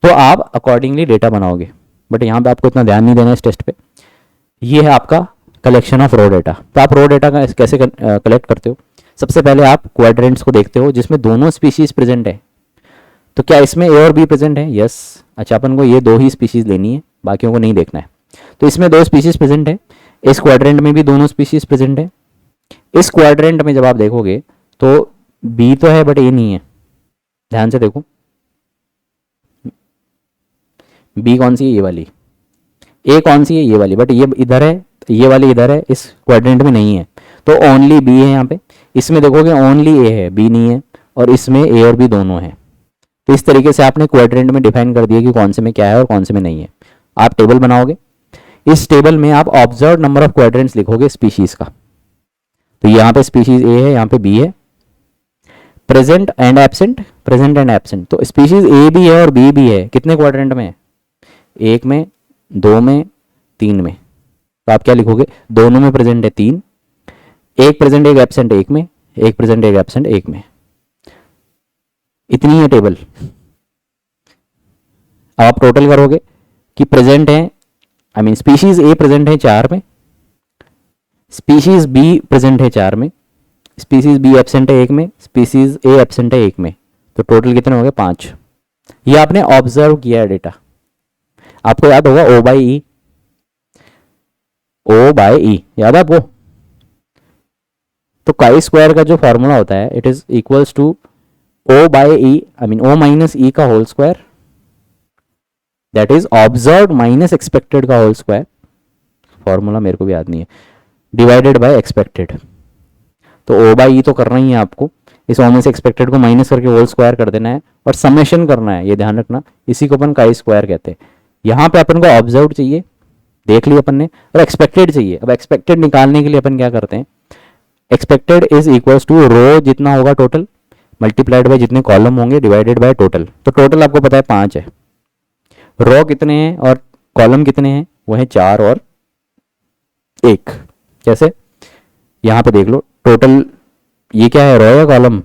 तो आप अकॉर्डिंगली डेटा बनाओगे, बट यहाँ पे आपको इतना ध्यान नहीं देना है इस टेस्ट पे। ये है आपका कलेक्शन ऑफ रो डेटा। तो आप रो डेटा का कैसे कलेक्ट करते हो, सबसे पहले आप क्वाड्रेंट्स को देखते हो जिसमें दोनों स्पीशीज प्रेजेंट है। तो क्या इसमें ए और बी प्रेजेंट है, यस। अच्छा, अपन को ये 2 ही स्पीशीज लेनी है, बाकियों को नहीं देखना है। तो इसमें 2 स्पीशीज प्रेजेंट है, इस क्वाड्रेंट में भी दोनों स्पीशीज प्रेजेंट है। इस क्वाड्रेंट में जब आप देखोगे तो बी तो है बट ए नहीं है, ध्यान से देखो। बी कौन सी है, ये वाली। ए कौन सी है, ये वाली, बट ये इधर है, ये वाली इधर है, इस क्वाड्रेंट में नहीं है। तो ओनली बी है यहाँ पे। इसमें देखोगे ओनली ए है, बी नहीं है, और इसमें ए और बी दोनों है। तो इस तरीके से आपने क्वाड्रेंट में डिफाइन कर दिया कि कौन से में क्या है और कौन से में नहीं है। आप टेबल बनाओगे, इस टेबल में आप ऑब्जर्व नंबर ऑफ क्वाड्रेंट्स लिखोगे स्पीशीज का। तो यहाँ पे स्पीशीज ए है, यहाँ पे बी है। Present and absent, present and absent. तो स्पीशीज ए भी है और बी भी है, कितने क्वाड्रेंट में है, 1 में, 2 में, 3 में। तो आप क्या लिखोगे, दोनों में प्रेजेंट है 3, एक प्रेजेंट एक एब्सेंट 1 में, एक प्रेजेंट एक एब्सेंट 1 में। इतनी है टेबल। अब आप टोटल करोगे कि प्रेजेंट है, I mean species A present है 4 में, स्पीशीज बी प्रेजेंट है 4 में, स्पीशीज बी एब्सेंट है 1 में, स्पीशीज ए एब्सेंट है 1 में। तो टोटल कितने हो गए, 5। ये आपने ऑब्जर्व किया है डेटा। आपको याद होगा O by E, O by E याद है आपको। तो काई स्क्वायर का जो फॉर्मूला होता है, it is equals to O by E, I mean O minus E का whole square, that is observe minus expected का होल स्क्वायर, फॉर्मूला मेरे को भी याद नहीं है, डिवाइडेड बाय एक्सपेक्टेड। तो O बाई ई तो करना ही है आपको, इस O में से एक्सपेक्टेड को माइनस करके होल स्क्वायर कर देना है और समेशन करना है, ये ध्यान रखना। इसी को अपन काई स्क्वायर कहते हैं। यहाँ पे अपन को ऑब्जर्व चाहिए, देख लिया अपन ने, और एक्सपेक्टेड चाहिए। अब एक्सपेक्टेड निकालने के लिए अपन क्या करते हैं, एक्सपेक्टेड इज इक्वल्स टू रो जितना होगा टोटल मल्टीप्लाइड बाय जितने कॉलम होंगे डिवाइडेड बाय टोटल। तो टोटल आपको पता है 5 है, रो कितने हैं और कॉलम कितने हैं, वो है 4 और 1। कैसे, यहाँ पे देख लो टोटल, ये क्या है, रो या कॉलम,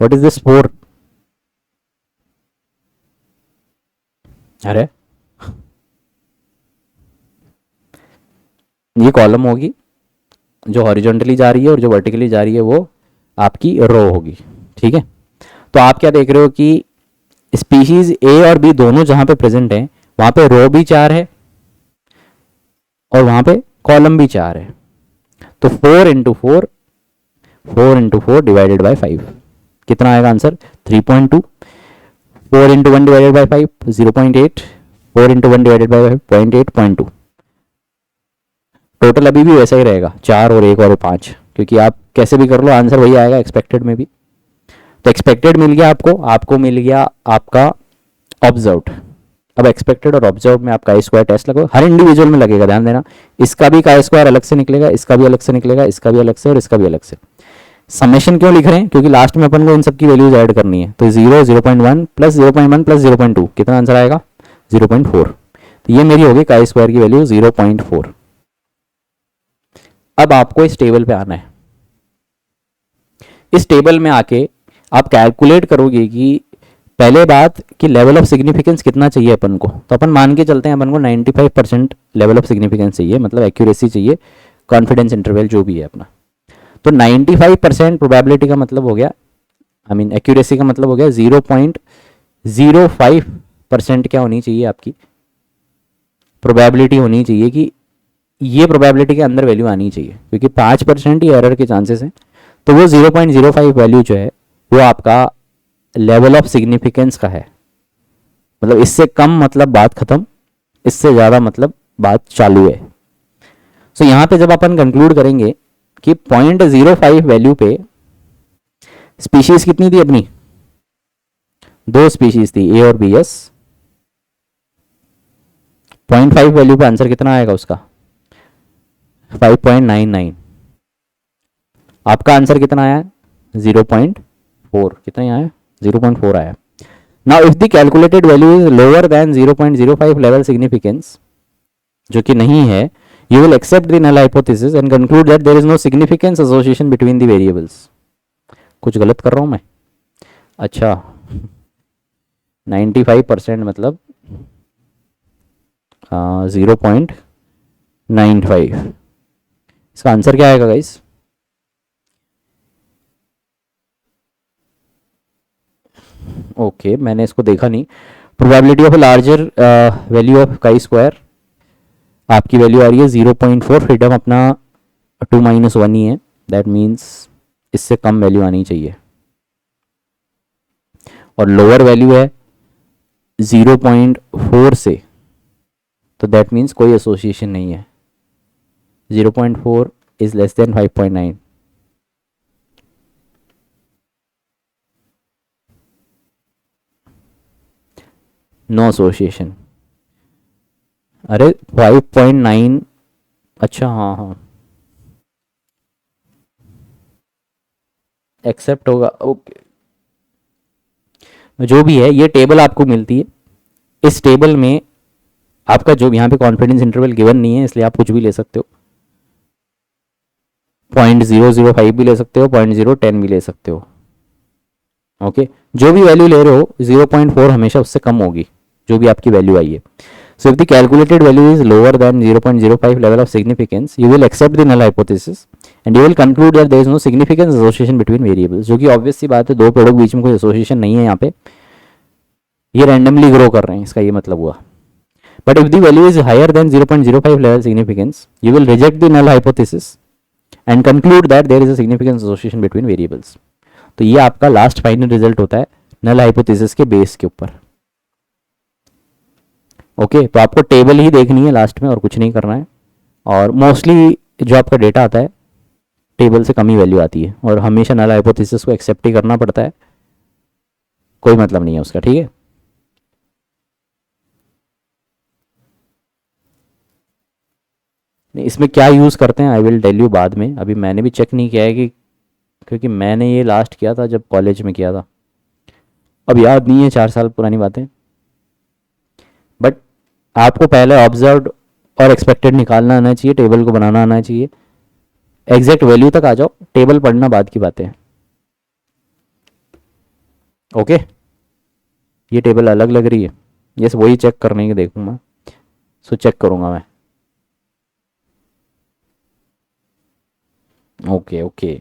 व्हाट इज दिस 4, अरे ये कॉलम होगी जो हॉरिजॉन्टली जा रही है और जो वर्टिकली जा रही है वो आपकी रो होगी, ठीक है। तो आप क्या देख रहे हो कि स्पीशीज ए और बी दोनों जहां पे प्रेजेंट हैं वहां पे रो भी 4 है और वहाँ पे कॉलम भी 4 है, तो 4 डिवाइडेड बाई 5 कितना आएगा answer 3.2, 4 into 1 divided by 5 0.8, 4 into 1 divided by 0.8 0.2। Total अभी भी वैसा ही रहेगा 4 और 1 और 5, क्योंकि आप कैसे भी कर लो आंसर वही आएगा एक्सपेक्टेड में भी। तो एक्सपेक्टेड मिल गया आपको मिल गया आपका ऑब्जर्व्ड। अब एक्सपेक्टेड और ऑब्जर्व में आप chi-square टेस्ट लगो, हर इंडिविजुअल में लगेगा, ध्यान देना। इसका भी chi-square अलग से निकलेगा, इसका भी अलग से निकलेगा, इसका भी अलग से और इसका भी अलग से। समेशन क्यों लिख रहे हैं, क्योंकि लास्ट में अपन को इन सब की वैल्यूज ऐड करनी है। तो 0 0.1 प्लस 0.1 प्लस 0.2 कितना आंसर आएगा 0.4। तो ये मेरी होगी chi-square की वैल्यू 0.4। अब आपको इस टेबल पे आना है। इस टेबल में आके आप कैलकुलेट करोगे कि पहले बात कि लेवल ऑफ सिग्निफिकेंस कितना चाहिए अपन को। तो अपन मान के चलते हैं अपन को 95% लेवल ऑफ सिग्निफिकेंस चाहिए, मतलब एक्यूरेसी चाहिए, कॉन्फिडेंस इंटरवल जो भी है अपना। तो 95% प्रोबेबिलिटी का मतलब हो गया, आई मीन एक्यूरेसी का मतलब हो गया 0.05% क्या होनी चाहिए आपकी प्रोबेबिलिटी होनी चाहिए कि ये प्रोबेबिलिटी के अंदर वैल्यू आनी चाहिए, क्योंकि 5% ही एरर के चांसेस हैं। तो वो 0.05 वैल्यू जो है वो आपका लेवल ऑफ सिग्निफिकेंस का है, मतलब इससे कम मतलब बात खत्म, इससे ज़्यादा मतलब बात चालू है। सो यहाँ पे जब अपन कंक्लूड करेंगे कि 0.05 वैल्यू पे स्पीशीज कितनी थी अपनी, 2 स्पीशीज थी ए और बी। एस 0.5 वैल्यू पे आंसर कितना आएगा उसका 5.99। आपका आंसर कितना आया 0.4, कितना आया 0.4 आया। Now if the calculated value is lower than 0.05 level significance, जो कि नहीं है, you will accept the null hypothesis and conclude that there is no significance association between the variables। कुछ गलत कर रहा हूं मैं? अच्छा 95% मतलब 0.95। इसका आंसर क्या आएगा गाइस? ओके मैंने इसको देखा नहीं। Probability of larger value of chi-square आपकी वैल्यू आ रही है 0.4, फ्रीडम अपना 2-1 ही है, दैट मीन्स इससे कम वैल्यू आनी चाहिए। और लोअर वैल्यू है 0.4 से, तो दैट मीन्स कोई एसोसिएशन नहीं है। 0.4 is less than 5.9। No association. अरे 5.9, अच्छा हाँ एक्सेप्ट होगा, ओके। जो भी है ये टेबल आपको मिलती है, इस टेबल में आपका जो यहाँ पे कॉन्फिडेंस इंटरवल गिवन नहीं है, इसलिए आप कुछ भी ले सकते हो, 0.005 भी ले सकते हो, 0.010 भी ले सकते हो, ओके। जो भी वैल्यू ले रहे हो 0.4 हमेशा उससे कम होगी, जो भी आपकी वैल्यू आई है। So if the calculated value is lower than 0.05 level of significance, you will accept the null hypothesis and you will conclude that there is no significant association between variables। जो कि ऑब्वियस सी बात है, दो पेड़ों के बीच में कोई एसोसिएशन नहीं है यहाँ पे, ये रैंडमली ग्रो कर रहे हैं, इसका ये मतलब हुआ। But if the value is higher than 0.05 level significance, you will reject the null hypothesis and conclude that there is a significant association between variables। तो ये आपका लास्ट फाइनल रिजल्ट होता है null hypothesis के बेस के ऊपर, okay. तो आपको टेबल ही देखनी है लास्ट में और कुछ नहीं करना है। और मोस्टली जो आपका डेटा आता है टेबल से कम ही वैल्यू आती है, और हमेशा नल हाइपोथेसिस को एक्सेप्ट ही करना पड़ता है, कोई मतलब नहीं है उसका, ठीक है। नहीं इसमें क्या यूज़ करते हैं आई विल टेल यू बाद में, अभी मैंने भी चेक नहीं किया है कि, क्योंकि मैंने ये लास्ट किया था जब कॉलेज में किया था, अब याद नहीं है, 4 साल पुरानी बातें। बट आपको पहले ऑब्जर्व्ड और एक्सपेक्टेड निकालना आना चाहिए, टेबल को बनाना आना चाहिए, एग्जैक्ट वैल्यू तक आ जाओ, टेबल पढ़ना बाद की बातें हैं, ओके। ये टेबल अलग लग रही है, यस वही चेक करने के देखूंगा, सो चेक करूंगा मैं, ओके ओके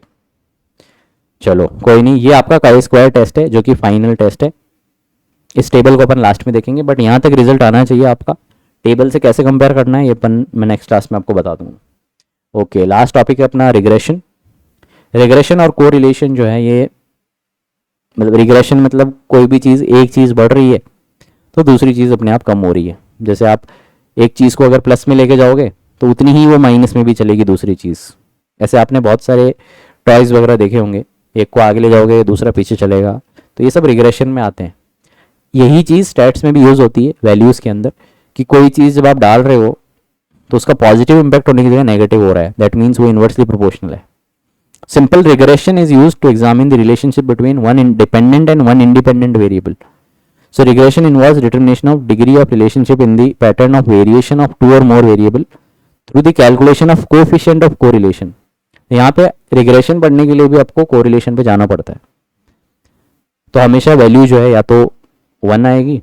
चलो कोई नहीं। ये आपका chi-square टेस्ट है जो कि फाइनल टेस्ट है, इस टेबल को अपन लास्ट में देखेंगे, बट यहाँ तक रिजल्ट आना चाहिए आपका टेबल से कैसे कंपेयर करना है ये मैं नेक्स्ट क्लास में आपको बता दूंगा। ओके, लास्ट टॉपिक है अपना रिग्रेशन। रिग्रेशन और कोरिलेशन जो है ये, मतलब रिग्रेशन मतलब कोई भी चीज़, एक चीज़ बढ़ रही है तो दूसरी चीज़ अपने आप कम हो रही है। जैसे आप एक चीज़ को अगर प्लस में लेके जाओगे तो उतनी ही वो माइनस में भी चलेगी दूसरी चीज़। ऐसे आपने बहुत सारे टॉयज़ वगैरह देखे होंगे, एक को आगे ले जाओगे दूसरा पीछे चलेगा, तो ये सब रिग्रेशन में आते हैं। यही चीज़ स्टैट्स में भी यूज़ होती है वैल्यूज़ के अंदर, कि कोई चीज़ जब आप डाल रहे हो तो उसका पॉजिटिव इंपैक्ट होने की जगह नेगेटिव हो रहा है, दैट मीन्स वो इन्वर्सली प्रोपोर्शनल है। Simple regression is used to examine the relationship between one independent and one independent variable. So regression involves determination of degree of relationship in the pattern of variation of two or more variable through the calculation of coefficient of correlation. यहाँ पे regression पढ़ने के लिए भी आपको correlation पे जाना पड़ता है। तो हमेशा वैल्यू जो है या तो 1 आएगी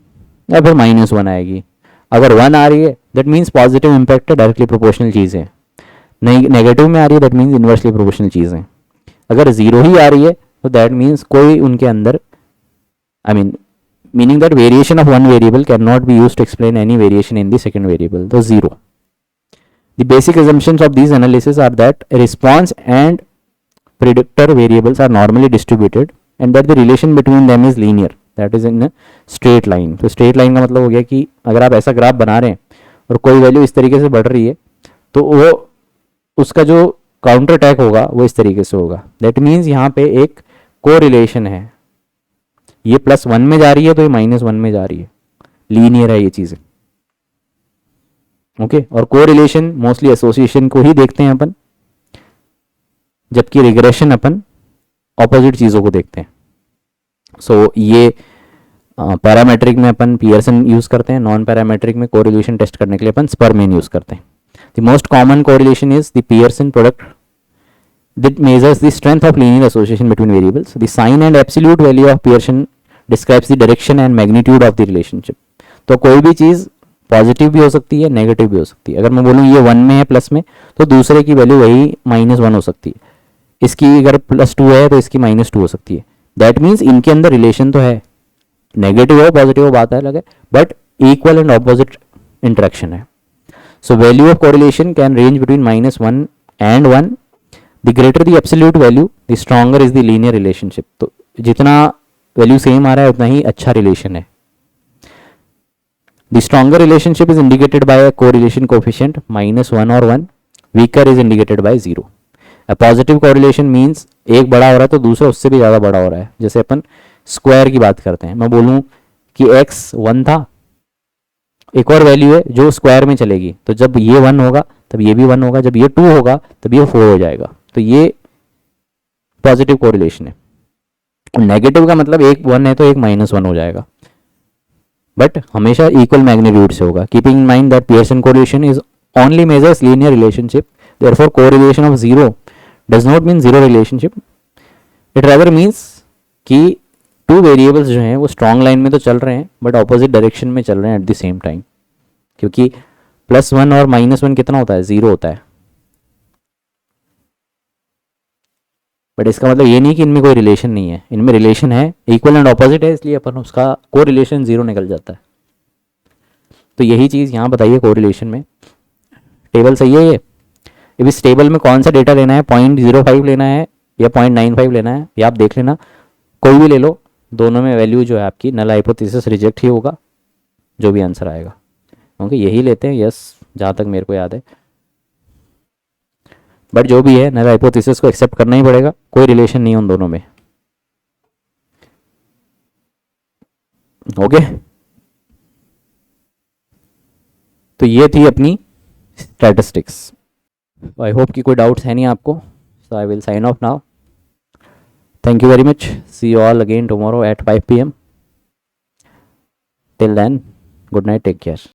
या फिर -1 आएगी। अगर 1 आ रही है दैट मीन्स पॉजिटिव इम्पैक्ट है, डायरेक्टली प्रोपोर्शनल चीज़ है। नेगेटिव में आ रही है दैट मीन्स इन्वर्सली प्रोपोर्शनल चीज़ है। अगर 0 ही आ रही है तो दैट मीन्स कोई उनके अंदर, meaning that variation of one variable cannot be used to explain any variation in the second variable, so 0. The basic assumptions of these analysis are that response and predictor variables are normally distributed and that the relation between them is linear, that is in a straight line. तो straight line का मतलब हो गया कि अगर आप ऐसा graph बना रहे हैं और कोई वैल्यू इस तरीके से बढ़ रही है तो वो उसका जो काउंटर अटैक होगा वो इस तरीके से होगा। दैट मीन्स यहाँ पे एक कोरिलेशन है, ये +1 में जा रही है तो ये -1 में जा रही है, लीनियर है ये चीज़ें। ओके, और कोरिलेशन मोस्टली एसोसिएशन को ही देखते हैं अपन, जबकि रिग्रेशन अपन ऑपोजिट चीज़ों को देखते हैं। सो ये पैरामेट्रिक में अपन पियर्सन यूज़ करते हैं, नॉन पैरामेट्रिक में कोरिलेशन टेस्ट करने के लिए अपन स्परमैन यूज़ करते हैं। The most common correlation is the Pearson product that measures the strength of linear association between variables. The sign and absolute value of Pearson describes the direction and magnitude of the relationship. तो कोई भी चीज़ positive भी हो सकती है, negative भी हो सकती है। अगर मैं बोलूँ ये 1 में है प्लस में, तो दूसरे की वैल्यू वही -1 हो सकती है। इसकी अगर +2 है तो इसकी -2 हो सकती है। दैट मीन्स इनके अंदर रिलेशन तो है, नेगेटिव हो पॉजिटिव हो बात अलग है, but equal and opposite interaction है। So value of correlation can range between -1 and 1. The greater the absolute value, the stronger is the linear relationship. तो जितना वैल्यू सेम आ रहा है उतना ही अच्छा रिलेशन है। The stronger relationship is indicated by a correlation coefficient -1 or 1. Weaker is indicated by 0. A positive correlation means एक बड़ा हो रहा है तो दूसरा उससे भी ज़्यादा बड़ा हो रहा है। जैसे अपन स्क्वायर की बात करते हैं, मैं बोलूँ कि x 1 था, एक और वैल्यू है जो स्क्वायर में चलेगी, तो जब ये 1 होगा तब ये भी 1 होगा, जब ये 2 होगा तब ये 4 हो जाएगा। तो ये पॉजिटिव कोरिलेशन है। नेगेटिव का मतलब एक 1 है तो एक -1 हो जाएगा, बट हमेशा इक्वल मैग्नीट्यूड से होगा। Keeping in mind that Pearson correlation is only measures linear relationship, therefore correlation of 0 does not mean 0 relationship. It rather means कि 2 वेरिएबल्स जो हैं वो स्ट्रॉन्ग लाइन में तो चल रहे हैं बट ऑपोजिट डायरेक्शन में चल रहे हैं एट द सेम टाइम, क्योंकि +1 और -1 कितना होता है, 0 होता है। बट इसका मतलब ये नहीं कि इनमें कोई रिलेशन नहीं है, इनमें रिलेशन है, इक्वल एंड ऑपोजिट है, इसलिए अपन उसका कोरिलेशन 0 निकल जाता है। तो यही चीज़ यहाँ बताइए कोरिलेशन में। टेबल सही है ये। अब इस टेबल में कौन सा डेटा लेना है, 0.05 लेना है या 0.95 लेना है, ये आप देख लेना, कोई भी ले लो, दोनों में वैल्यू जो है आपकी नल हाइपोथेसिस रिजेक्ट ही होगा, जो भी आंसर आएगा। ओके, यही लेते हैं, यस, जहाँ तक मेरे को याद है। बट जो भी है नल हाइपोथेसिस को एक्सेप्ट करना ही पड़ेगा, कोई रिलेशन नहीं है उन दोनों में। ओके, तो ये थी अपनी स्टैटिस्टिक्स। आई होप कि कोई डाउट्स है नहीं आपको, so I will sign off now. Thank you very much, see you all again tomorrow at 5 PM. Till then, good night, take care.